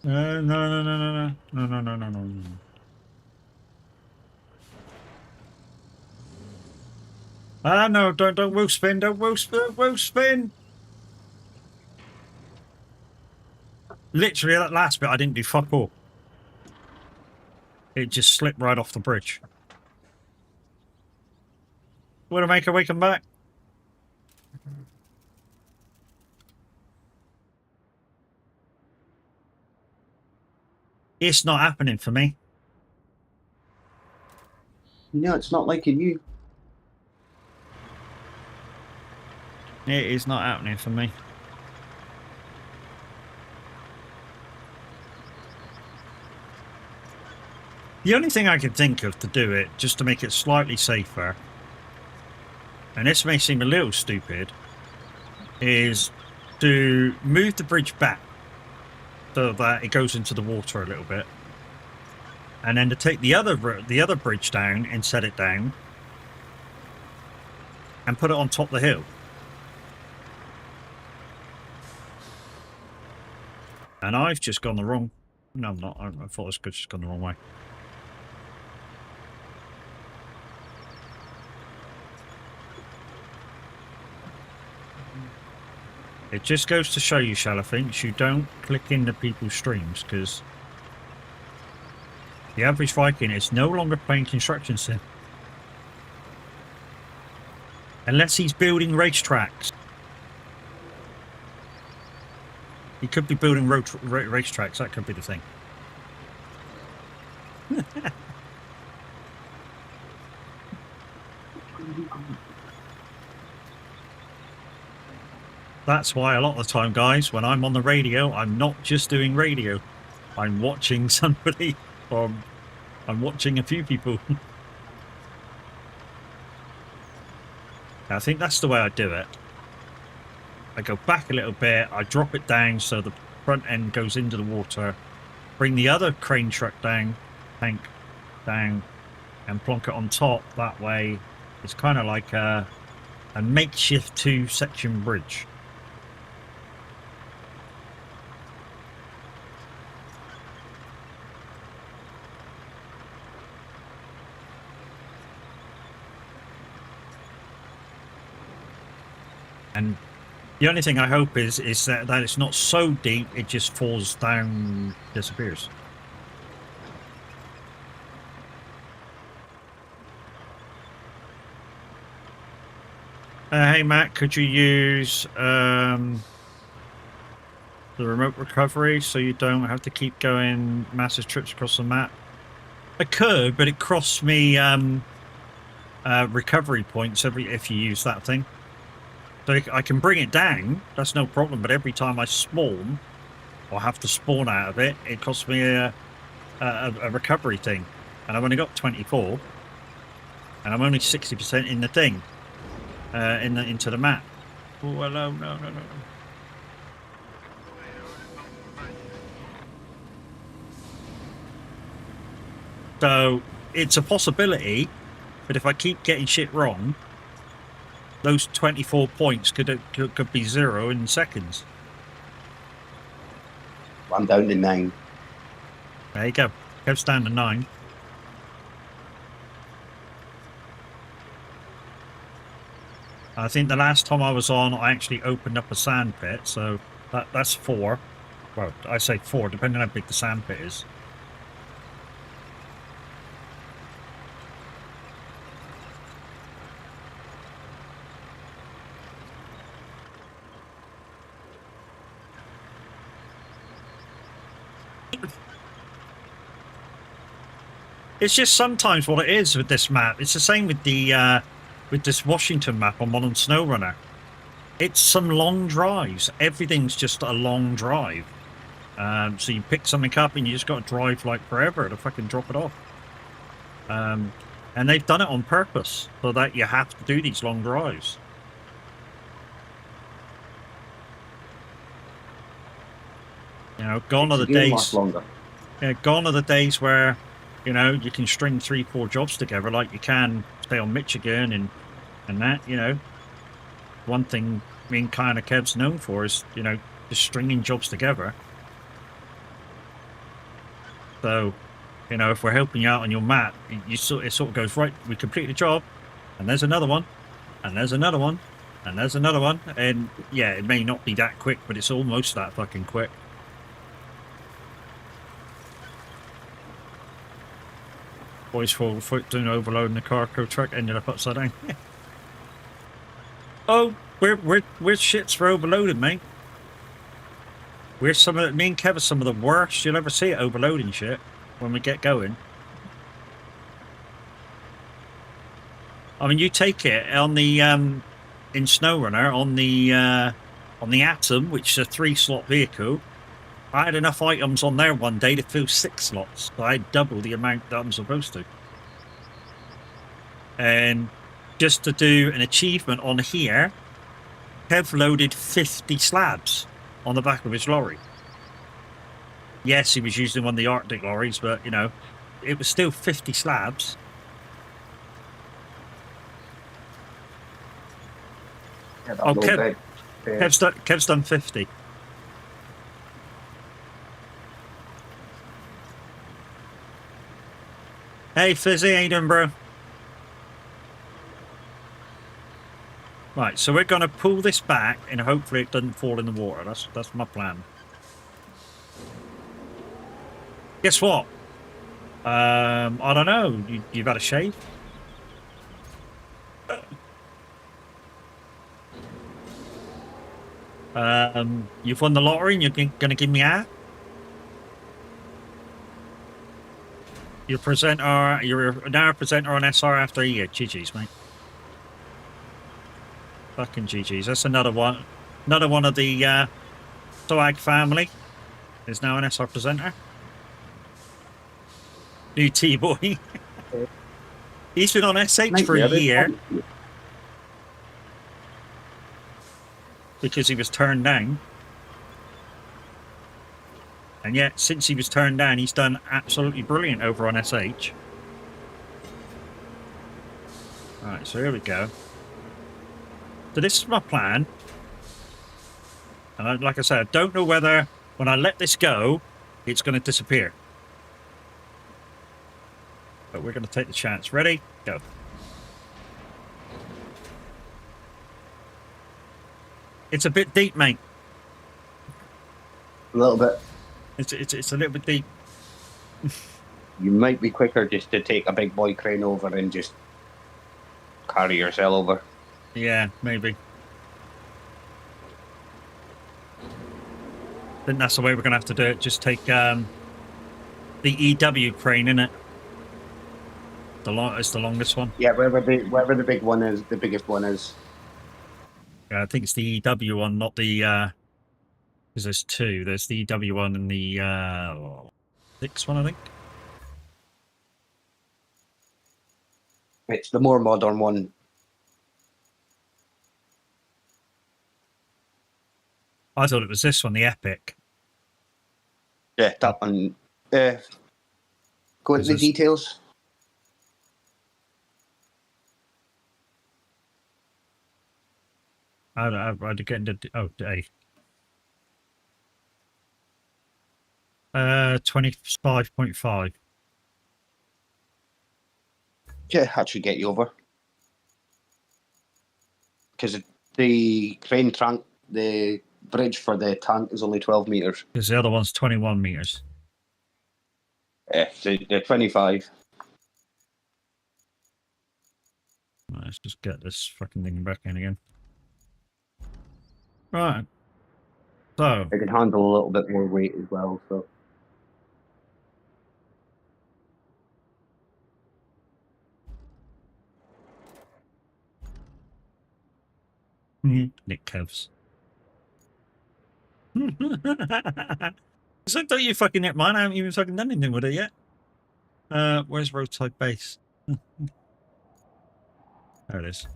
No, no, no, no, no, no, no, no, no, no, no. Ah, no, don't wheel spin, don't wheel spin. Literally, that last bit, I didn't do fuck all. It just slipped right off the bridge. Widowmaker, we come back. It's not happening for me. No, it's not liking you. It is not happening for me. The only thing I can think of to do it, just to make it slightly safer, and this may seem a little stupid, is to move the bridge back so that it goes into the water a little bit, and then to take the other bridge down and set it down and put it on top of the hill. And I've just gone the wrong... No, I'm not. I thought this could just gone the wrong way. It just goes to show you, Shallowfinch, you don't click into people's streams, because the average Viking is no longer playing construction sim. Unless he's building racetracks. He could be building racetracks, that could be the thing. That's why a lot of the time, guys, when I'm on the radio, I'm not just doing radio. I'm watching somebody, or I'm watching a few people. I think that's the way I do it. I go back a little bit, I drop it down so the front end goes into the water, bring the other crane truck down, tank down, and plonk it on top. That way, it's kind of like a makeshift two-section bridge. And the only thing I hope is that it's not so deep it just falls down, disappears. Hey Matt, could you use the remote recovery so you don't have to keep going massive trips across the map? I could, but it costs me recovery points if you use that thing. So I can bring it down, that's no problem, but every time I spawn, or have to spawn out of it, it costs me a recovery thing. And I've only got 24, and I'm only 60% in the thing, into the map. Oh, hello, no. So, it's a possibility, but if I keep getting shit wrong, those 24 points could be 0 in seconds. I'm down to 9. There you go. Goes down to 9. I think the last time I was on, I actually opened up a sand pit, so that's 4. Well, I say 4, depending on how big the sand pit is. It's just sometimes what it is with this map. It's the same with the with this Washington map on Modern SnowRunner. It's some long drives. Everything's just a long drive. So you pick something up and you just got to drive like forever to fucking drop it off. And they've done it on purpose so that you have to do these long drives. You know, gone are the days. Longer. Yeah, gone are the days where, you know, you can string 3-4 jobs together like you can stay on Michigan and that. You know, one thing me and kind of Kev's known for is, you know, just stringing jobs together. So, you know, if we're helping you out on your map, it sort of goes, right, we complete the job, and there's another one, and there's another one, and there's another one. And yeah, it may not be that quick, but it's almost that fucking quick. Boys fall foot doing overloading the cargo truck, ended up upside down. Oh, we're shits for overloading, mate. We're me and Kev are some of the worst you'll ever see at overloading shit when we get going. I mean, you take it on the in SnowRunner on the Atom, which is a 3-slot vehicle. I had enough items on there one day to fill 6 slots. So I had double the amount that I'm supposed to. And just to do an achievement on here, Kev loaded 50 slabs on the back of his lorry. Yes, he was using one of the Arctic lorries, but, you know, it was still 50 slabs. Yeah, oh, Kev's done 50. Hey, Fizzy, how you doing, bro? Right, so we're going to pull this back and hopefully it doesn't fall in the water. That's my plan. Guess what? I don't know. You've had a shave? You've won the lottery and you're going to give me a? You're now a presenter on SR after a year. GG's, mate. Fucking GG's. That's another one. Another one of the Swag family is now an SR presenter. New T-boy. He's been on SH for a year because he was turned down. And yet, since he was turned down, he's done absolutely brilliant over on SH. Alright, so here we go. So this is my plan. And like I said, I don't know whether when I let this go, it's going to disappear. But we're going to take the chance. Ready? Go. It's a bit deep, mate. A little bit. It's a little bit deep. You might be quicker just to take a big boy crane over and just carry yourself over. Yeah, maybe. I think that's the way we're going to have to do it. Just take the EW crane, in it. It's the longest one. Yeah, wherever the big one is, the biggest one is. Yeah, I think it's the EW one, not the because there's 2. There's the EW one and the 6 one, I think. It's the more modern one. I thought it was this one, the Epic. Yeah, that one. Go into the details. I'd get into 25.5. Yeah, that should get you over. because the crane tank, the bridge for the tank is only 12 meters. Because the other one's 21 meters. Yeah, so they're 25. Right, let's just get this fucking thing back in again. Right. So. It can handle a little bit more weight as well. So. Nick Kevs. So don't you fucking hit mine? I haven't even fucking done anything with it yet. Where's roadside base? There it is.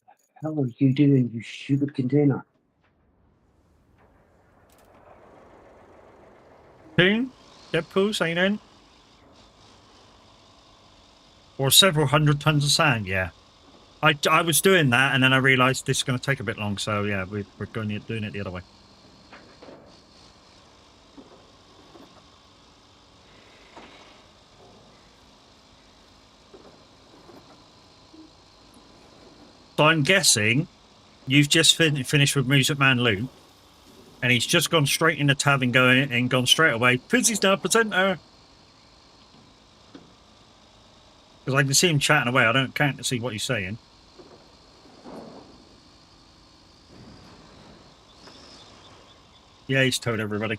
What the hell are you doing, you stupid container? Boom. Deadpool saying in. Or several hundred tons of sand, yeah. I was doing that and then I realised this is going to take a bit long, so yeah, we're doing it the other way. So I'm guessing you've just finished with Music Man Luke, and he's just gone straight in the tab and gone straight away. Fizzy's now presenter. Because I can see him chatting away. I can't see what he's saying. Yeah, he's told everybody.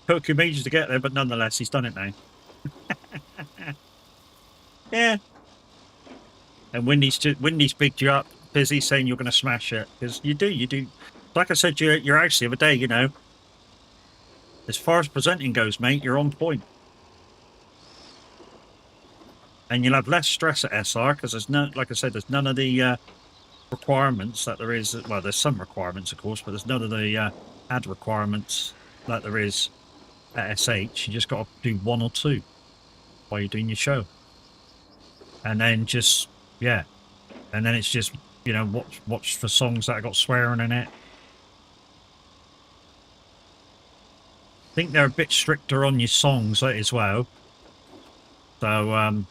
Took him ages to get there, but nonetheless, he's done it now. Yeah. And Wendy's picked you up, busy saying you're going to smash it. Because you do. Like I said to your house the other day, you know, as far as presenting goes, mate, you're on point. And you'll have less stress at SR because there's no, like I said, there's none of the requirements that there is. Well, there's some requirements, of course, but there's none of the ad requirements like there is at SH. You just got to do one or two while you're doing your show. And then just, yeah. And then it's just, you know, watch for songs that have got swearing in it. I think they're a bit stricter on your songs as well. So,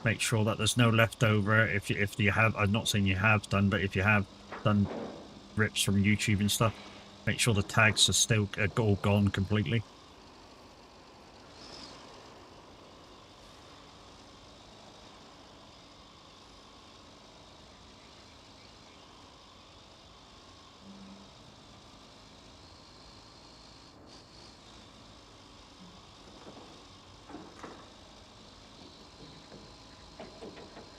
make sure that there's no leftover if you have, I'm not saying you have done, but if you have done rips from YouTube and stuff, make sure the tags are still all gone completely.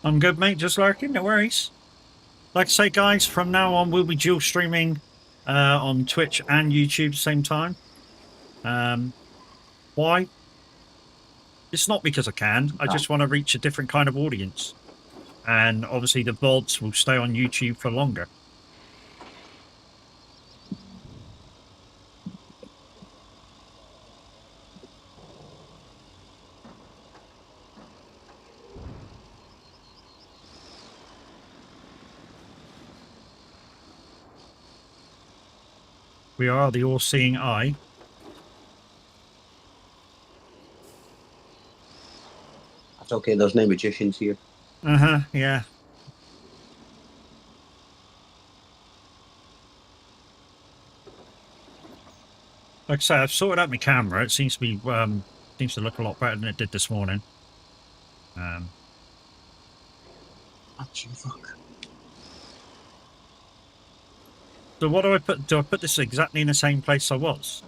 I'm good, mate. Just lurking. No worries. Like I say, guys, from now on, we'll be dual streaming on Twitch and YouTube at the same time. Why? It's not because I can. I just want to reach a different kind of audience. And obviously, the VODs will stay on YouTube for longer. We are the all-seeing eye. That's okay, there's no magicians here. Yeah. Like I say, I've sorted out my camera. It seems to be seems to look a lot better than it did this morning. Oh, fuck. So what do I put? Do I put this exactly in the same place I was?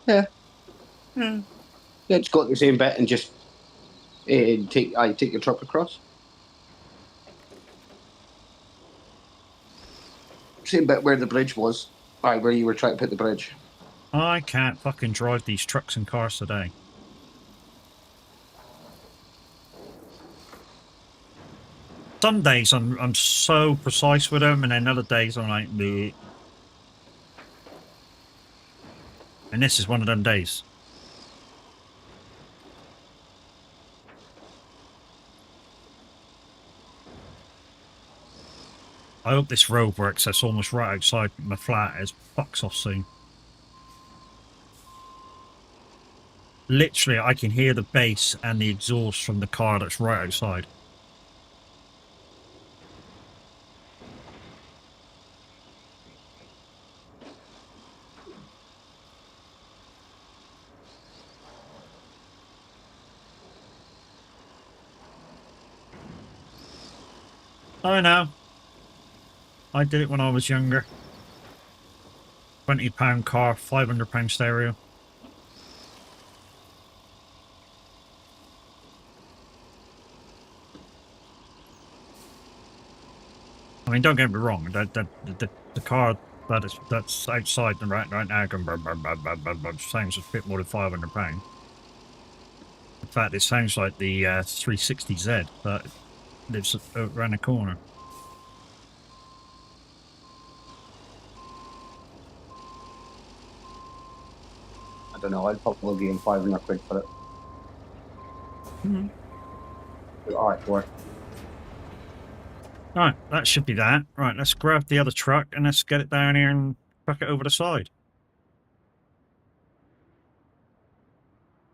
Yeah. Yeah. Yeah, just go to the same bit and just take your truck across. Same bit where the bridge was. Where you were trying to put the bridge. I can't fucking drive these trucks and cars today. Some days I'm so precise with them, and then other days I'm like, bleh. And this is one of them days. I hope this road works. That's almost right outside my flat. It fucks off soon. Literally, I can hear the bass and the exhaust from the car that's right outside. I know. I did it when I was younger. £20 car, £500 stereo. I mean, don't get me wrong. The car that's outside and right now going sounds a bit more than £500. In fact, it sounds like the 360Z that lives around the corner. I don't know. I'd probably give him 500 quid for it. Alright, work. Right, that should be that. Right, let's grab the other truck and let's get it down here and truck it over the side.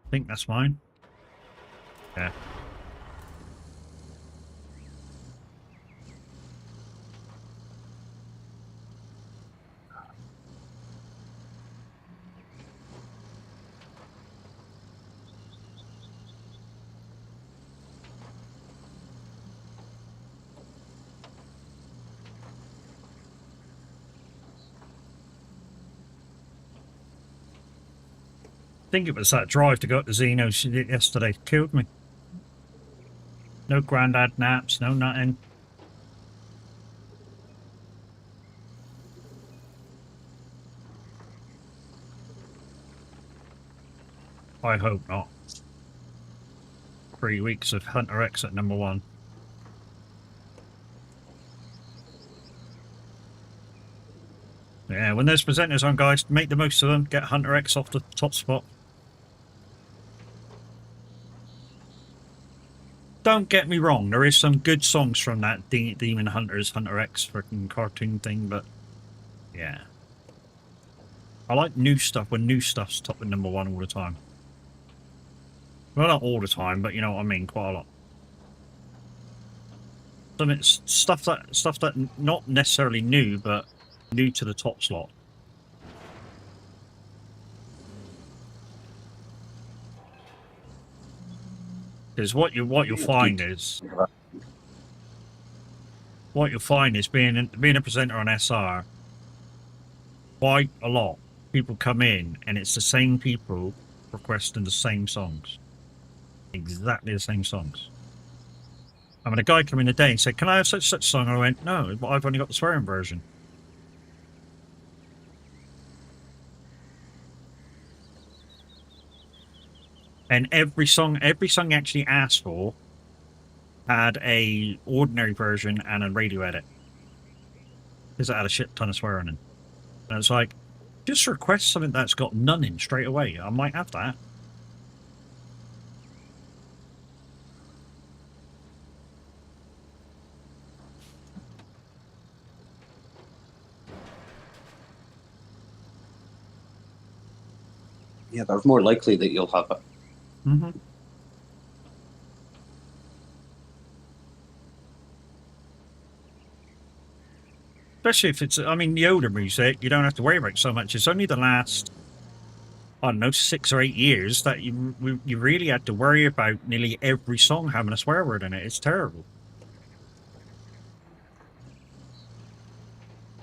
I think that's mine. Yeah. I think it was that drive to go up to Zeno she did yesterday. Killed me. No grandad naps, no nothing. I hope not. 3 weeks of Hunter X at #1. Yeah, when there's presenters on, guys, make the most of them. Get Hunter X off the top spot. Don't get me wrong, there is some good songs from that Demon Hunters Hunter X freaking cartoon thing, but yeah. I like new stuff when new stuff's top at #1 all the time. Well, not all the time, but you know what I mean, quite a lot. Some stuff that not necessarily new, but new to the top slot. Because what you'll find is being a presenter on SR, quite a lot people come in and it's the same people requesting the same songs, exactly the same songs. I mean, a guy came in today and said, "Can I have such song?" I went, "No, but I've only got the swearing version." And every song he actually asked for had a ordinary version and a radio edit, because it had a shit ton of swearing in. And it's like, just request something that's got none in straight away. I might have that. Yeah, there's more likely that you'll have it. Mm-hmm. Especially if it's, I mean, the older music, you don't have to worry about it so much. It's only the last, I don't know, 6 or 8 years that you really had to worry about nearly every song having a swear word in it. It's terrible.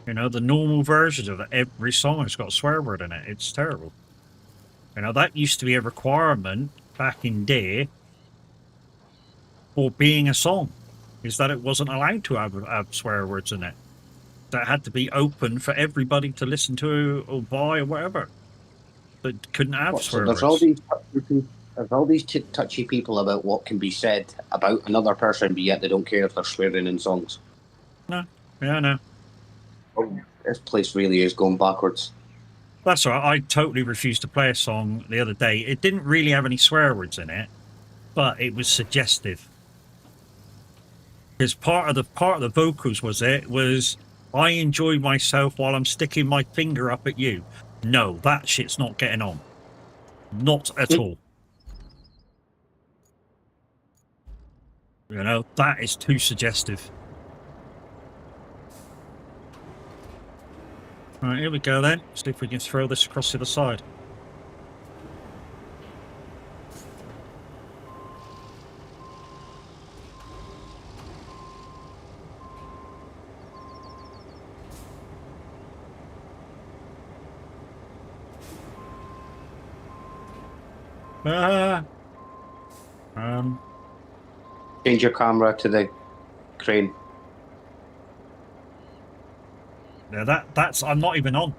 You know, the normal versions of it, every song has got a swear word in it. It's terrible. You know, that used to be a requirement back in day for being a song, is that it wasn't allowed to have swear words in it. That had to be open for everybody to listen to or buy or whatever. But couldn't have swear words. There's all these touchy people about what can be said about another person, but yet they don't care if they're swearing in songs. No, yeah, no. Oh, this place really is going backwards. That's all right. I totally refused to play a song the other day. It didn't really have any swear words in it, but it was suggestive. Because part of the vocals was I enjoy myself while I'm sticking my finger up at you. No, that shit's not getting on. Not at all. You know, that is too suggestive. All right, here we go then. See if we can throw this across to the side. Ah. Change your camera to the crane. Yeah, that's I'm not even on.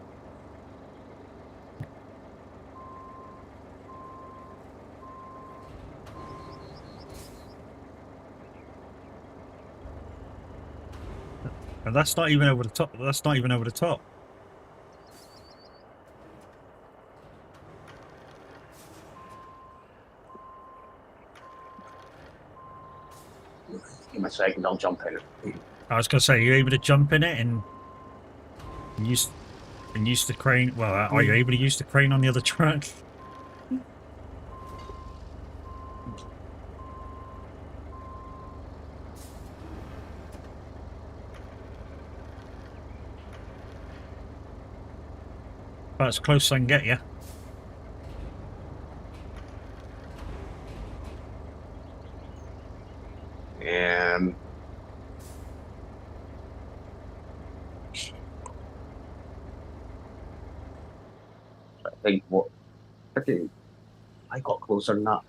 And that's not even over the top. That's not even over the top. Give me a second, I'll jump in it. I was gonna say, are you able to jump in it and use the crane? Well, are you able to use the crane on the other truck? About as close as I can get you. I think what I got closer than that.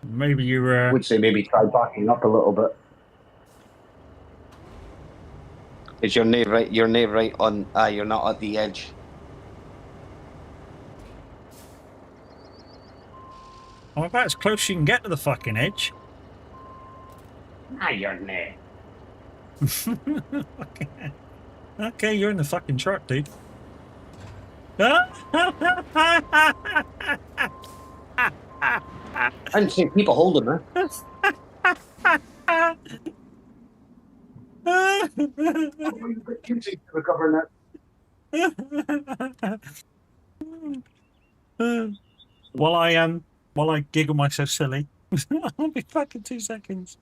Maybe you I would say maybe try backing up a little bit. Is your knee right? Your knee right on? You're not at the edge. I'm about as close as you can get to the fucking edge. Your knee. Okay. Okay, you're in the fucking truck, dude. I didn't see people holding me. Recovering While I giggle myself silly. I'll be back in 2 seconds.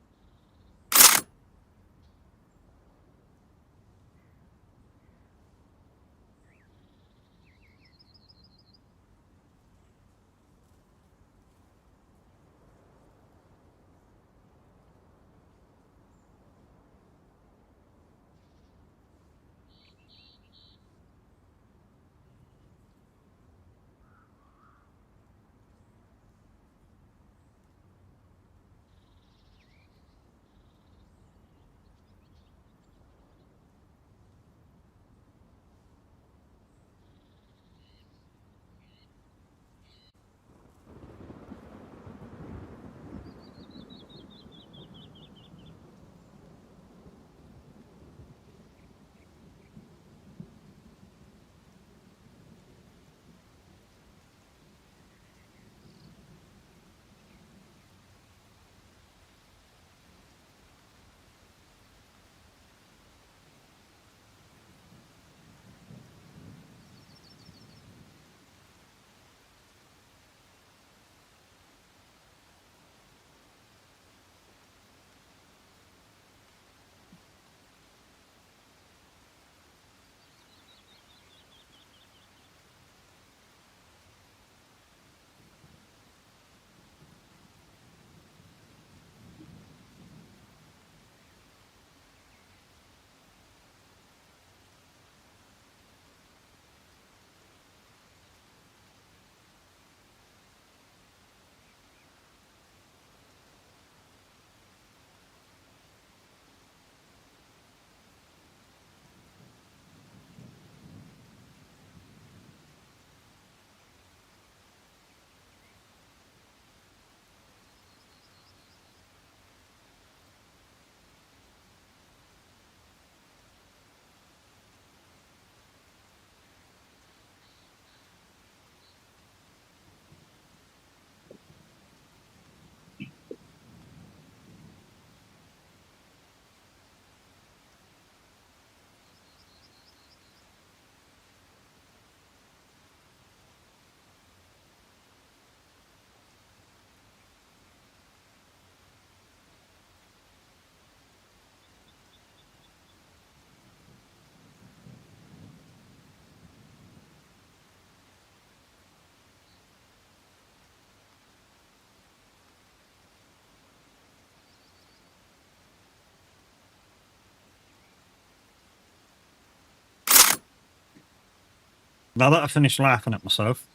Now that I finished laughing at myself.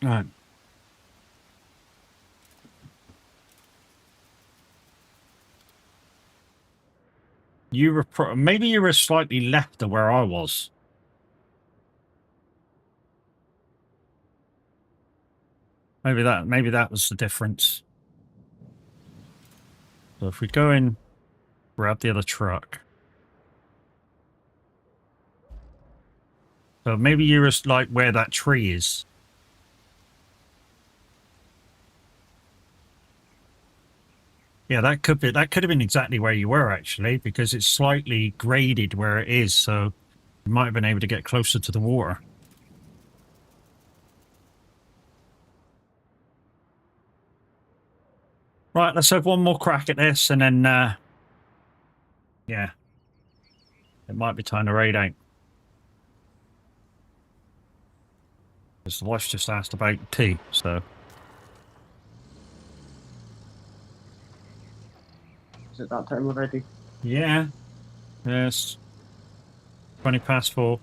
Right. You were maybe you were slightly left of where I was. Maybe that was the difference. So if we go in, grab the other truck. So maybe you were like where that tree is. Yeah, that could have been exactly where you were actually, because it's slightly graded where it is, so you might have been able to get closer to the water. Right, let's have one more crack at this, and then yeah, it might be time to raid out. Because the wife's just asked about tea, so. Is it that time already? Yeah. Yes. 4:20.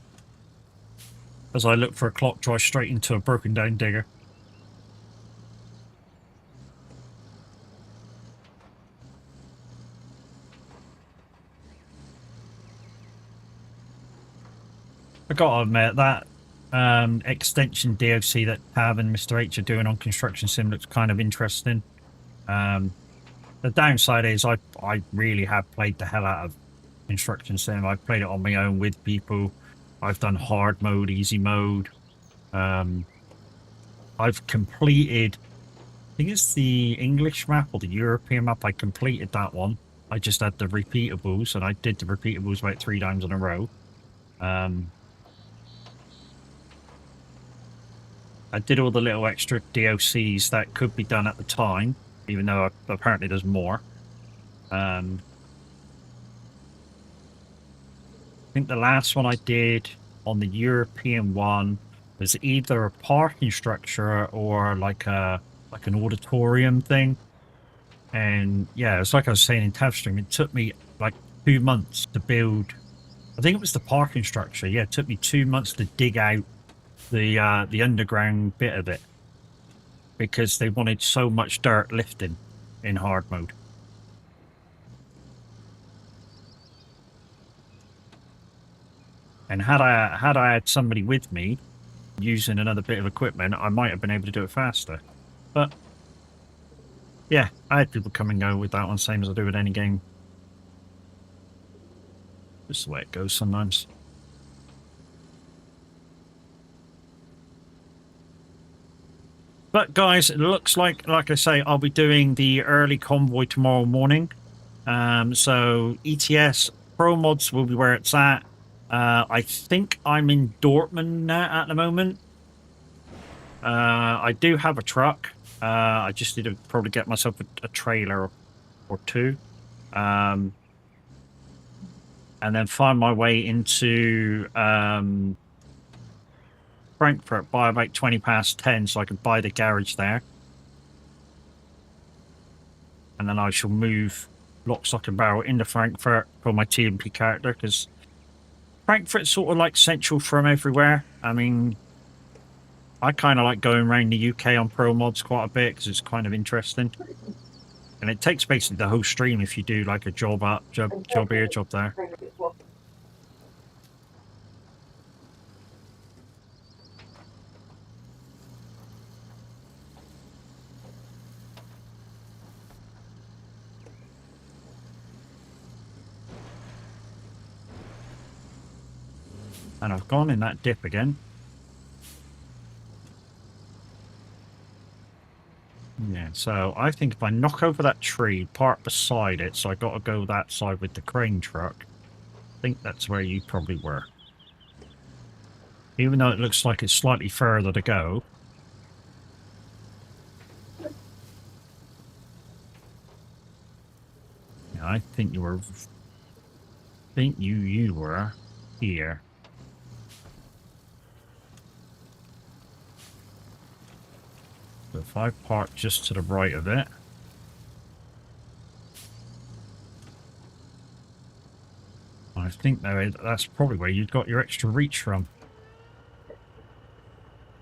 As I look for a clock, drive straight into a broken down digger. I gotta admit that extension DLC that Tab and Mr. H are doing on Construction Sim looks kind of interesting. The downside is I really have played the hell out of Construction Sim. I've played it on my own with people. I've done hard mode, easy mode. I've completed, I think it's the English map or the European map. I completed that one. I just had the repeatables, and I did the repeatables about 3 times in a row. I did all the little extra DLCs that could be done at the time, even though apparently there's more. I think the last one I did on the European one was either a parking structure or like an auditorium thing. And yeah, it's like I was saying in Tavstream, it took me like 2 months to build. I think it was the parking structure. Yeah, it took me 2 months to dig out the underground bit of it because they wanted so much dirt lifting in hard mode. And had I had somebody with me using another bit of equipment, I might have been able to do it faster. But yeah, I had people come and go with that one, same as I do with any game. Just the way it goes sometimes. But guys, it looks like I say, I'll be doing the early convoy tomorrow morning. So ETS Pro Mods will be where it's at. I think I'm in Dortmund at the moment. I do have a truck. I just need to probably get myself a trailer or two. And then find my way into Frankfurt by about 10:20 so I can buy the garage there. And then I shall move lock, stock and barrel into Frankfurt for my TMP character, because Frankfurt's sort of like central from everywhere. I mean, I kind of like going around the UK on Pro Mods quite a bit because it's kind of interesting. And it takes basically the whole stream if you do like a job up, job here, job there. And I've gone in that dip again. Yeah, so I think if I knock over that tree, park beside it, so I got to go that side with the crane truck, I think that's where you probably were. Even though it looks like it's slightly further to go. Yeah, I think you were... I think you were here. So if I park just to the right of it... think, though, that's probably where you got your extra reach from.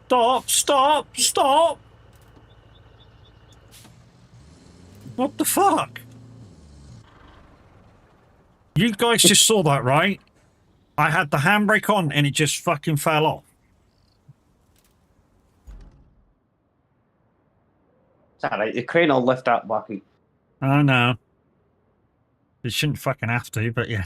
Stop! Stop! Stop! What the fuck? You guys just saw that, right? I had the handbrake on and it just fucking fell off. It's alright, the crane will lift that bucket. I know. It shouldn't fucking have to, but yeah.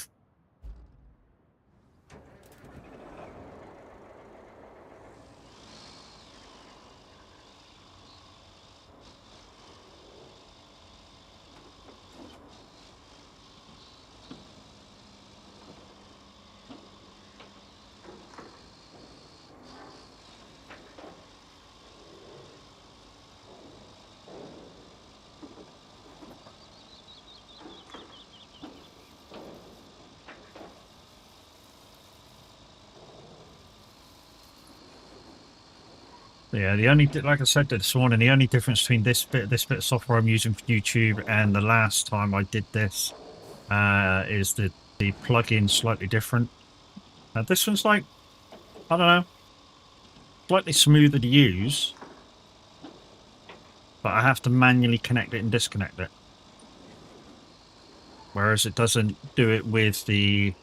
Yeah, the only, like I said this morning, the only difference between this bit of software I'm using for YouTube and the last time I did this is the plugin slightly different. This one's like, I don't know, slightly smoother to use, but I have to manually connect it and disconnect it. Whereas it doesn't do it with the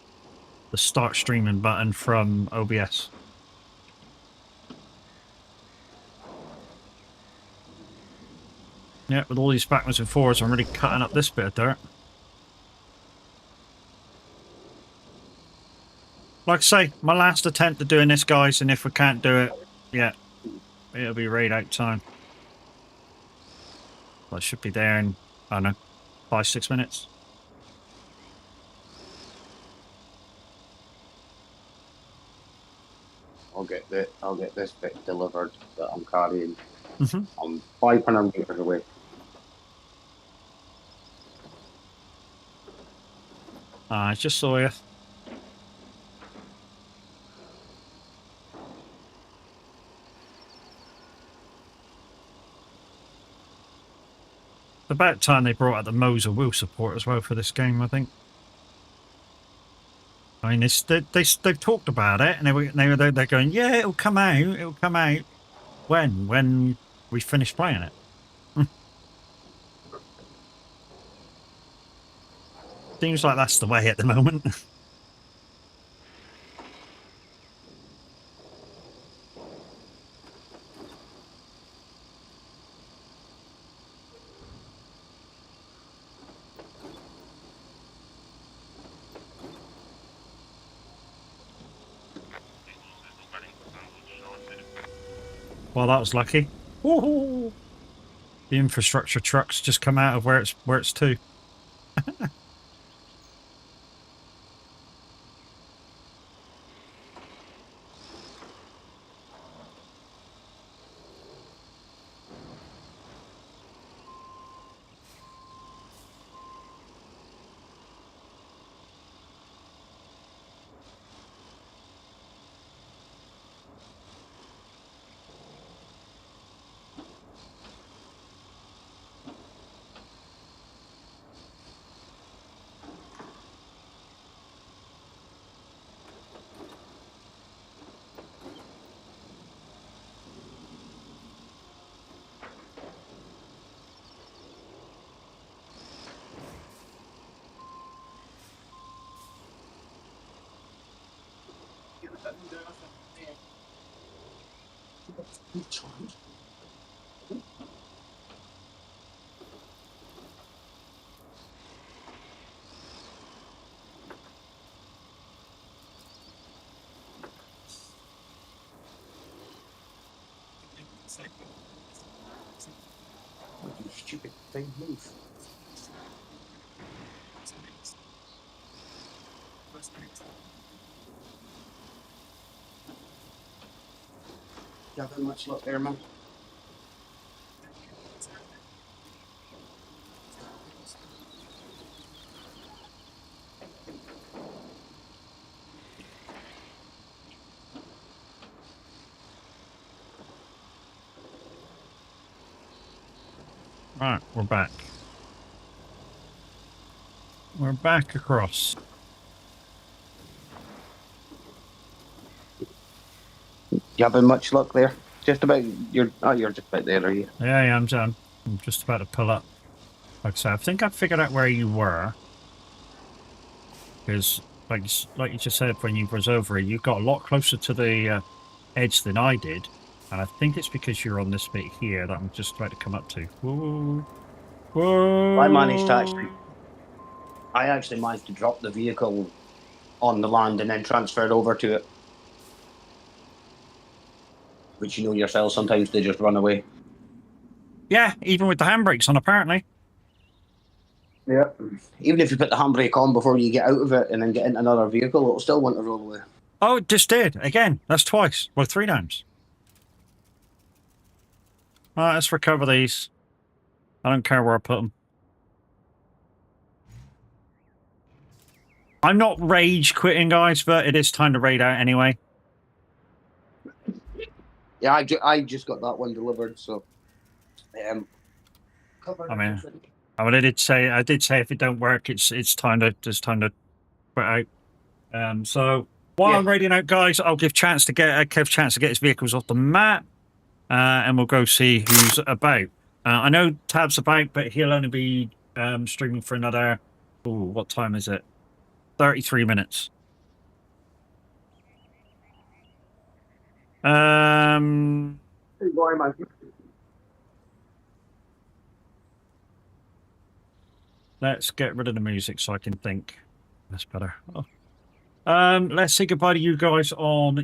start streaming button from OBS. Yeah, with all these backwards and forwards, I'm really cutting up this bit of dirt. Like I say, my last attempt at doing this, guys, and if we can't do it, yeah, it'll be raid out time. Well, it should be there in, I don't know, 5-6 minutes. I'll get this bit delivered that I'm carrying. Mm-hmm. I'm 500 meters away. I just saw you. It's about time they brought out the Moser wheel support as well for this game, I think. I mean, they've talked about it, and they're going, yeah, it'll come out. It'll come out. When we finish playing it. Seems like that's the way at the moment. Well, that was lucky. Woohoo! The infrastructure trucks just come out of where it's to. You stupid thing, move. You having much luck there, man? Right, we're back. We're back across. You having much luck there? Just about you're just about there, are you? Yeah, I'm done. I'm just about to pull up. Like I said, I think I figured out where you were. Because, like you just said, when you was over here, you got a lot closer to the edge than I did. And I think it's because you're on this bit here that I'm just about to come up to. Whoa. I managed to actually Whoa. I actually managed to drop the vehicle on the land and then transfer it over to it. Which you know yourself, sometimes they just run away. Yeah, even with the handbrakes on, apparently. Yeah. Even if you put the handbrake on before you get out of it and then get into another vehicle, it'll still want to roll away. Oh, it just did. Again, that's twice. Well, 3 times. All right, let's recover these. I don't care where I put them. I'm not rage quitting, guys, but it is time to raid out anyway. Yeah, I just got that one delivered, so I mean, I did say if it don't work, it's time to quit out. So while Yeah. I'm raiding out, guys, I'll give Kev chance to get his vehicles off the map, and we'll go see who's about. I know Tab's about, but he'll only be streaming for another. Ooh, what time is it? 33 minutes. Let's get rid of the music so I can think. That's better. Oh. Let's say goodbye to you guys on